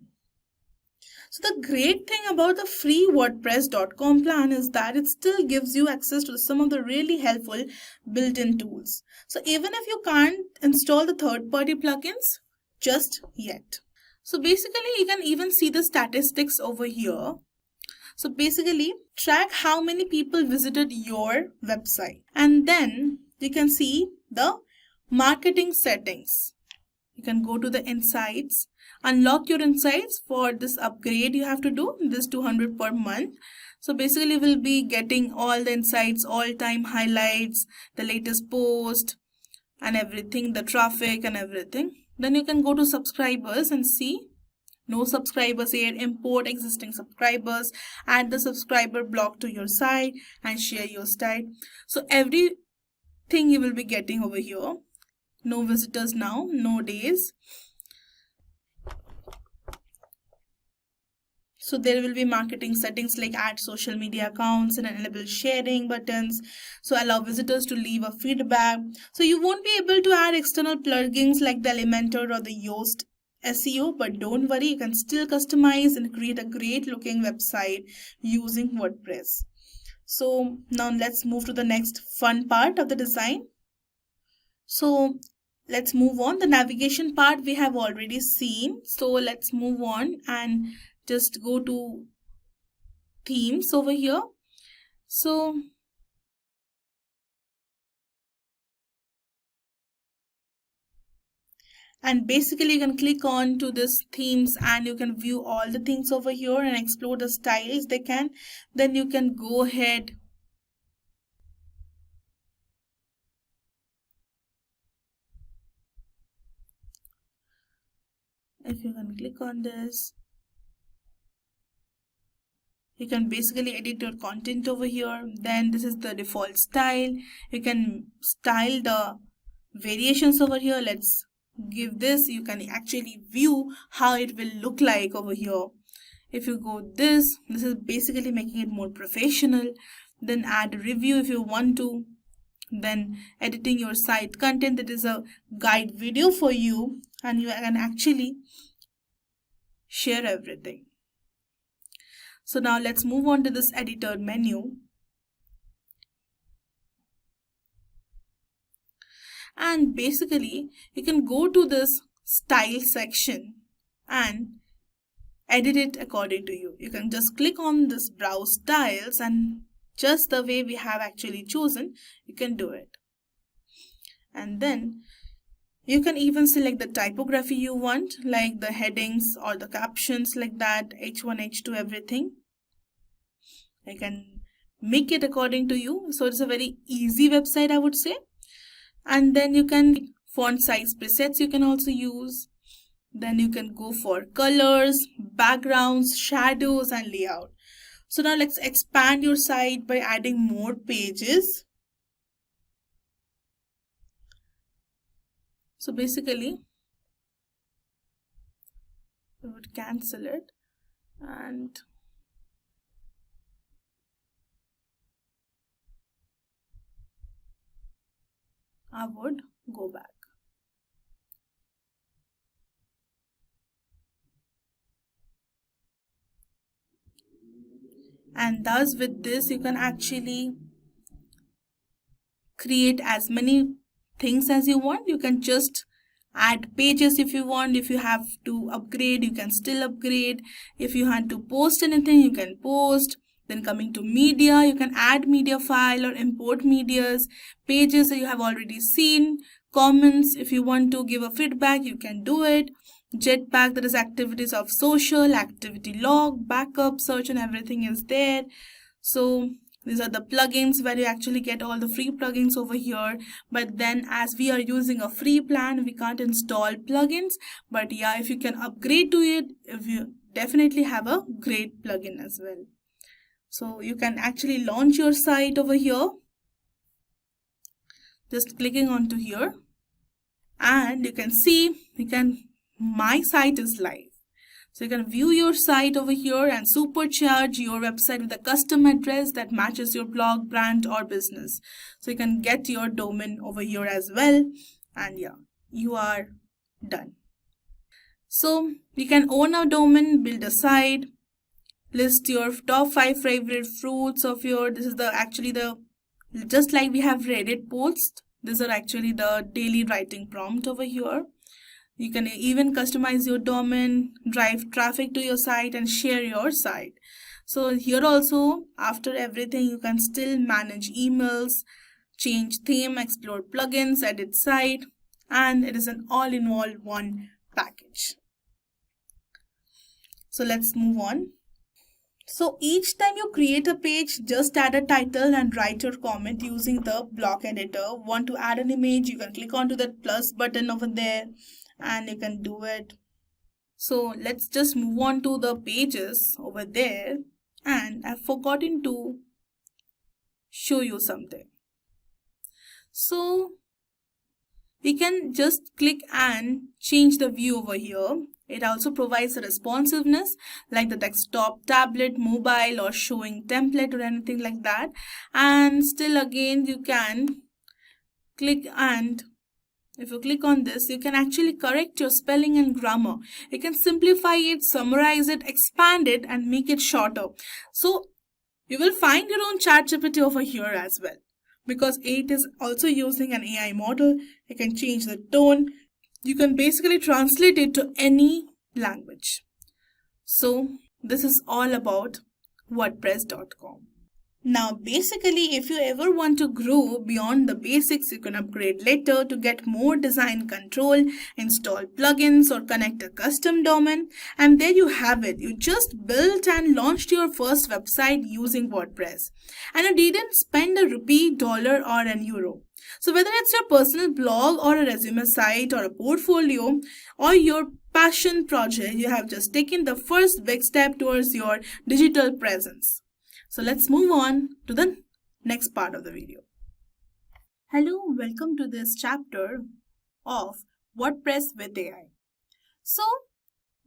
Speaker 4: So the great thing about the free WordPress.com plan is that it still gives you access to some of the really helpful built-in tools. So even if you can't install the third-party plugins just yet. So basically you can even see the statistics over here. So basically track how many people visited your website, and then you can see the Marketing settings. You can go to the insights, unlock your insights. For this upgrade you have to do this 200 per month. So basically we'll be getting all the insights, all time highlights, the latest post and everything, the traffic and everything. Then you can go to subscribers and see no subscribers here, import existing subscribers, add the subscriber block to your site and share your site. So everything you will be getting over here. No visitors now, no days. So there will be marketing settings like add social media accounts and enable sharing buttons. So allow visitors to leave a feedback. So you won't be able to add external plugins like the Elementor or the Yoast SEO, but don't worry, you can still customize and create a great looking website using WordPress. So now let's move to the next fun part of the design. So let's move on. The navigation part we have already seen. So let's move on and just go to themes over here. So and basically you can click on to this themes and you can view all the things over here and explore the styles they can. Then you can go ahead if you can click on this, you can basically edit your content over here. Then this is the default style. You can style the variations over here. Let's give this. You can actually view how it will look like over here. If you go this is basically making it more professional. Then add a review if you want to. Then editing your site content, that is a guide video for you and you can actually share everything. So now let's move on to this editor menu. And basically you can go to this style section and edit it according to you. You can just click on this browse styles and just the way we have actually chosen, you can do it. And then you can even select the typography you want, like the headings or the captions like that, H1, H2, everything. You can make it according to you. So it's a very easy website, I would say. And then you can font size presets you can also use. Then you can go for colors, backgrounds, shadows and layout. So now let's expand your site by adding more pages. So basically we would cancel it and I would go back. And thus with this you can actually create as many things as you want. You can just add pages if you want. If you have to upgrade, you can still upgrade. If you had to post anything, you can post. Then coming to media, you can add media file or import medias. Pages that you have already seen. Comments, if you want to give a feedback, you can do it. Jetpack, that is activities of social, activity log, backup, search and everything is there. So these are the plugins where you actually get all the free plugins over here. But then as we are using a free plan, we can't install plugins. But yeah, if you can upgrade to it, if you definitely have a great plugin as well. So you can actually launch your site over here. Just clicking onto here. And you can see, my site is live. So you can view your site over here and supercharge your website with a custom address that matches your blog, brand or business. So you can get your domain over here as well. And yeah, you are done. So you can own a domain, build a site, list your top 5 favorite fruits of your, this is just like we have Reddit posts. These are actually the daily writing prompt over here. You can even customize your domain, drive traffic to your site and share your site. So here also, after everything, you can still manage emails, change theme, explore plugins, edit site. and it is an all-in-all one package. So let's move on. So each time you create a page, just add a title and write your comment using the block editor. Want to add an image, you can click onto that plus button over there and you can do it. So let's just move on to the pages over there, and I've forgotten to show you something. So we can just click and change the view over here. It also provides a responsiveness like the desktop, tablet, mobile, or showing template or anything like that. And still again you can click, and if you click on this, you can actually correct your spelling and grammar. You can simplify it, summarize it, expand it, and make it shorter. So you will find your own ChatGPT over here as well, because it is also using an AI model. You can change the tone. You can basically translate it to any language. So this is all about WordPress.com. Now basically, if you ever want to grow beyond the basics, you can upgrade later to get more design control, install plugins, or connect a custom domain. And there you have it. You just built and launched your first website using WordPress. And you didn't spend a rupee, dollar, or an euro. So whether it's your personal blog or a resume site or a portfolio or your passion project, you have just taken the first big step towards your digital presence. So let's move on to the next part of the video. Hello, welcome to this chapter of WordPress with AI. So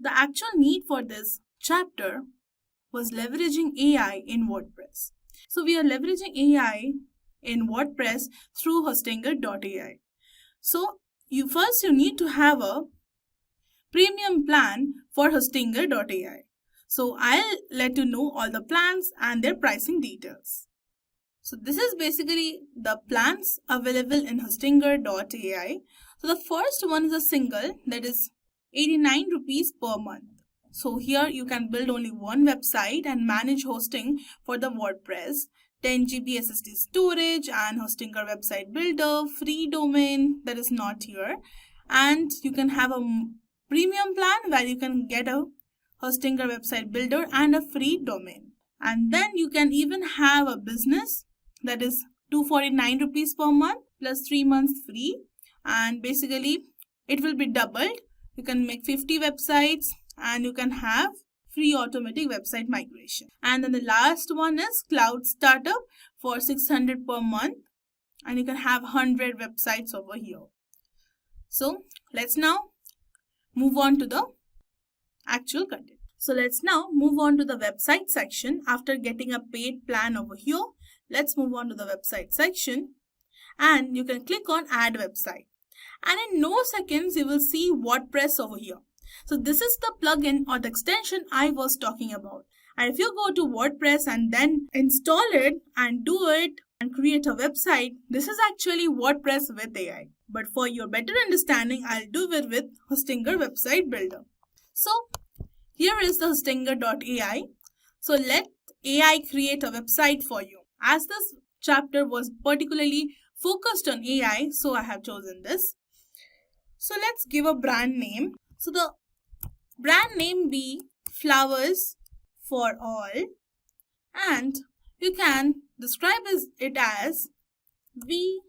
Speaker 4: the actual need for this chapter was leveraging AI in WordPress. So we are leveraging AI in WordPress through Hostinger.ai. So you need to have a premium plan for Hostinger.ai. So I'll let you know all the plans and their pricing details. So this is basically the plans available in Hostinger.ai. So the first one is a single, that is 89 rupees per month. So here you can build only one website and manage hosting for the WordPress, 10 GB SSD storage and Hostinger website builder, free domain that is not here. And you can have a premium plan where you can get a Hostinger website builder and a free domain. And then you can even have a business, that is 249 rupees per month plus 3 months free. And basically it will be doubled. You can make 50 websites and you can have free automatic website migration. And then the last one is Cloud Startup for 600 per month. And you can have 100 websites over here. So let's now move on to the actual content. So let's now move on to the website section. After getting a paid plan over here, let's move on to the website section, and you can click on add website, and in no seconds you will see WordPress over here. So this is the plugin or the extension I was talking about. And if you go to WordPress and then install it and do it and create a website, this is actually WordPress with AI. But for your better understanding, I'll do it with Hostinger website builder. So here is the Hostinger.ai. So let AI create a website for you. As this chapter was particularly focused on AI, so I have chosen this. So let's give a brand name. So the brand name be Flowers for All, and you can describe it as we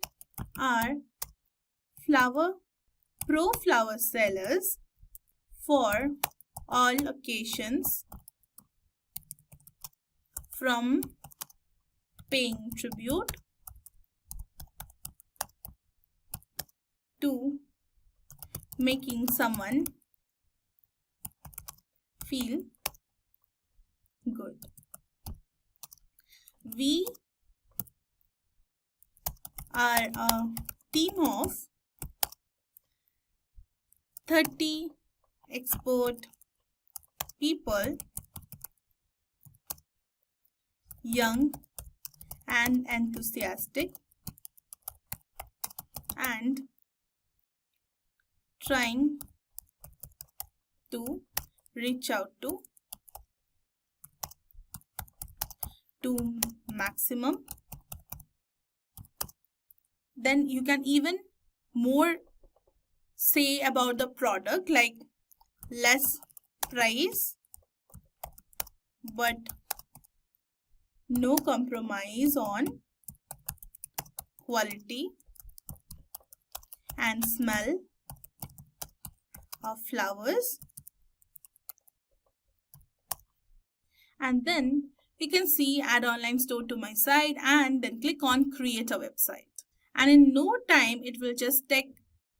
Speaker 4: are pro flower sellers for all occasions, from paying tribute to making someone feel good. We are a team of 30 expert people, young and enthusiastic, and trying to reach out to maximum. Then you can even more say about the product, like less price but no compromise on quality and smell of flowers. And then you can see add online store to my site and then click on create a website. And in no time, it will just take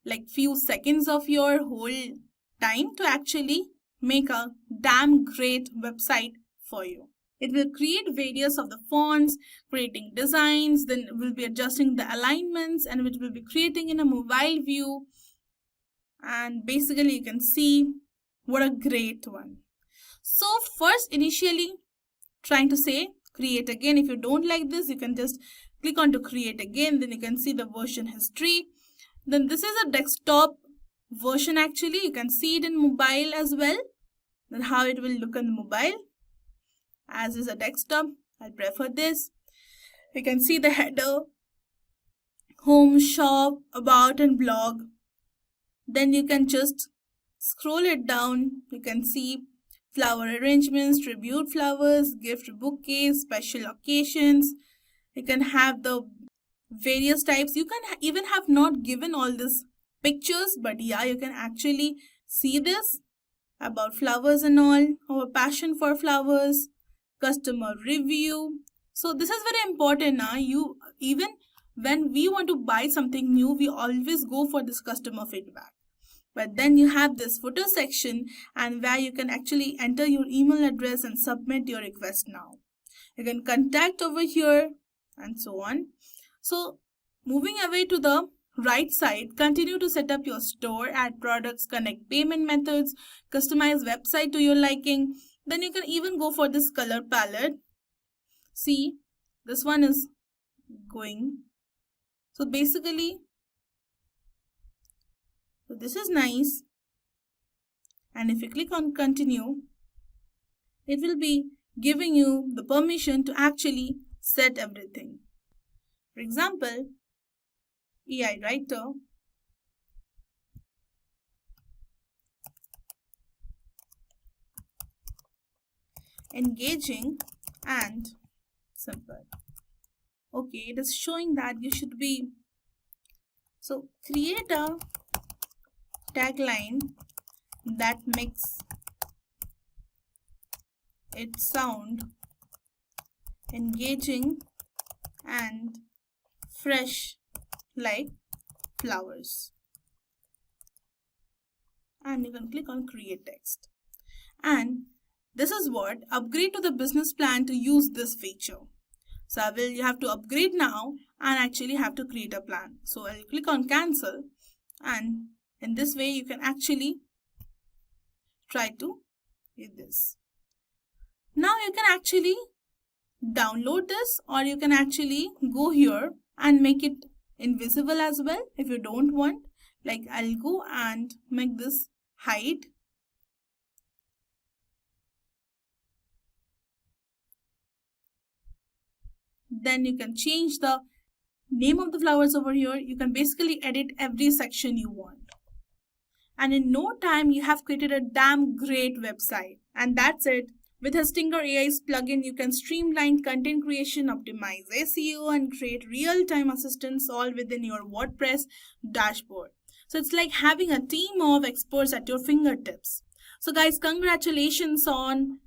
Speaker 4: like few seconds of your whole time to actually make a damn great website for you. It will create various of the fonts, creating designs, then it will be adjusting the alignments, and it will be creating in a mobile view. And basically you can see what a great one. So first initially trying to say create again. If you don't like this, you can just click on to create again. Then you can see the version history. Then this is a desktop version actually. You can see it in mobile as well. Then how it will look on the mobile. As is a desktop, I prefer this. You can see the header, home, shop, about and blog. Then you can just scroll it down. You can see flower arrangements, tribute flowers, gift bouquets, special occasions. You can have the various types. You can even have not given all these pictures, but yeah, you can actually see this about flowers and all, our passion for flowers, customer review. So this is very important now. You even when we want to buy something new, we always go for this customer feedback. But then you have this footer section and where you can actually enter your email address and submit your request now. You can contact over here and so on. So moving away to the right side, continue to set up your store, add products, connect payment methods, customize website to your liking. Then you can even go for this color palette. See, this one is going. So basically, so this is nice. And if you click on continue, it will be giving you the permission to actually set everything. For example, AI writer, engaging and simple. Okay, it is showing that you should be, so create a tagline that makes it sound engaging and fresh like flowers. And you can click on create text. And this is what upgrade to the business plan to use this feature. So you have to upgrade now and actually have to create a plan. So I'll click on cancel, and in this way you can actually try to do this. Now you can actually download this, or you can actually go here and make it invisible as well if you don't want. Like I'll go and make this hide. Then you can change the name of the flowers over here. You can basically edit every section you want. And in no time, you have created a damn great website. And that's it. With Stinger AI's plugin, you can streamline content creation, optimize SEO, and create real-time assistance all within your WordPress dashboard. So it's like having a team of experts at your fingertips. So guys, congratulations on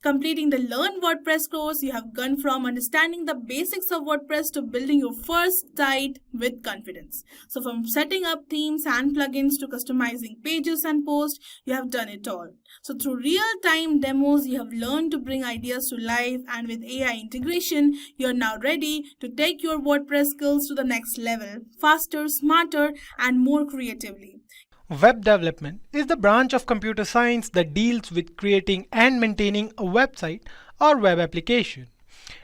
Speaker 4: completing the Learn WordPress course. You have gone from understanding the basics of WordPress to building your first site with confidence. So from setting up themes and plugins to customizing pages and posts, you have done it all. So through real-time demos, you have learned to bring ideas to life, and with AI integration, you are now ready to take your WordPress skills to the next level, faster, smarter, and more creatively.
Speaker 5: Web development is the branch of computer science that deals with creating and maintaining a website or web application.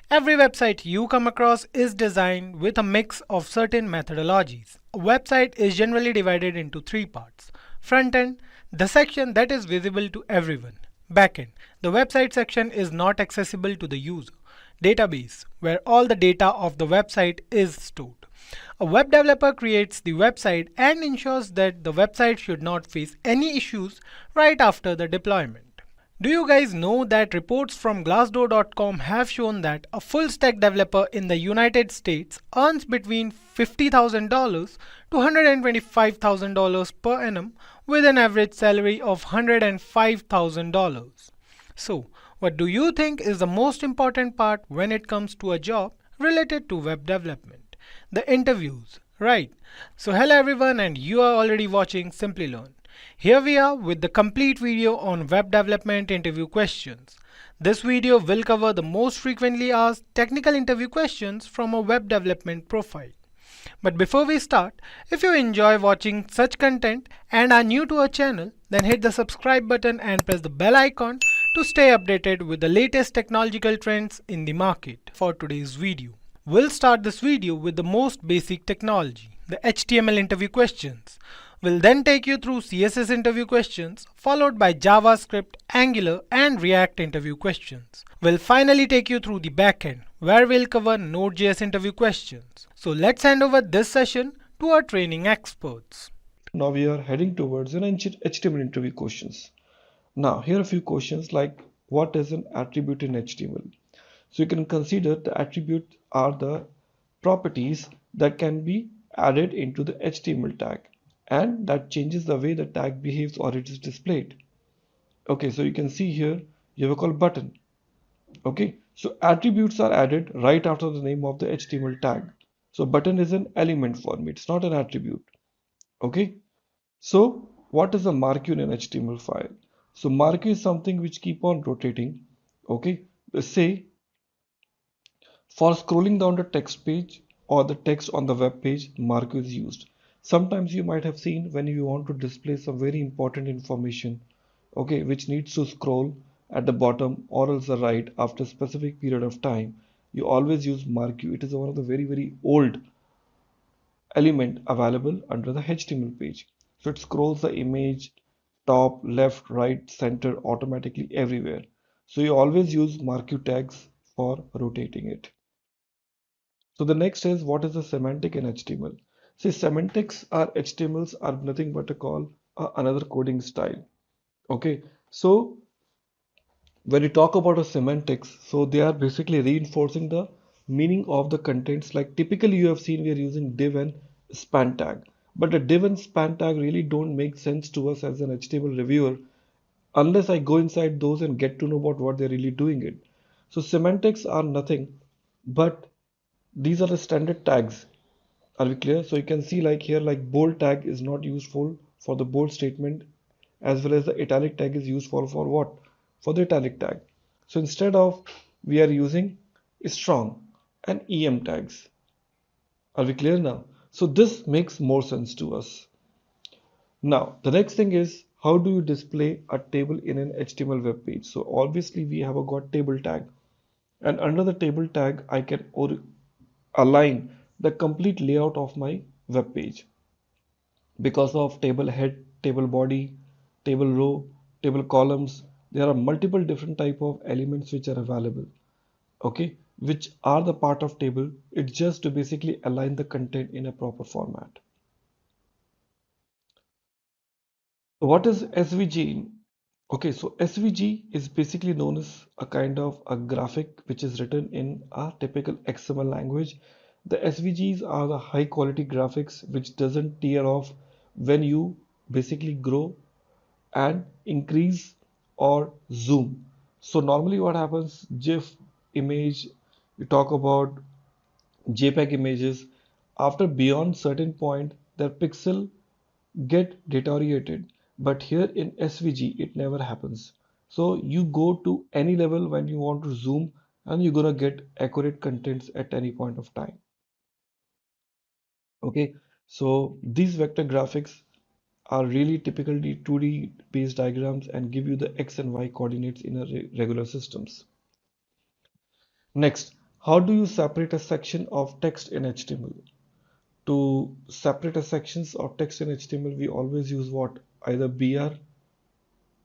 Speaker 5: Every website you come across is designed with a mix of certain methodologies. A website is generally divided into three parts. Front end, the section that is visible to everyone. Back end, the website section is not accessible to the user. Database, where all the data of the website is stored. A web developer creates the website and ensures that the website should not face any issues right after the deployment. Do you guys know that reports from Glassdoor.com have shown that a full stack developer in the United States earns between $50,000 to $125,000 per annum with an average salary of $105,000? So, what do you think is the most important part when it comes to a job related to web development? The interviews, right? So, hello everyone, and you are already watching Simplilearn. Here we are with the complete video on web development interview questions. This video will cover the most frequently asked technical interview questions from a web development profile. But before we start, if you enjoy watching such content and are new to our channel, then hit the subscribe button and press the bell icon to stay updated with the latest technological trends in the market. For today's video, we'll start this video with the most basic technology, the HTML interview questions. We'll then take you through CSS interview questions, followed by JavaScript, Angular, and React interview questions. We'll finally take you through the backend, where we'll cover Node.js interview questions. So let's hand over this session to our training experts.
Speaker 6: Now we are heading towards an HTML interview questions. Now here are a few questions like what is an attribute in HTML? So you can consider the attributes are the properties that can be added into the HTML tag, and that changes the way the tag behaves or it is displayed. Okay, so you can see here you have a call button. Okay, so attributes are added right after the name of the HTML tag. So button is an element for me, it's not an attribute. Okay, so what is a marquee in an HTML file? So marquee is something which keep on rotating. Okay, say for scrolling down the text page or the text on the web page, marquee is used. Sometimes you might have seen when you want to display some very important information, okay, which needs to scroll at the bottom or else the right after a specific period of time, you always use marquee. It is one of the very old element available under the HTML page. So it scrolls the image top, left, right, center automatically everywhere. So you always use marquee tags for rotating it. So the next is what is the semantic in HTML? See, semantics are HTMLs are nothing but a call another coding style. Okay, so when you talk about a semantics, so they are basically reinforcing the meaning of the contents. Like typically you have seen we are using div and span tag, but the div and span tag really don't make sense to us as an HTML reviewer unless I go inside those and get to know about what they're really doing it. So semantics are nothing but these are the standard tags. Are we clear? So you can see like here, like bold tag is not useful for the bold statement, as well as the italic tag is useful for what? For the italic tag. So instead of we are using strong and em tags. Are we clear now? So this makes more sense to us. Now the next thing is how do you display a table in an HTML web page? So obviously we have a got table tag, and under the table tag I can align the complete layout of my web page because of table head, table body, table row, table columns. There are multiple different type of elements which are available, okay, which are the part of table. It's just to basically align the content in a proper format. What is SVG? Okay, so SVG is basically known as a kind of a graphic which is written in a typical XML language. The SVGs are the high quality graphics which doesn't tear off when you basically grow and increase or zoom. So normally what happens, GIF image, you talk about JPEG images, after beyond certain point their pixel get deteriorated, but here in SVG it never happens. So you go to any level when you want to zoom and you're gonna get accurate contents at any point of time. Okay, so these vector graphics are really typically 2D based diagrams and give you the X and Y coordinates in a regular systems. Next, how do you separate a section of text in HTML? To separate a sections of text in HTML, we always use what? Either BR,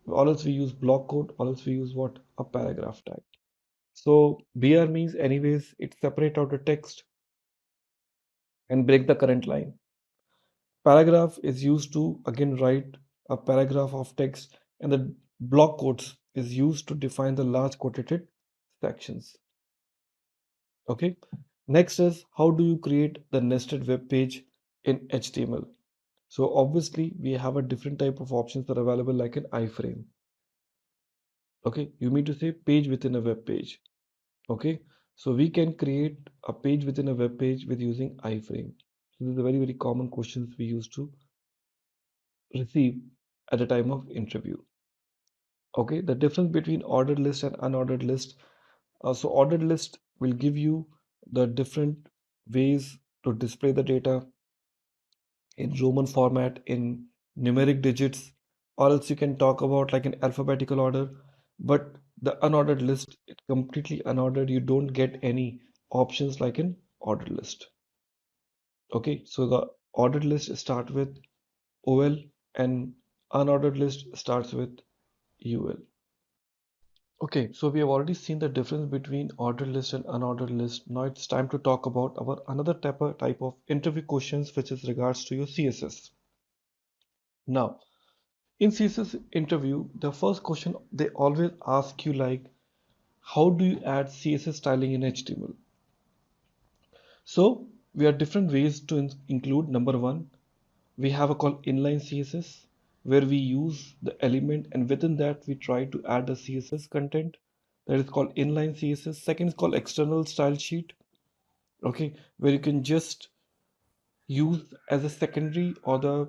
Speaker 6: or else we use block code, or else we use what? A paragraph tag. So BR means anyways, it separate out the text, and break the current line. Paragraph is used to again write a paragraph of text, and the block quotes is used to define the large quoted sections. Okay. Next is how do you create the nested web page in HTML? So obviously we have a different type of options that are available like an iframe. Okay, you mean to say page within a web page. Okay, so we can create a page within a web page with using iframe. So this is a very common questions we used to receive at the time of interview. Okay, the difference between ordered list and unordered list. So ordered list will give you the different ways to display the data in Roman format, in numeric digits, or else you can talk about like an alphabetical order. But the unordered list, it's completely unordered. You don't get any options like an ordered list. Okay, so the ordered list start with OL and unordered list starts with UL. Okay, so we have already seen the difference between ordered list and unordered list. Now it's time to talk about our another type of interview questions, which is regards to your CSS. Now, in CSS interview, the first question they always ask you like, how do you add CSS styling in HTML? So we have different ways to include. Number one, we have a called inline CSS where we use the element and within that we try to add a CSS content that is called inline CSS. Second is called external style sheet. Okay, where you can just use as a secondary or the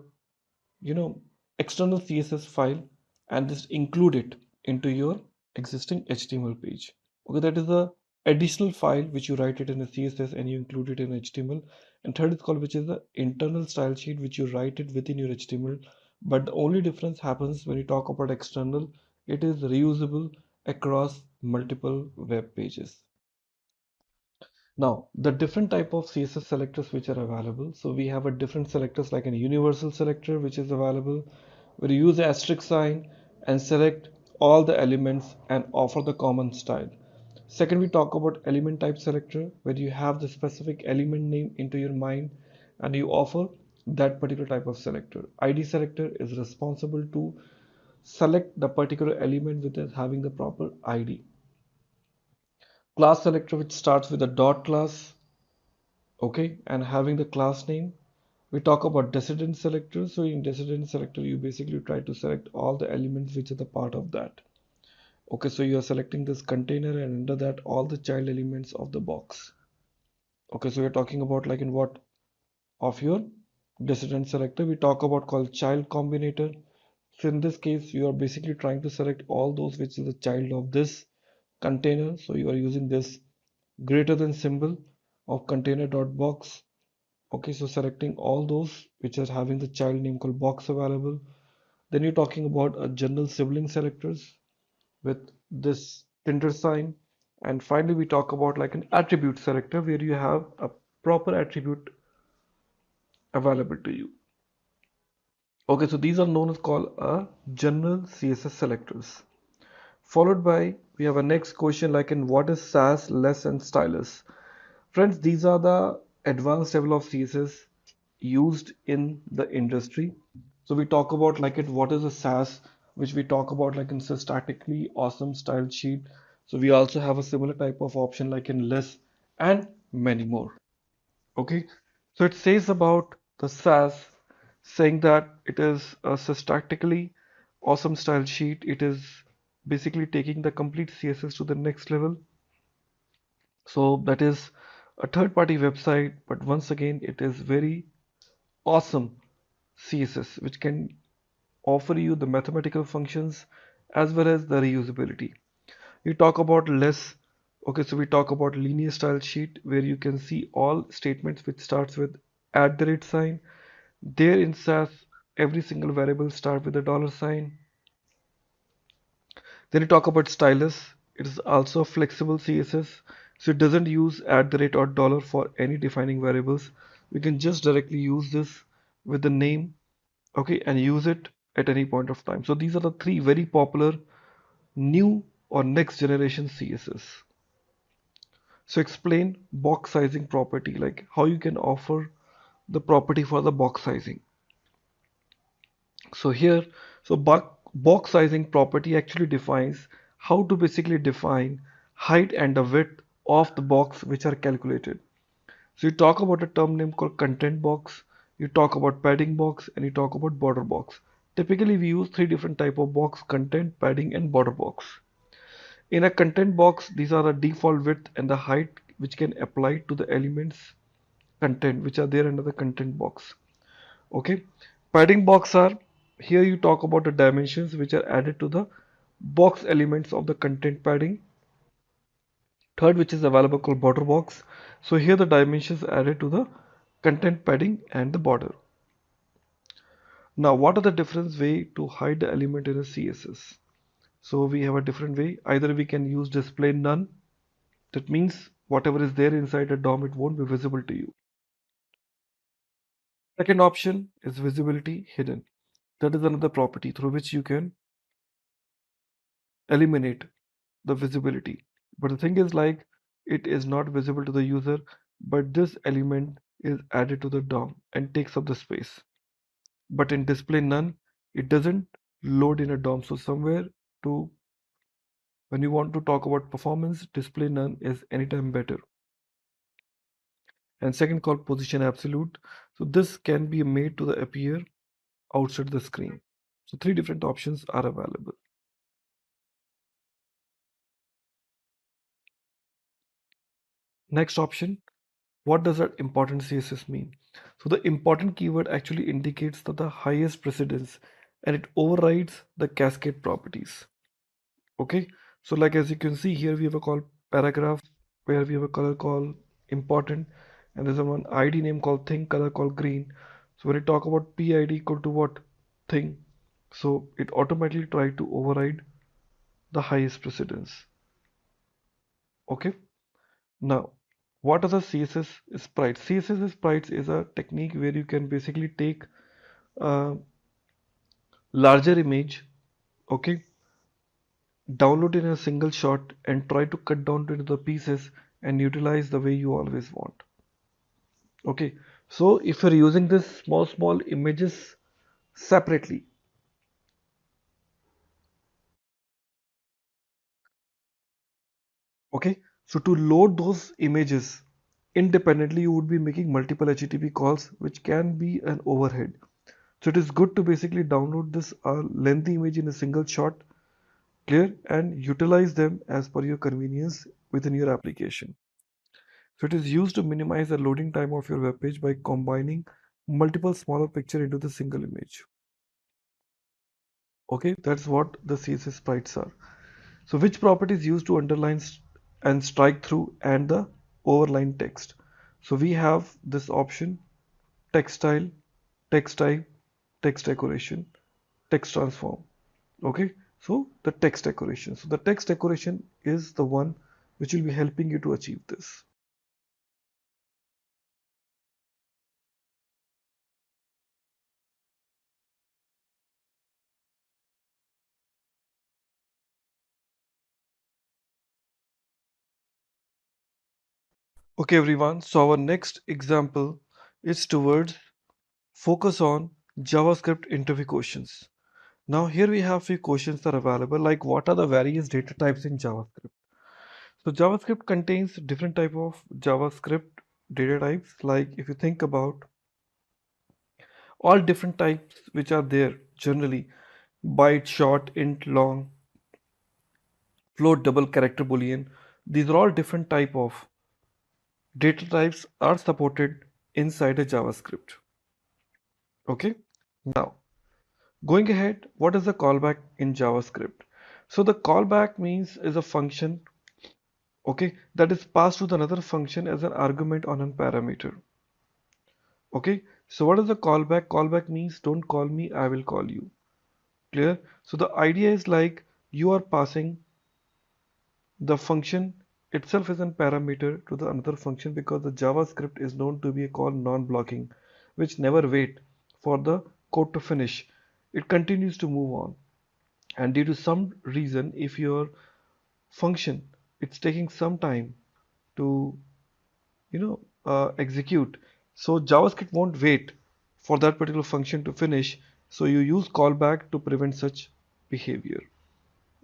Speaker 6: external CSS file and just include it into your existing HTML page. Okay, that is the additional file which you write it in a CSS and you include it in HTML. And third is called which is the internal style sheet which you write it within your HTML. But the only difference happens when you talk about external, it is reusable across multiple web pages. Now, the different type of CSS selectors which are available. So we have a different selectors like a universal selector which is available where you use the asterisk sign and select all the elements and offer the common style. Second, we talk about element type selector where you have the specific element name into your mind and you offer that particular type of selector. ID selector is responsible to select the particular element with it having the proper ID. Class selector which starts with a dot class, okay, and having the class name. We talk about descendant selector. So in descendant selector you basically try to select all the elements which are the part of that. Okay, so you are selecting this container and under that all the child elements of the box. Okay, so we're talking about like in what of your descendant selector we talk about called child combinator. So in this case you are basically trying to select all those which is the child of this container. So you are using this greater than symbol of container.box. Okay, so selecting all those which are having the child name called box available. Then you're talking about a general sibling selectors with this Tinder sign. And finally, we talk about like an attribute selector where you have a proper attribute available to you. Okay, so these are known as called a general CSS selectors. Followed by, we have a next question like in what is Sass, less and stylus? Friends, these are the advanced level of CSS used in the industry. So we talk about like it what is a Sass, which we talk about like in statically awesome style sheet. So we also have a similar type of option like in less and many more. Okay, so it says about the Sass saying that it is a statically awesome style sheet. It is basically taking the complete CSS to the next level. So that is a third party website, but once again it is very awesome CSS which can offer you the mathematical functions as well as the reusability. You talk about less. Okay, so we talk about linear style sheet where you can see all statements which starts with @ there in Sass every single variable start with a $sign. Then you talk about stylus. It is also a flexible CSS, so it doesn't use @ or dollar for any defining variables. We can just directly use this with the name, okay, and use it at any point of time. So these are the three very popular new or next generation CSS. So explain box sizing property, like how you can offer the property for the box sizing. So here, so box sizing property actually defines how to basically define height and the width of the box which are calculated. So you talk about a term name called content box, you talk about padding box, and you talk about border box. Typically we use three different type of box: content, padding, and border box. In a content box, these are the default width and the height which can apply to the elements content which are there under the content box. Okay, padding box are, here you talk about the dimensions which are added to the box elements of the content padding. Third, which is available called border box. So here the dimensions added to the content padding and the border. Now what are the different way to hide the element in a CSS? So we have a different way. Either we can use display none. That means whatever is there inside a DOM, it won't be visible to you. Second option is visibility hidden. That is another property through which you can eliminate the visibility. But the thing is, like, it is not visible to the user, but this element is added to the DOM and takes up the space. But in display none, it doesn't load in a DOM. So somewhere to, when you want to talk about performance, display none is anytime better. And second called position absolute. So this can be made to the appear outside the screen. So three different options are available. Next option, what does that important CSS mean? So the important keyword actually indicates that the highest precedence and it overrides the cascade properties. Okay, so like as you can see here, we have a call paragraph where we have a color called important, and there's a one ID name called thing, color called green. So when you talk about PID equal to what thing, so it automatically try to override the highest precedence. Okay, now what are the CSS sprites? CSS sprites is a technique where you can basically take a larger image, okay, download in a single shot and try to cut down into the pieces and utilize the way you always want. Okay, so if you're using this small images separately, okay, so to load those images independently, you would be making multiple HTTP calls, which can be an overhead. So it is good to basically download this lengthy image in a single shot, clear, and utilize them as per your convenience within your application. So it is used to minimize the loading time of your web page by combining multiple smaller picture into the single image. Okay, that's what the CSS sprites are. So which properties used to underline and strike through and the overline text? So we have this option: text style, text type, text decoration, text transform. Okay, so the text decoration. So the text decoration is the one which will be helping you to achieve this. Okay everyone, so our next example is towards focus on JavaScript interview questions. Now here we have few questions that are available, like what are the various data types in JavaScript? So JavaScript contains different type of JavaScript data types. Like if you think about all different types which are there generally: byte, short, int, long, float, double, character, boolean. These are all different type of data types are supported inside a JavaScript. Okay. Now going ahead, what is the callback in JavaScript? So the callback means is a function, okay, that is passed to another function as an argument on a parameter. Okay, so what is the callback? Callback means don't call me, I will call you. Clear? So the idea is like you are passing the function itself as a parameter to the another function, because the JavaScript is known to be a call non-blocking, which never wait for the code to finish. It continues to move on. And due to some reason, if your function it's taking some time to execute, So JavaScript won't wait for that particular function to finish. So you use callback to prevent such behavior.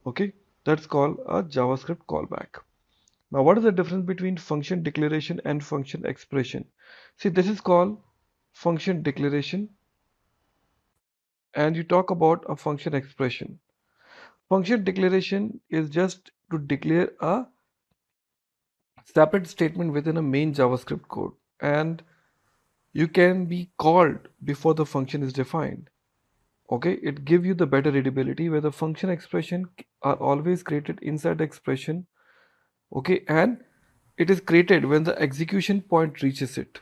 Speaker 6: Okay, that's called a JavaScript callback. Now, what is the difference between function declaration and function expression? See, this is called function declaration, and you talk about a function expression. Function declaration is just to declare a separate statement within a main JavaScript code, and you can be called before the function is defined. Okay, it gives you the better readability where the function expression are always created inside the expression. Okay, and it is created when the execution point reaches it.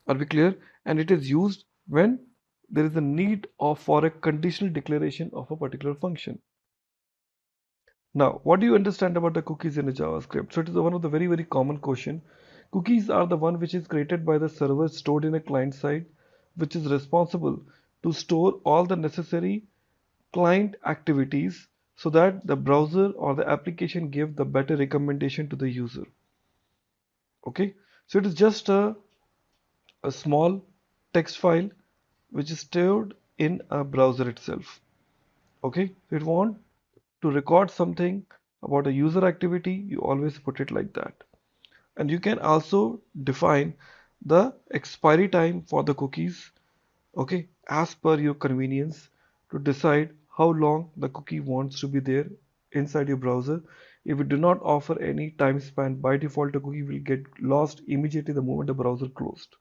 Speaker 6: Are we clear? And it is used when there is a need of for a conditional declaration of a particular function. Now, what do you understand about the cookies in a JavaScript? So it is one of the very common question. Cookies are the one which is created by the server stored in a client side, which is responsible to store all the necessary client activities so that the browser or the application give the better recommendation to the user. Okay, so it is just a small text file which is stored in a browser itself. Okay, so if you want to record something about a user activity, you always put it like that. And you can also define the expiry time for the cookies, okay, as per your convenience to decide how long the cookie wants to be there inside your browser. If you do not offer any time span, by default the cookie will get lost immediately the moment the browser closed.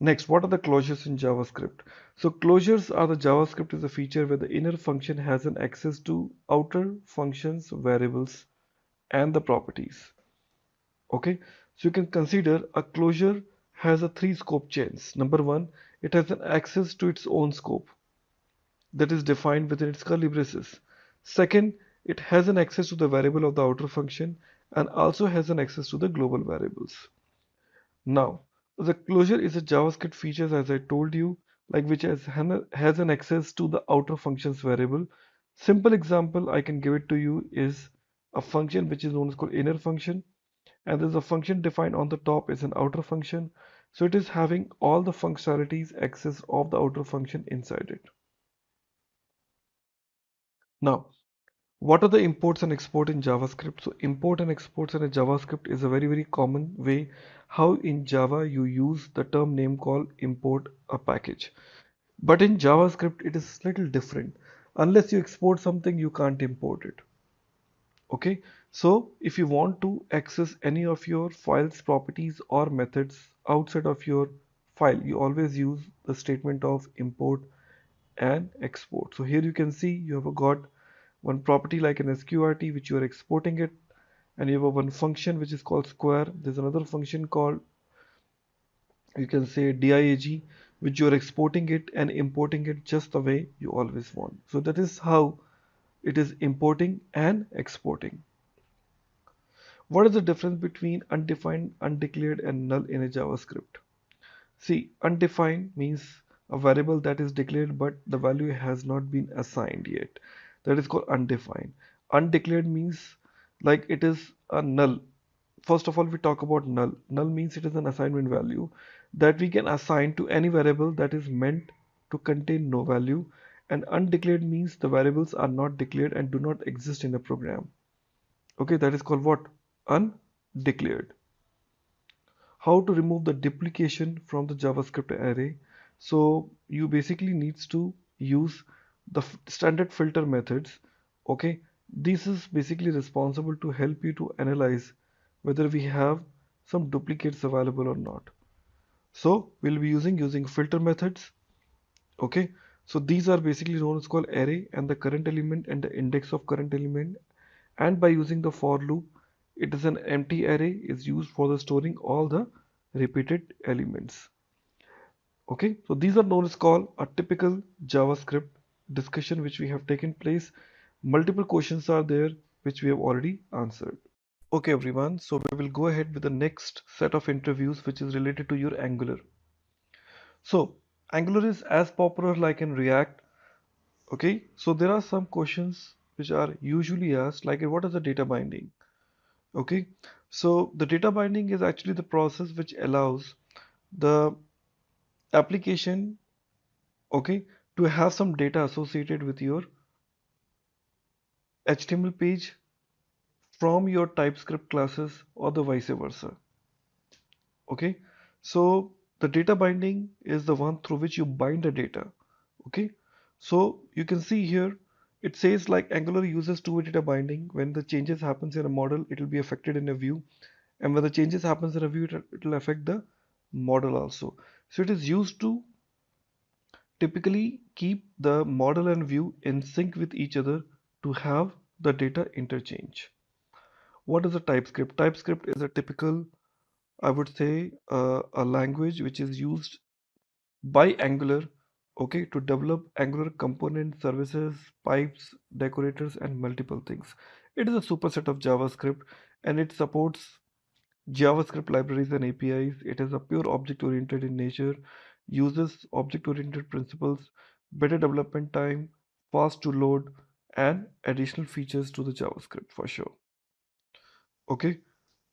Speaker 6: Next, what are the closures in JavaScript? So closures are the JavaScript is a feature where the inner function has an access to outer functions, variables, and the properties. Okay, so you can consider a closure has a three scope chains. Number one, it has an access to its own scope that is defined within its curly braces. Second, it has an access to the variable of the outer function and also has an access to the global variables. Now, the closure is a JavaScript feature, as I told you, like which has an access to the outer functions variable. Simple example I can give it to you is a function which is known as called inner function, and there's a function defined on the top is an outer function. So it is having all the functionalities access of the outer function inside it. Now, what are the imports and export in JavaScript? So import and exports in a JavaScript is a very common way how in Java you use the term name called import a package. But in JavaScript it is little different. Unless you export something, you can't import it. Okay, so if you want to access any of your files, properties or methods outside of your file, you always use the statement of import and export. So here you can see you have got one property like an sqrt which you are exporting it, and you have one function which is called square. There's another function called, you can say, diag, which you are exporting it and importing it just the way you always want. So that is how it is importing and exporting. What is the difference between undefined, undeclared and null in a JavaScript? See, undefined means a variable that is declared but the value has not been assigned yet. That is called undefined. Undeclared means like it is a null. First of all, we talk about null. Null means it is an assignment value that we can assign to any variable that is meant to contain no value. And undeclared means the variables are not declared and do not exist in a program. Okay, that is called what? Undeclared. How to remove the duplication from the JavaScript array? So you basically needs to use the standard filter methods. Okay, this is basically responsible to help you to analyze whether we have some duplicates available or not. So we'll be using filter methods. Okay, so these are basically known as called array and the current element and the index of current element, and by using the for loop, it is an empty array is used for the storing all the repeated elements. Okay, so these are known as called a typical JavaScript discussion which we have taken place. Multiple questions are there which we have already answered. Okay everyone, so we will go ahead with the next set of interviews which is related to your Angular. So Angular is as popular like in React. Okay, so there are some questions which are usually asked like what is the data binding? Okay, so the data binding is actually the process which allows the application, okay, to have some data associated with your HTML page from your TypeScript classes or the vice versa. Okay, so the data binding is the one through which you bind the data. Okay, so you can see here it says like Angular uses two-way data binding. When the changes happens in a model, it will be affected in a view, and when the changes happens in a view, it will affect the model also. So it is used to typically keep the model and view in sync with each other to have the data interchange. What is a TypeScript? TypeScript is a typical, I would say, a language which is used by Angular, okay, to develop Angular component services, pipes, decorators, and multiple things. It is a superset of JavaScript, and it supports JavaScript libraries and APIs. It is a pure object-oriented in nature, uses object-oriented principles, better development time, fast to load, and additional features to the JavaScript for sure. Okay,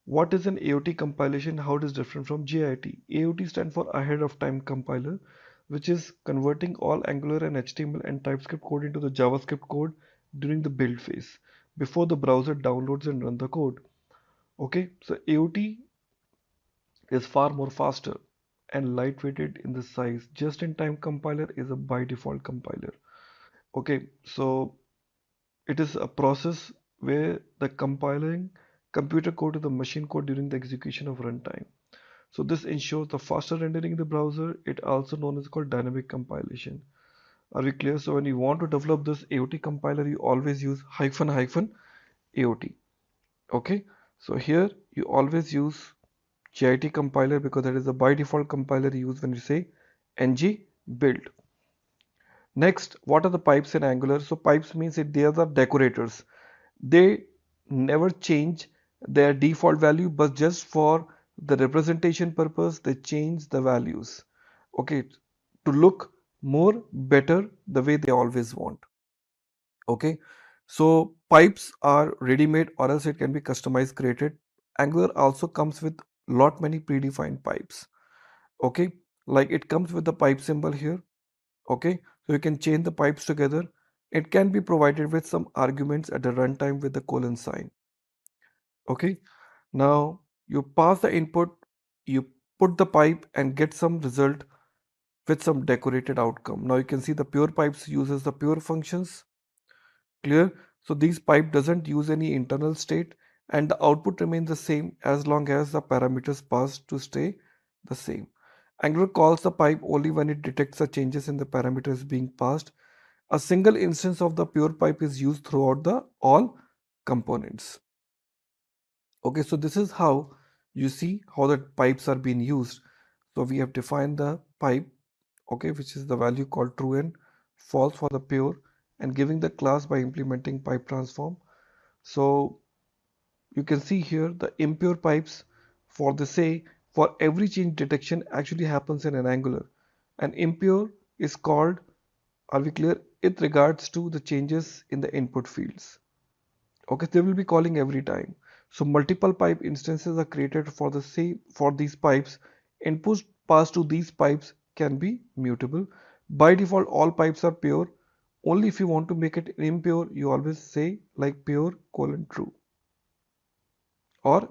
Speaker 6: what is an AOT compilation? How it is different from JIT? AOT stands for ahead of time compiler, which is converting all Angular and HTML and TypeScript code into the JavaScript code during the build phase before the browser downloads and run the code. Okay, so AOT is far more faster and lightweighted in the size. Just-in-time compiler is a by default compiler. Okay, so it is a process where the compiling computer code to the machine code during the execution of runtime. So this ensures the faster rendering in the browser. It also known as called dynamic compilation. Are we clear? So when you want to develop this AOT compiler, you always use hyphen hyphen AOT. Okay, so here you always use JIT compiler because that is the by default compiler used when you say ng build. Next, what are the pipes in Angular? So pipes means they are the decorators. They never change their default value, but just for the representation purpose, they change the values. Okay, to look more better the way they always want. Okay, so pipes are ready-made or else it can be customized, created. Angular also comes with lot many predefined pipes. Okay, like it comes with the pipe symbol here. Okay, so you can chain the pipes together. It can be provided with some arguments at the runtime with the colon sign. Okay, now you pass the input, you put the pipe and get some result with some decorated outcome. Now you can see the pure pipes uses the pure functions. Clear? So these pipe doesn't use any internal state and the output remains the same as long as the parameters passed to stay the same. Angular calls the pipe only when it detects the changes in the parameters being passed. A single instance of the pure pipe is used throughout the all components. Okay, so this is how you see how the pipes are being used. So we have defined the pipe, okay, which is the value called true and false for the pure, and giving the class by implementing pipe transform. So you can see here the impure pipes for the say for every change detection actually happens in an Angular. And impure is called, are we clear? It regards to the changes in the input fields. Okay, they will be calling every time. So multiple pipe instances are created for the same for these pipes. Inputs passed to these pipes can be mutable. By default, all pipes are pure. Only if you want to make it impure, you always say like pure colon true or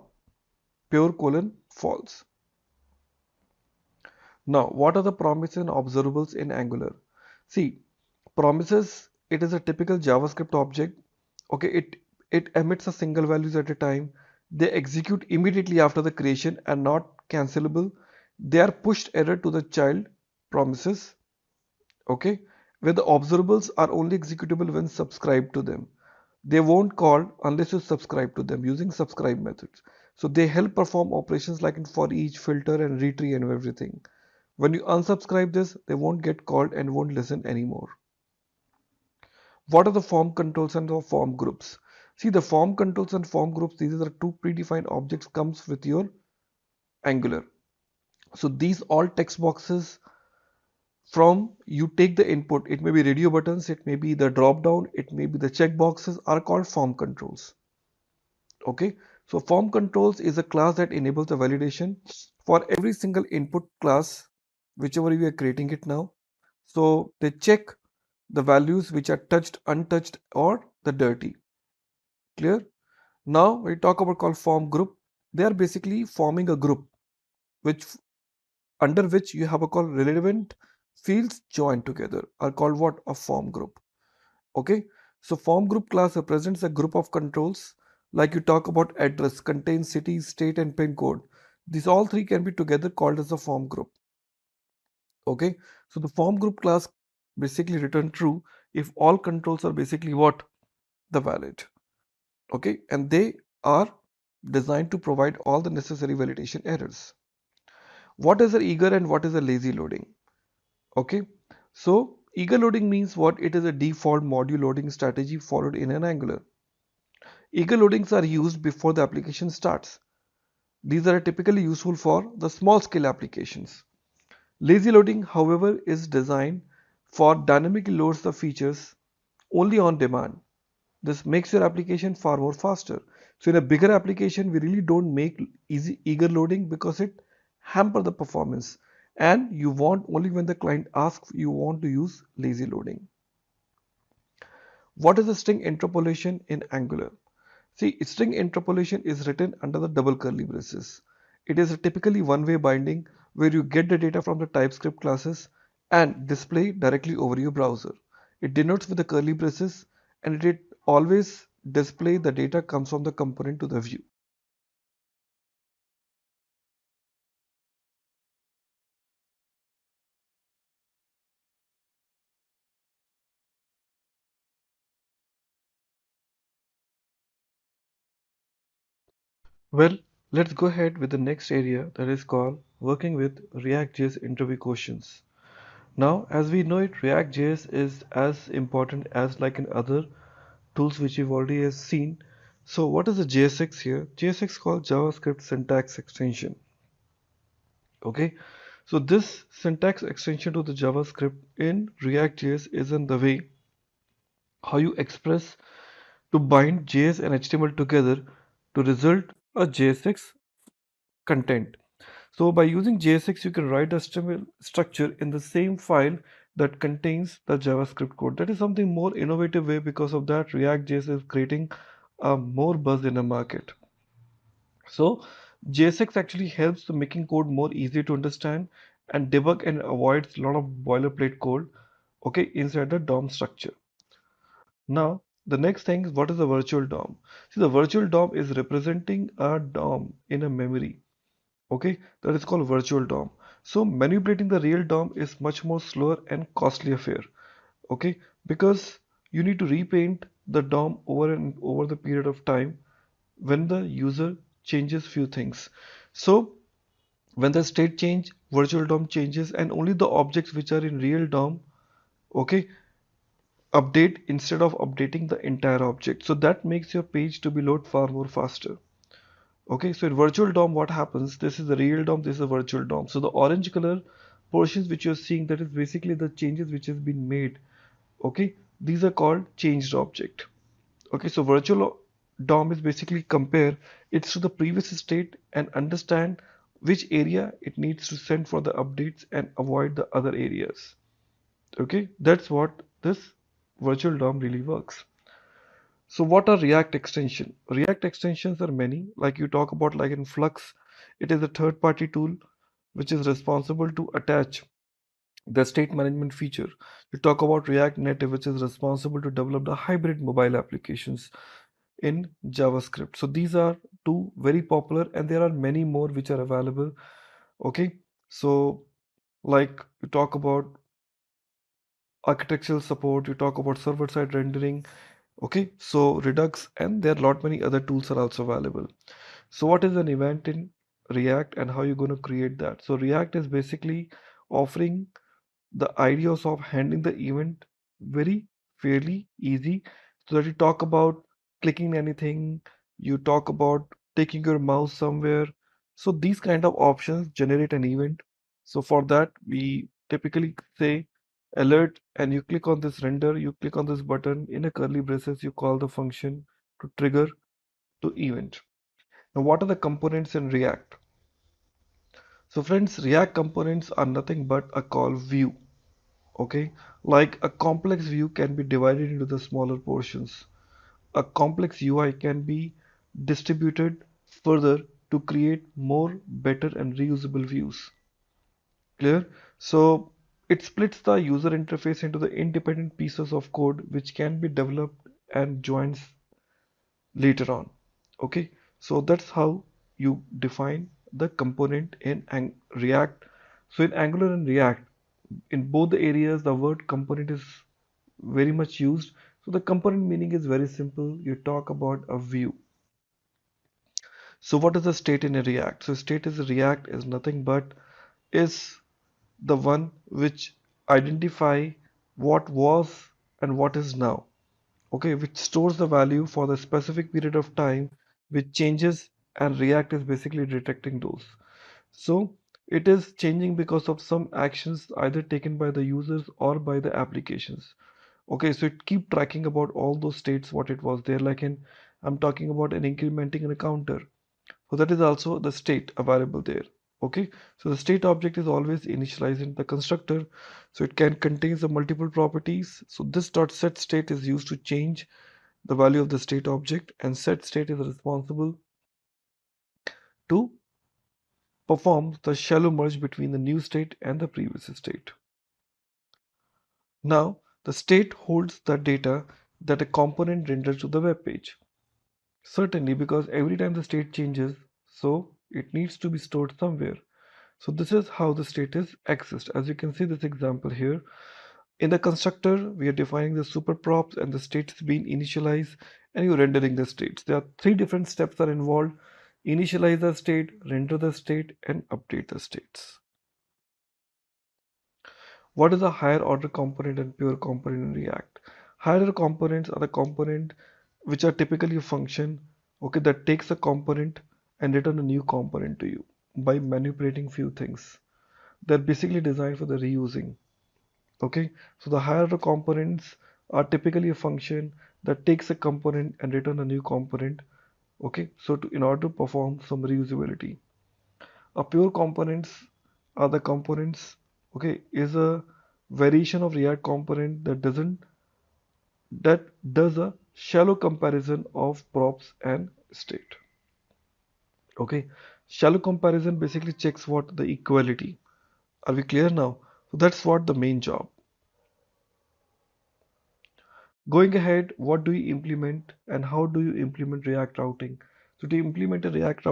Speaker 6: pure colon false. Now, what are the promises and observables in Angular? See, promises, it is a typical JavaScript object. Okay, it emits a single values at a time. They execute immediately after the creation and not cancelable. They are pushed error to the child promises. Okay, where the observables are only executable when subscribed to them. They won't call unless you subscribe to them using subscribe methods. So they help perform operations like in for each, filter and retree and everything. When you unsubscribe this, they won't get called and won't listen anymore. What are the form controls and the form groups? See, the form controls and form groups, these are the two predefined objects comes with your Angular. So these all text boxes from you take the input, it may be radio buttons, it may be the drop down, it may be the check boxes are called form controls. Okay, So form controls is a class that enables the validation for every single input class, whichever we are creating it now. So they check the values which are touched, untouched, or the dirty. Clear? Now we talk about called form group. They are basically forming a group which under which you have a called relevant fields joined together are called what? A form group. Okay, so form group class represents a group of controls like you talk about address contains city, state, and pin code. These all three can be together called as a form group. Okay, so the form group class basically return true if all controls are basically what? The valid. Okay, and they are designed to provide all the necessary validation errors. What is a eager and what is a lazy loading? Okay, so eager loading means what? It is a default module loading strategy followed in an Angular. Eager loadings are used before the application starts. These are typically useful for the small scale applications. Lazy loading, however, is designed for dynamically loads the features only on demand. This makes your application far more faster. So in a bigger application, we really don't make easy eager loading because it hamper the performance. And you want only when the client asks you want to use lazy loading. What is a string interpolation in Angular? See, string interpolation is written under the double curly braces. It is a typically one-way binding where you get the data from the TypeScript classes and display directly over your browser. It denotes with the curly braces and it always display the data comes from the component to the view. Well, let's go ahead with the next area that is called working with React.js interview questions. Now, as we know it, React.js is as important as like in other tools which you've already has seen. So what is the JSX here? JSX called JavaScript syntax extension. Okay, so this syntax extension to the JavaScript in React.js is in the way how you express to bind JS and HTML together to result a JSX content. So by using JSX, you can write a HTML structure in the same file that contains the JavaScript code. That is something more innovative way. Because of that, React.js is creating more buzz in the market. So JSX actually helps to making code more easy to understand and debug and avoids a lot of boilerplate code, okay, inside the DOM structure. Now, the next thing is what is a virtual DOM? See, the virtual DOM is representing a DOM in a memory. Okay, that is called virtual DOM. So manipulating the real DOM is much more slower and costly affair. Okay, because you need to repaint the DOM over and over the period of time when the user changes few things. So when the state change, virtual DOM changes and only the objects which are in real DOM, okay, update instead of updating the entire object. So that makes your page to be load far more faster. Okay, so in virtual DOM, what happens? This is the real DOM, this is the virtual DOM. So the orange color portions which you're seeing, that is basically the changes which has been made. Okay, these are called changed object. Okay, so virtual DOM is basically compare it to the previous state and understand which area it needs to send for the updates and avoid the other areas. Okay, that's what this virtual DOM really works. So what are React extension? React extensions are many, like you talk about like in Flux, it is a third-party tool which is responsible to attach the state management feature. You talk about React Native, which is responsible to develop the hybrid mobile applications in JavaScript. So these are two very popular and there are many more which are available. Okay, so like you talk about architectural support, you talk about server-side rendering. Okay, so Redux and there are a lot many other tools are also available. So what is an event in React and how you're going to create that? So React is basically offering the ideas of handling the event very fairly easy, so that you talk about clicking anything, you talk about taking your mouse somewhere. So these kind of options generate an event. So for that we typically say alert and you click on this render, you click on this button in a curly braces, you call the function to trigger to event. Now, what are the components in React? So friends, React components are nothing but a call view. Okay, like a complex view can be divided into the smaller portions. A complex UI can be distributed further to create more, better, and reusable views. Clear? So it splits the user interface into the independent pieces of code which can be developed and joins later on. Okay, so that's how you define the component in React. So in Angular and React, in both the areas, the word component is very much used. So the component meaning is very simple. You talk about a view. So what is the state in a React? So state is React is nothing but is the one which identify what was and what is now. Okay, which stores the value for the specific period of time which changes, and React is basically detecting those. So it is changing because of some actions either taken by the users or by the applications. Okay, so it keep tracking about all those states what it was there, like in I'm talking about an incrementing in a counter. So that is also the state available there. Okay, so the state object is always initialized in the constructor, so it can contain the multiple properties. So this dot set state is used to change the value of the state object, and set state is responsible to perform the shallow merge between the new state and the previous state. Now the state holds the data that a component renders to the web page. Certainly, because every time the state changes, so it needs to be stored somewhere. So this is how the state is accessed. As you can see this example here, in the constructor, we are defining the super props and the states being initialized, and you're rendering the states. There are three different steps are involved: initialize the state, render the state, and update the states. What is a higher order component and pure component in React? Higher components are the component which are typically a function, okay, that takes a component and return a new component to you by manipulating few things. They're basically designed for the reusing. Okay, so the higher order components are typically a function that takes a component and return a new component. Okay, so in order to perform some reusability, a pure components are the components. Okay, is a variation of React component that does a shallow comparison of props and state. Okay, shallow comparison basically checks what the equality. Are we clear now? So that's what the main job. Going ahead, what do you implement and how do you implement React routing? So to implement a React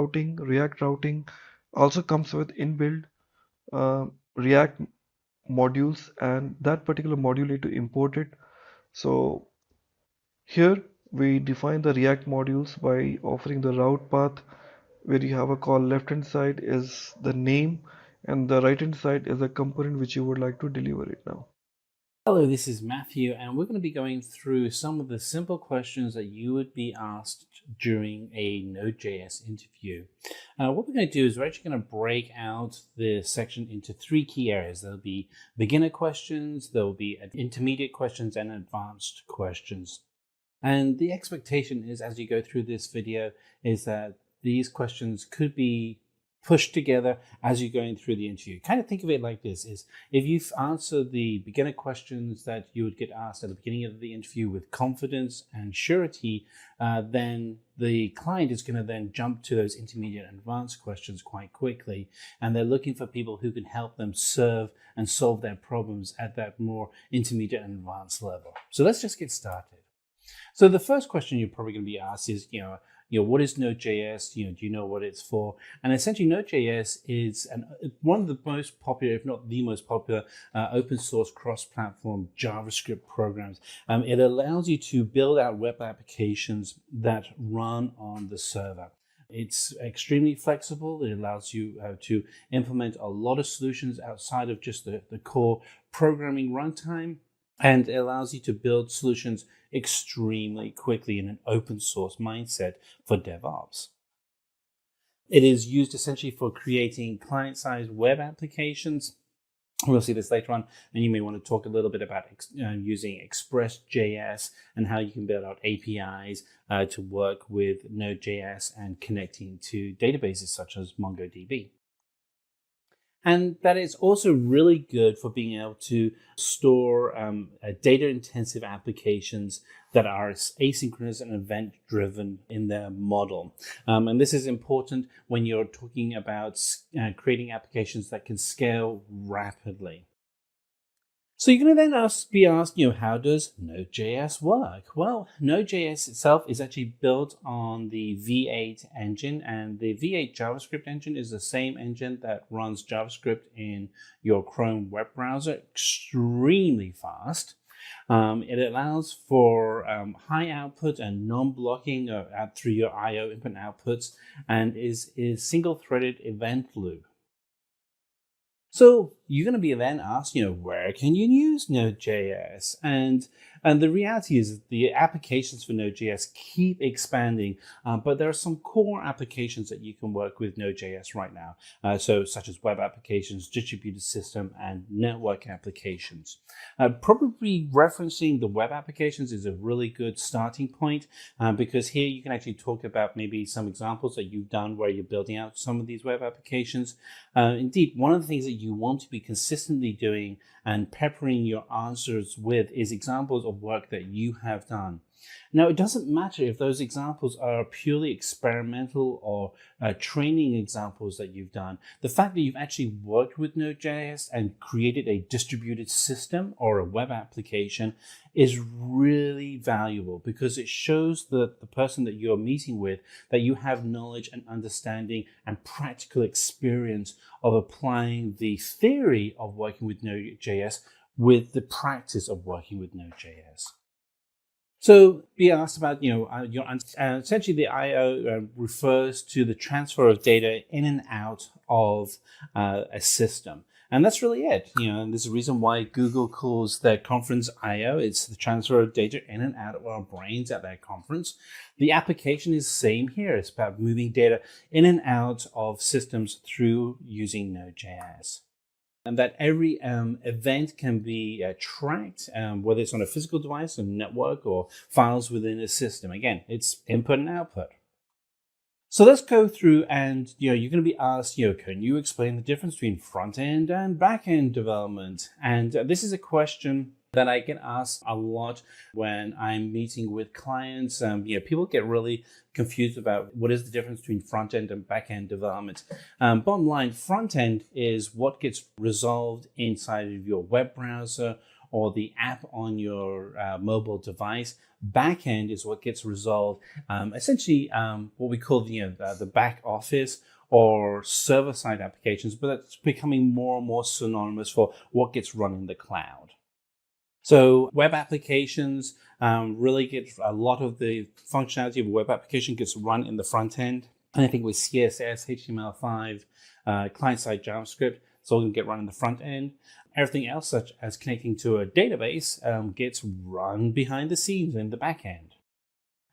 Speaker 6: routing also comes with inbuilt React modules, and that particular module need to import it. So here we define the React modules by offering the route path, where you have a call left hand side is the name and the right hand side is a component which you would like to deliver it now.
Speaker 7: Hello, this is Matthew, and we're going to be going through some of the simple questions that you would be asked during a Node.js interview. What we're going to do is we're actually going to break out the section into three key areas. There'll be beginner questions, there'll be intermediate questions, and advanced questions. And the expectation is, as you go through this video, is that these questions could be pushed together as you're going through the interview. Kind of think of it like this: is if you answer the beginner questions that you would get asked at the beginning of the interview with confidence and surety, then the client is going to then jump to those intermediate and advanced questions quite quickly, and they're looking for people who can help them serve and solve their problems at that more intermediate and advanced level. So let's just get started. So the first question you're probably going to be asked is, what is Node.js? Do you know what it's for? And essentially, Node.js is one of the most popular, if not the most popular, open source cross-platform JavaScript programs. It allows you to build out web applications that run on the server. It's extremely flexible. It allows you to implement a lot of solutions outside of just the core programming runtime. And it allows you to build solutions extremely quickly in an open source mindset for DevOps. It is used essentially for creating client-side web applications We'll see this later on, and you may want to talk a little bit about using Express.js and how you can build out APIs to work with Node.js and connecting to databases such as MongoDB. And that is also really good for being able to store data-intensive applications that are asynchronous and event-driven in their model. And this is important when you're talking about creating applications that can scale rapidly. So you're going to then be asked, how does Node.js work? Well, Node.js itself is actually built on the V8 engine, and the V8 JavaScript engine is the same engine that runs JavaScript in your Chrome web browser extremely fast. It allows for high output and non-blocking through your I/O input outputs, and is single-threaded event loop. So you're going to be then asked, where can you use Node.js? And the reality is that the applications for Node.js keep expanding, but there are some core applications that you can work with Node.js right now. So such as web applications, distributed system, and network applications. Probably referencing the web applications is a really good starting point, because here you can actually talk about maybe some examples that you've done where you're building out some of these web applications. Indeed, one of the things that you want to be consistently doing and peppering your answers with is examples of work that you have done. Now, it doesn't matter if those examples are purely experimental or training examples that you've done. The fact that you've actually worked with Node.js and created a distributed system or a web application is really valuable, because it shows the person that you're meeting with that you have knowledge and understanding and practical experience of applying the theory of working with Node.js with the practice of working with Node.js. So be asked about, essentially the I/O refers to the transfer of data in and out of a system. And that's really it. And there's a reason why Google calls their conference I/O. It's the transfer of data in and out of our brains at their conference. The application is the same here. It's about moving data in and out of systems through using Node.js. And that every event can be tracked, whether it's on a physical device, a network, or files within a system. Again, it's input and output. So let's go through, and you're going to be asked, can you explain the difference between front-end and back-end development? And this is a question that I get asked a lot when I'm meeting with clients. People get really confused about what is the difference between front-end and back-end development. Bottom line, front-end is what gets resolved inside of your web browser or the app on your mobile device. Back-end is what gets resolved, essentially what we call the back office or server-side applications, but that's becoming more and more synonymous for what gets run in the cloud. So web applications really get a lot of the functionality of a web application gets run in the front end. And I think with CSS, HTML5, client-side JavaScript, it's all going to get run in the front end. Everything else, such as connecting to a database, gets run behind the scenes in the back end.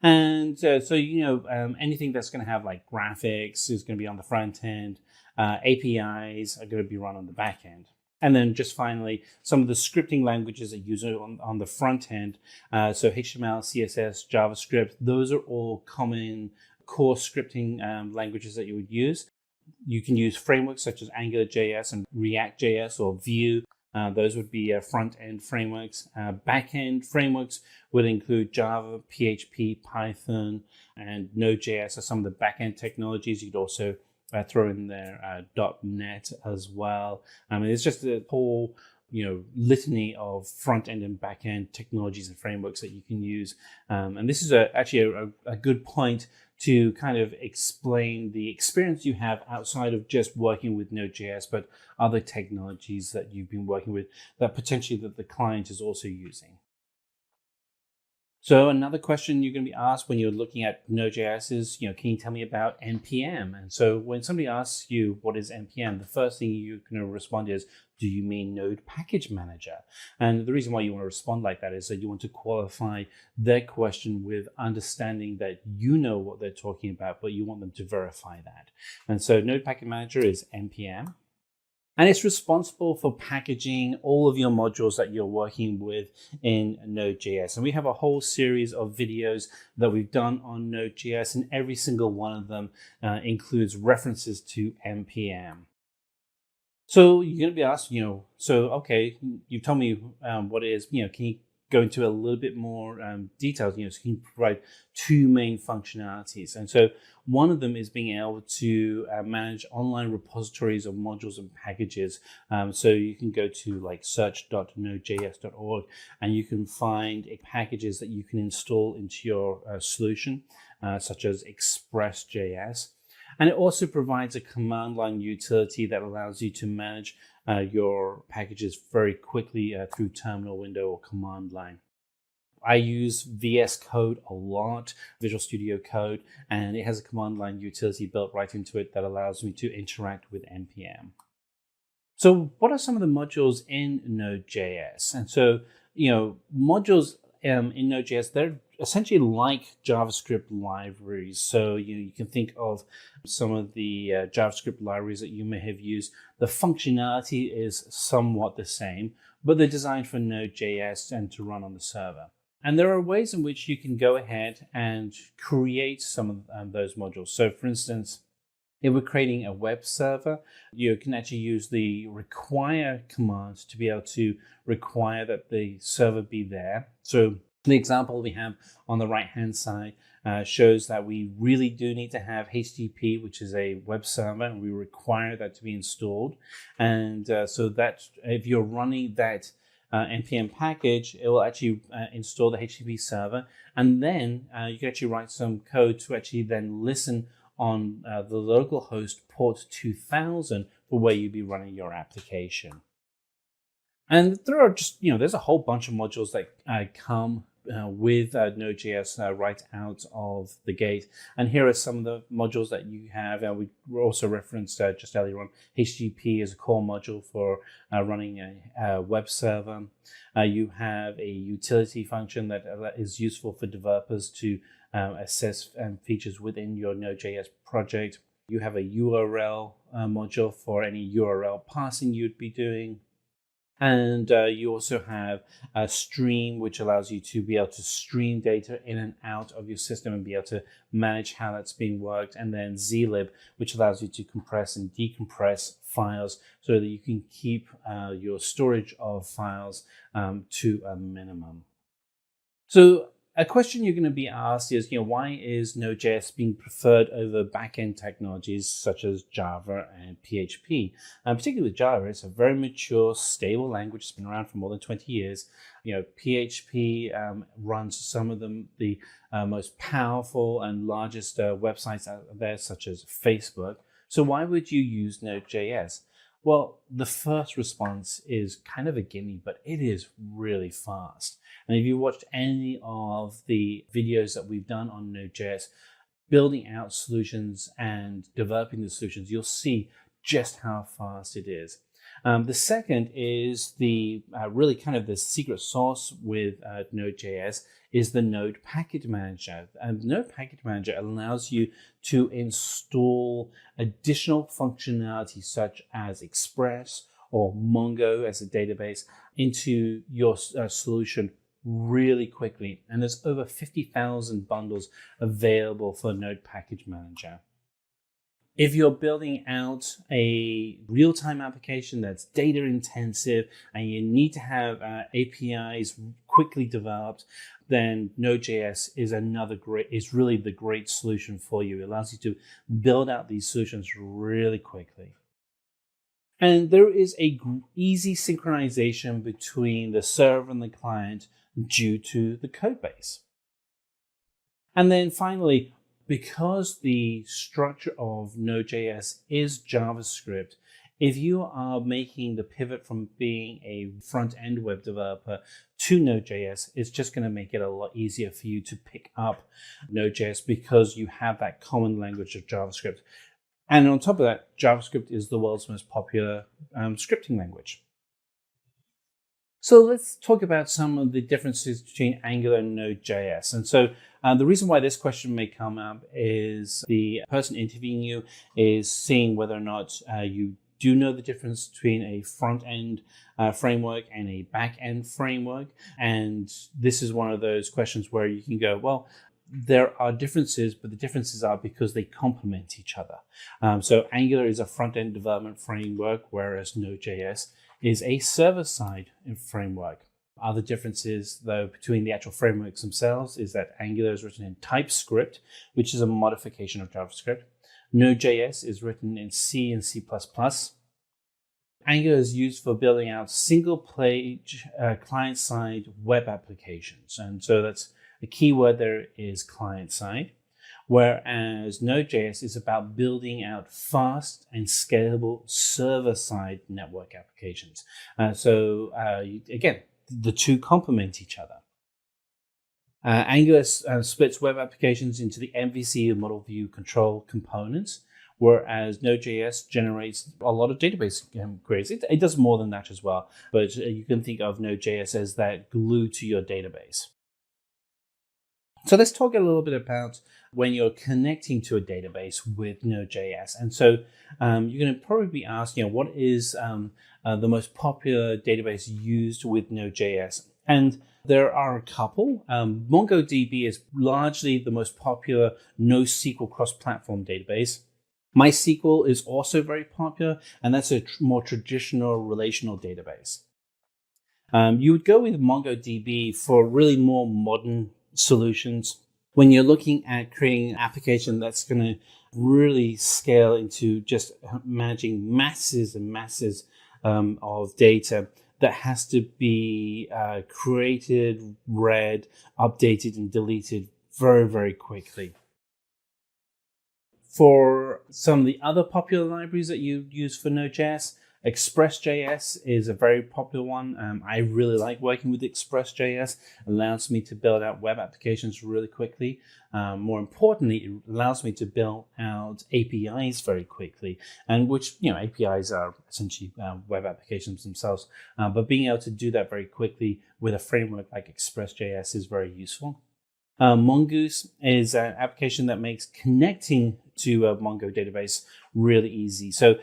Speaker 7: And anything that's going to have like graphics is going to be on the front end. APIs are going to be run on the back end. And then just finally, some of the scripting languages that use it on the front end. So HTML, CSS, JavaScript, those are all common core scripting languages that you would use. You can use frameworks such as AngularJS and React.js or Vue. Those would be front-end frameworks. Back-end frameworks would include Java, PHP, Python, and Node.js are some of the back-end technologies. You could also throw in there .NET as well. It's just a whole litany of front-end and back-end technologies and frameworks that you can use. And this is actually a good point to kind of explain the experience you have outside of just working with Node.js, but other technologies that you've been working with that potentially that the client is also using. So another question you're going to be asked when you're looking at Node.js is, can you tell me about NPM? And so when somebody asks you what is NPM, the first thing you're going to respond is, do you mean Node Package Manager? And the reason why you want to respond like that is that you want to qualify their question with understanding that you know what they're talking about, but you want them to verify that. And so Node Package Manager is NPM. And it's responsible for packaging all of your modules that you're working with in Node.js. And we have a whole series of videos that we've done on Node.js, and every single one of them includes references to NPM. So you're going to be asked, okay, you told me what it is, can you go into a little bit more details, so can you provide two main functionalities? And so one of them is being able to manage online repositories of modules and packages. So you can go to like search.nodejs.org and you can find packages that you can install into your solution, such as Express.js. And it also provides a command line utility that allows you to manage your packages very quickly through terminal window or command line. I use VS Code a lot, Visual Studio Code, and it has a command line utility built right into it that allows me to interact with NPM. So what are some of the modules in Node.js? And so, modules in Node.js, they're essentially like JavaScript libraries. So you can think of some of the JavaScript libraries that you may have used. The functionality is somewhat the same, but they're designed for Node.js and to run on the server. And there are ways in which you can go ahead and create some of those modules. So for instance, if we're creating a web server, you can actually use the require command to be able to require that the server be there. So the example we have on the right-hand side shows that we really do need to have HTTP, which is a web server, and we require that to be installed. And so that if you're running that NPM package, it will actually install the HTTP server, and then you can actually write some code to actually then listen on the local host port 2000 for where you'd be running your application. And there are just, there's a whole bunch of modules that come with Node.js right out of the gate. And here are some of the modules that you have. We also referenced just earlier on, HTTP is a core module for running a web server. You have a utility function that is useful for developers to assess features within your Node.js project. You have a URL module for any URL parsing you'd be doing. And you also have a stream, which allows you to be able to stream data in and out of your system and be able to manage how that's being worked. And then zlib, which allows you to compress and decompress files so that you can keep your storage of files to a minimum. So a question you're going to be asked is, why is Node.js being preferred over backend technologies such as Java and PHP? Particularly with Java, it's a very mature, stable language. It's been around for more than 20 years. PHP runs some of the most powerful and largest websites out there, such as Facebook. So why would you use Node.js? Well, the first response is kind of a gimme, but it is really fast. And if you watched any of the videos that we've done on Node.js, building out solutions and developing the solutions, you'll see just how fast it is. The second is the really kind of the secret sauce with Node.js is the Node Package Manager. And the Node Package Manager allows you to install additional functionality such as Express or Mongo as a database into your solution really quickly. And there's over 50,000 bundles available for Node Package Manager. If you're building out a real-time application that's data intensive and you need to have APIs quickly developed, then Node.js is really the great solution for you. It allows you to build out these solutions really quickly. And there is a easy synchronization between the server and the client due to the code base. And then finally, because the structure of Node.js is JavaScript, if you are making the pivot from being a front-end web developer to Node.js, it's just going to make it a lot easier for you to pick up Node.js because you have that common language of JavaScript. And on top of that, JavaScript is the world's most popular scripting language. So let's talk about some of the differences between Angular and Node.js. And so the reason why this question may come up is the person interviewing you is seeing whether or not you do know the difference between a front-end framework and a back-end framework. And this is one of those questions where you can go, well, there are differences, but the differences are because they complement each other. So Angular is a front-end development framework, whereas Node.js is a server-side framework. Other differences, though, between the actual frameworks themselves is that Angular is written in TypeScript, which is a modification of JavaScript. Node.js is written in C and C++. Angular is used for building out single-page client-side web applications. And so that's the key word there is client-side. Whereas Node.js is about building out fast and scalable server-side network applications. Again, the two complement each other. Angular splits web applications into the MVC and model view control components, whereas Node.js generates a lot of database queries. It does more than that as well, but you can think of Node.js as that glue to your database. So let's talk a little bit about when you're connecting to a database with Node.js. And so you're going to probably be asked, what is the most popular database used with Node.js? And there are a couple. MongoDB is largely the most popular NoSQL cross-platform database. MySQL is also very popular, and that's a more traditional relational database. You would go with MongoDB for really more modern solutions. When you're looking at creating an application that's going to really scale into just managing masses and masses of data that has to be created, read, updated, and deleted very, very quickly. For some of the other popular libraries that you use for Node.js, Express.js is a very popular one. I really like working with Express.js. It allows me to build out web applications really quickly. More importantly, it allows me to build out APIs very quickly, and which, APIs are essentially web applications themselves. But being able to do that very quickly with a framework like Express.js is very useful. Mongoose is an application that makes connecting to a Mongo database really easy. So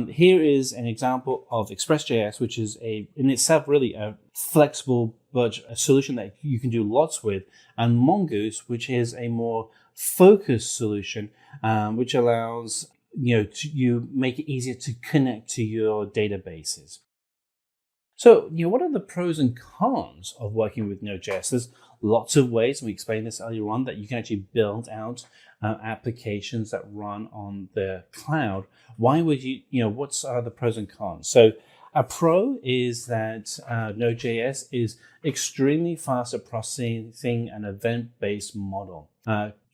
Speaker 7: here is an example of Express.js, which is in itself really a flexible but a solution that you can do lots with, and Mongoose, which is a more focused solution, which allows you make it easier to connect to your databases. So, what are the pros and cons of working with Node.js? There's lots of ways, we explained this earlier on, that you can actually build out applications that run on the cloud. Why would what are the pros and cons? So a pro is that Node.js is extremely fast at processing an event-based model.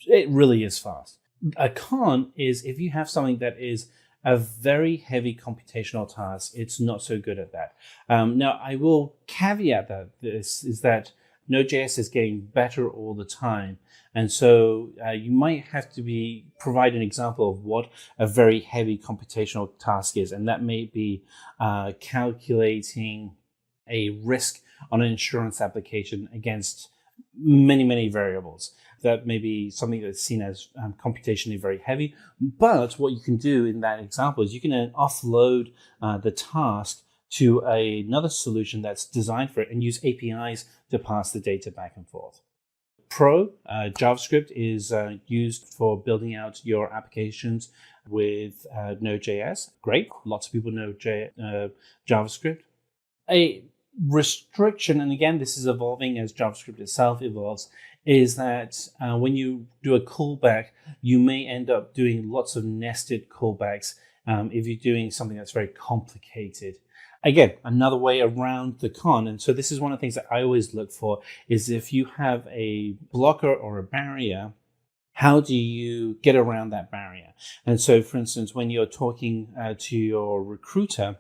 Speaker 7: It really is fast. A con is if you have something that is a very heavy computational task, it's not so good at that. Now, I will caveat that this is that Node.js is getting better all the time. And so you might have to provide an example of what a very heavy computational task is. And that may be calculating a risk on an insurance application against many, many variables. That may be something that's seen as computationally very heavy. But what you can do in that example is you can then offload the task to another solution that's designed for it and use APIs to pass the data back and forth. JavaScript is used for building out your applications with Node.js. Great, lots of people know JavaScript. A restriction, and again, this is evolving as JavaScript itself evolves, is that when you do a callback, you may end up doing lots of nested callbacks if you're doing something that's very complicated. Again, another way around the con. And so this is one of the things that I always look for is if you have a blocker or a barrier, how do you get around that barrier? And so, for instance, when you're talking to your recruiter,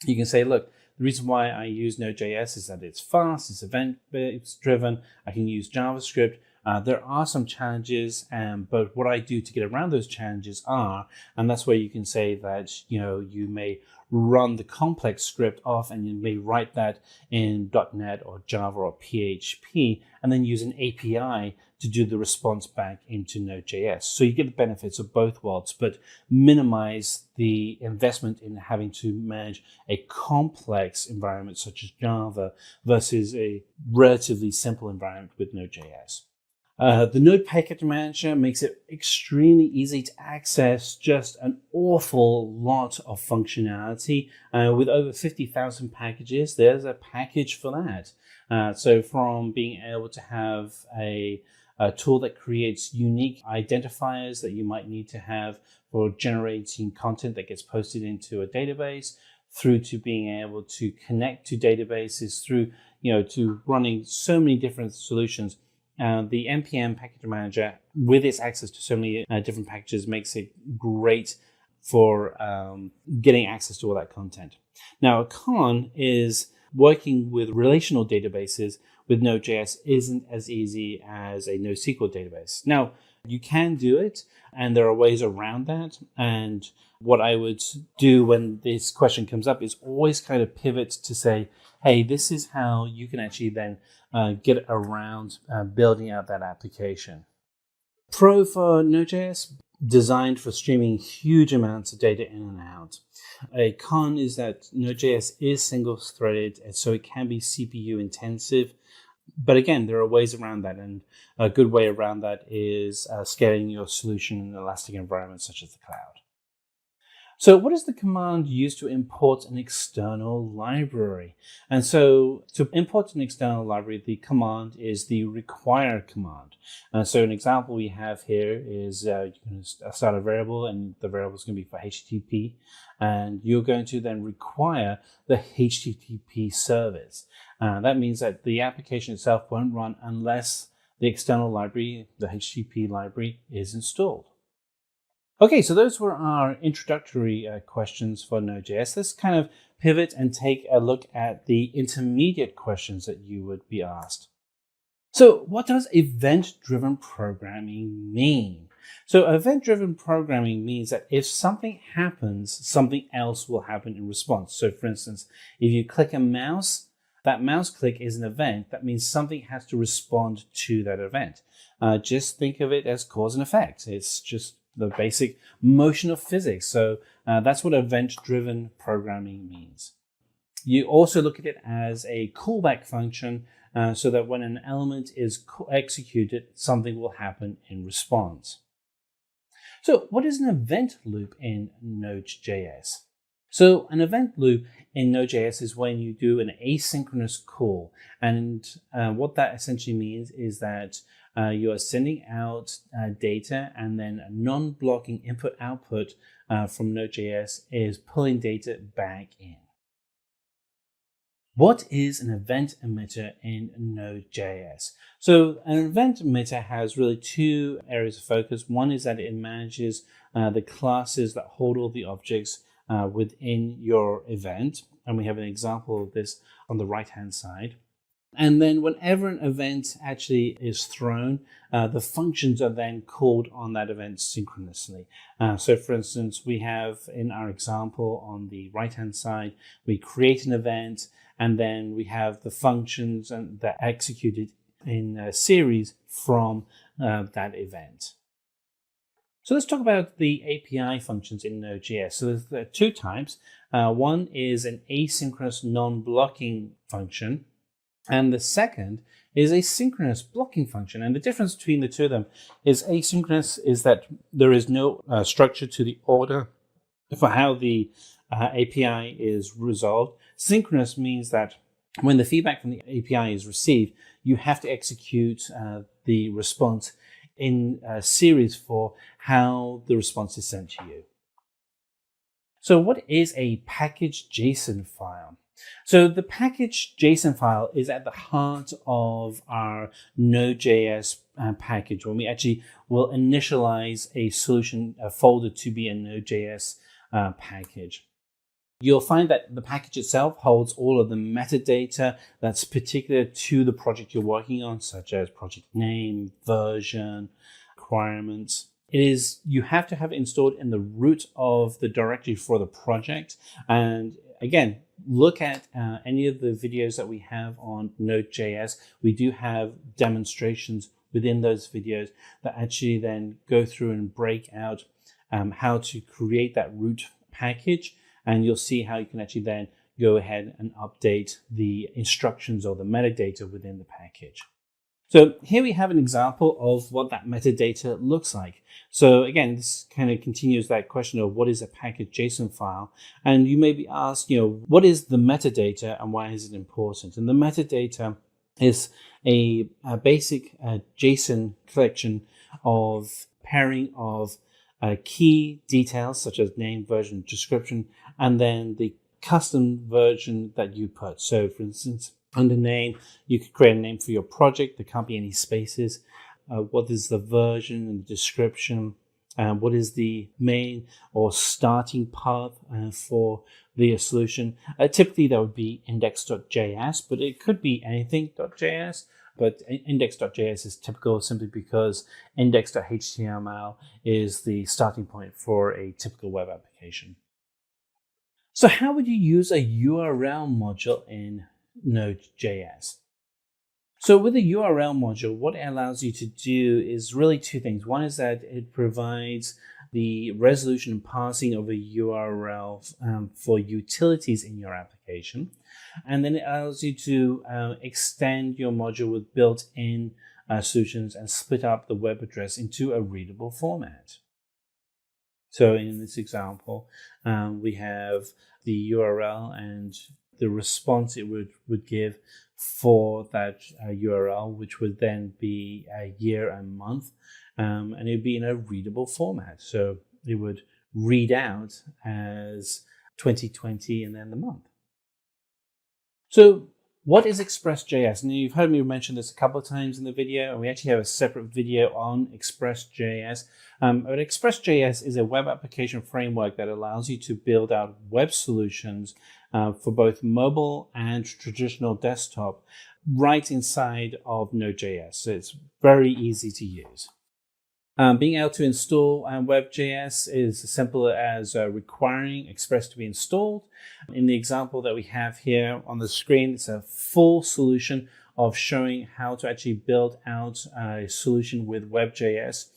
Speaker 7: you can say, look, the reason why I use Node.js is that it's fast, it's event-based driven, I can use JavaScript. There are some challenges, but what I do to get around those challenges and that's where you can say that, you may run the complex script off and you may write that in .NET or Java or PHP and then use an API to do the response back into Node.js. So you get the benefits of both worlds, but minimize the investment in having to manage a complex environment such as Java versus a relatively simple environment with Node.js. The Node Package Manager makes it extremely easy to access just an awful lot of functionality. With over 50,000 packages, there's a package for that. So from being able to have a tool that creates unique identifiers that you might need to have for generating content that gets posted into a database, through to being able to connect to databases, through to running so many different solutions. The NPM Package Manager, with its access to so many different packages, makes it great for getting access to all that content. Now, a con is working with relational databases with Node.js isn't as easy as a NoSQL database. Now, you can do it, and there are ways around that. And what I would do when this question comes up is always kind of pivot to say, hey, this is how you can actually then get around building out that application. Pro for Node.js, designed for streaming huge amounts of data in and out. A con is that Node.js is single-threaded, and so it can be CPU intensive. But again, there are ways around that, and a good way around that is scaling your solution in an elastic environment such as the cloud. So what is the command used to import an external library? And so to import an external library, the command is the require command. And so an example we have here is you can start a variable, and the variable is going to be for HTTP. And you're going to then require the HTTP service. That means that the application itself won't run unless the external library, the HTTP library, is installed. Okay, so those were our introductory questions for Node.js. Let's kind of pivot and take a look at the intermediate questions that you would be asked. So what does event-driven programming mean? So event-driven programming means that if something happens, something else will happen in response. So for instance, if you click a mouse, that mouse click is an event. That means something has to respond to that event. Just think of it as cause and effect. It's just the basic motion of physics. So that's what event-driven programming means. You also look at it as a callback function so that when an element is executed, something will happen in response. So what is an event loop in Node.js? So an event loop in Node.js is when you do an asynchronous call. And what that essentially means is that you are sending out data, and then a non-blocking input-output from Node.js is pulling data back in. What is an event emitter in Node.js? So an event emitter has really two areas of focus. One is that it manages the classes that hold all the objects within your event. And we have an example of this on the right-hand side. And then whenever an event actually is thrown, the functions are then called on that event synchronously. So for instance, we have in our example on the right-hand side, we create an event, and then we have the functions that are executed in a series from that event. So let's talk about the API functions in Node.js. So there are two types. One is an asynchronous non-blocking function, and the second is a synchronous blocking function. And the difference between the two of them is asynchronous is that there is no structure to the order for how the API is resolved. Synchronous means that when the feedback from the API is received, you have to execute the response in a series for how the response is sent to you. So what is a package JSON file? So the package JSON file is at the heart of our Node.js package, when we actually will initialize a solution folder to be a Node.js package. You'll find that the package itself holds all of the metadata that's particular to the project you're working on, such as project name, version, requirements. You have to have it installed in the root of the directory for the project. And again, look at any of the videos that we have on Node.js. We do have demonstrations within those videos that actually then go through and break out how to create that root package. And you'll see how you can actually then go ahead and update the instructions or the metadata within the package. So here we have an example of what that metadata looks like. So again, this kind of continues that question of what is a package JSON file? And you may be asked, what is the metadata and why is it important? And the metadata is a basic JSON collection of pairing of key details such as name, version, description, and then the custom version that you put. So for instance, under name, you could create a name for your project, the company, any spaces. What is the version and description? What is the main or starting path for the solution? Typically, that would be index.js, but it could be anything.js. But index.js is typical simply because index.html is the starting point for a typical web application. So how would you use a URL module in Node.js? So with a URL module, what it allows you to do is really two things. One is that it provides the resolution and parsing of a URL for utilities in your application. And then it allows you to extend your module with built-in solutions and split up the web address into a readable format. So in this example, we have the URL and the response it would give for that URL, which would then be a year and month, and it would be in a readable format. So it would read out as 2020 and then the month. So what is Express.js? And you've heard me mention this a couple of times in the video, and we actually have a separate video on Express.js. But Express.js is a web application framework that allows you to build out web solutions for both mobile and traditional desktop right inside of Node.js. So it's very easy to use. Being able to install WebJS is as simple as requiring Express to be installed. In the example that we have here on the screen, it's a full solution of showing how to actually build out a solution with WebJS.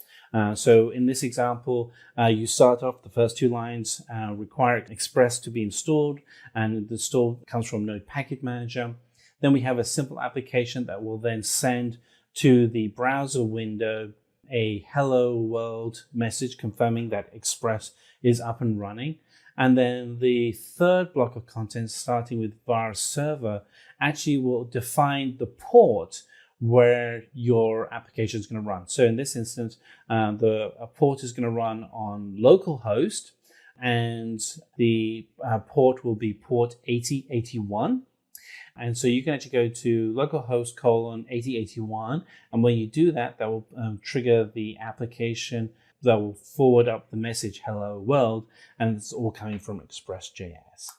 Speaker 7: So in this example, you start off the first two lines, require Express to be installed, and the install comes from Node Package Manager. Then we have a simple application that will then send to the browser window a hello world message confirming that Express is up and running. And then the third block of content, starting with var server, actually will define the port where your application is going to run. So in this instance, the port is going to run on localhost, and the port will be port 8081. And so you can actually go to localhost 8081. And when you do that, that will trigger the application that will forward up the message, hello world, and it's all coming from Express.js.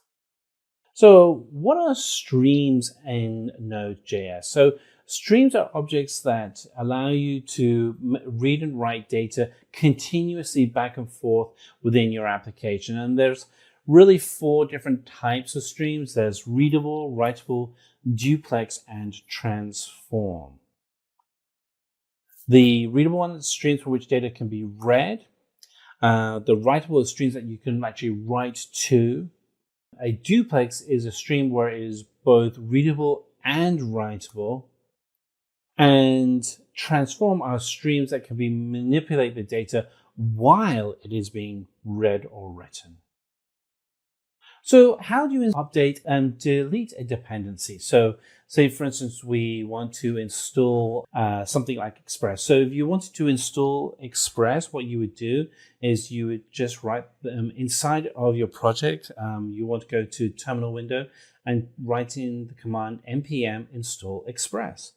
Speaker 7: So what are streams in Node.js? So streams are objects that allow you to read and write data continuously back and forth within your application. And there's really four different types of streams. There's readable, writable, duplex, and transform. The readable one is streams for which data can be read. The writable is streams that you can actually write to. A duplex is a stream where it is both readable and writable. And transform are streams that can manipulate the data while it is being read or written. So how do you update and delete a dependency? So say, for instance, we want to install something like Express. So if you wanted to install Express, what you would do is you would just write inside of your project. You want to go to terminal window and write in the command npm install Express.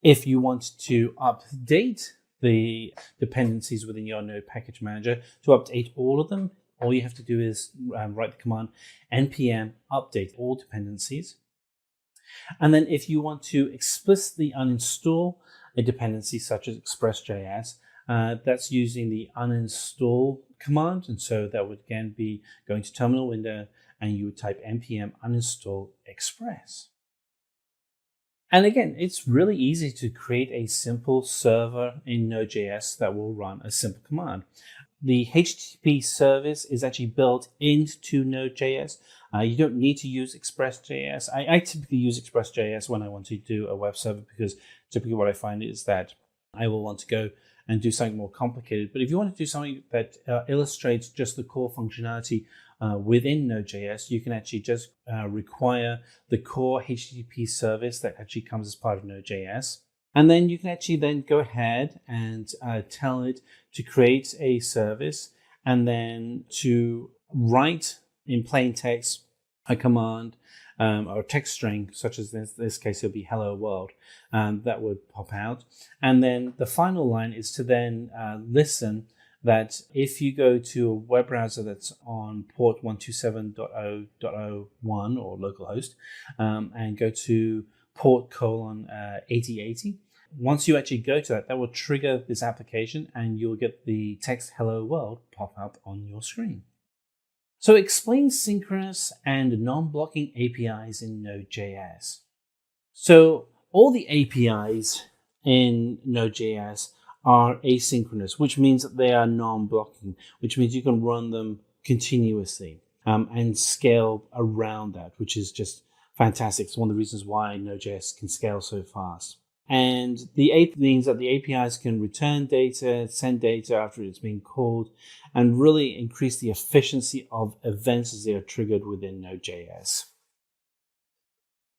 Speaker 7: If you want to update the dependencies within your Node Package Manager, to update all of them, all you have to do is write the command npm update all dependencies. And then if you want to explicitly uninstall a dependency such as Express.js, that's using the uninstall command. And so that would again be going to terminal window and you would type npm uninstall Express. And again, it's really easy to create a simple server in Node.js that will run a simple command. The HTTP service is actually built into Node.js. You don't need to use Express.js. I typically use Express.js when I want to do a web server, because typically what I find is that I will want to go and do something more complicated. But if you want to do something that illustrates just the core functionality within Node.js, you can actually just require the core HTTP service that actually comes as part of Node.js. And then you can actually then go ahead and tell it to create a service and then to write in plain text a command or text string, such as this case, it'll be hello world, that would pop out. And then the final line is to then listen that if you go to a web browser that's on port 127.0.01 or localhost, and go to port 8080, once you actually go to that, that will trigger this application and you'll get the text hello world pop up on your screen. So explain synchronous and non-blocking APIs in Node.js. So all the APIs in Node.js are asynchronous, which means that they are non-blocking, which means you can run them continuously and scale around that, which is just fantastic. It's one of the reasons why Node.js can scale so fast. And the means that the APIs can return data, send data after it's been called, and really increase the efficiency of events as they are triggered within Node.js.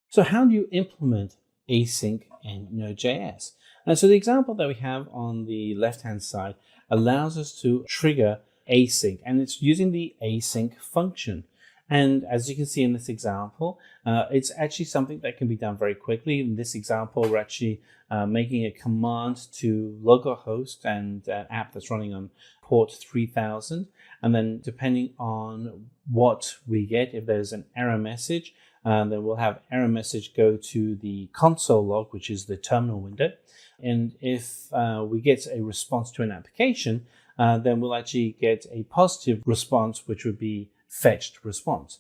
Speaker 7: So how do you implement async in Node.js? And so the example that we have on the left-hand side allows us to trigger async, and it's using the async function. And as you can see in this example, it's actually something that can be done very quickly. In this example, we're actually making a command to localhost and an app that's running on port 3000. And then depending on what we get, if there's an error message, then we'll have error message go to the console log, which is the terminal window. And if we get a response to an application, then we'll actually get a positive response, which would be fetched response.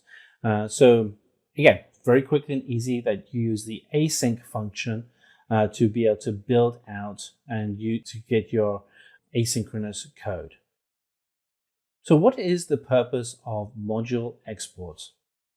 Speaker 7: So again, very quick and easy that you use the async function to be able to build out and to get your asynchronous code. So what is the purpose of module exports?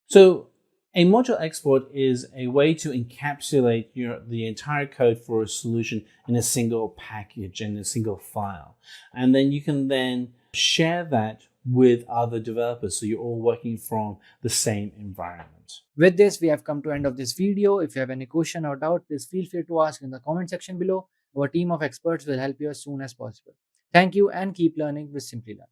Speaker 7: So a module export is a way to encapsulate the entire code for a solution in a single package, in a single file. And then you can then share that with other developers, so you're all working from the same environment.
Speaker 1: With this, we have come to the end of this video. If you have any question or doubt, please feel free to ask in the comment section below. Our team of experts will help you as soon as possible. Thank you and keep learning with Simplilearn.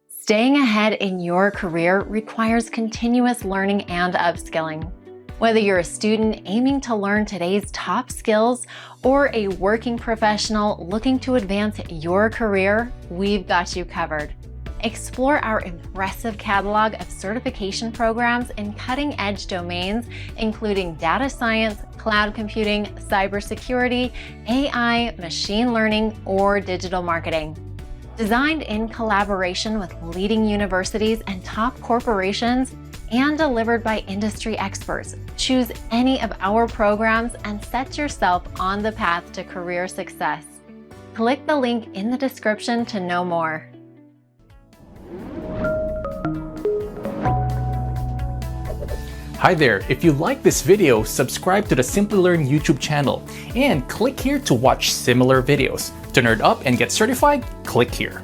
Speaker 8: Staying ahead in your career requires continuous learning and upskilling. Whether you're a student aiming to learn today's top skills or a working professional looking to advance your career, we've got you covered. Explore our impressive catalog of certification programs in cutting-edge domains, including data science, cloud computing, cybersecurity, AI, machine learning, or digital marketing. Designed in collaboration with leading universities and top corporations, and delivered by industry experts, choose any of our programs and set yourself on the path to career success. Click the link in the description to know more.
Speaker 9: Hi there, if you like this video, subscribe to the Simplilearn YouTube channel and click here to watch similar videos. To nerd up and get certified, click here.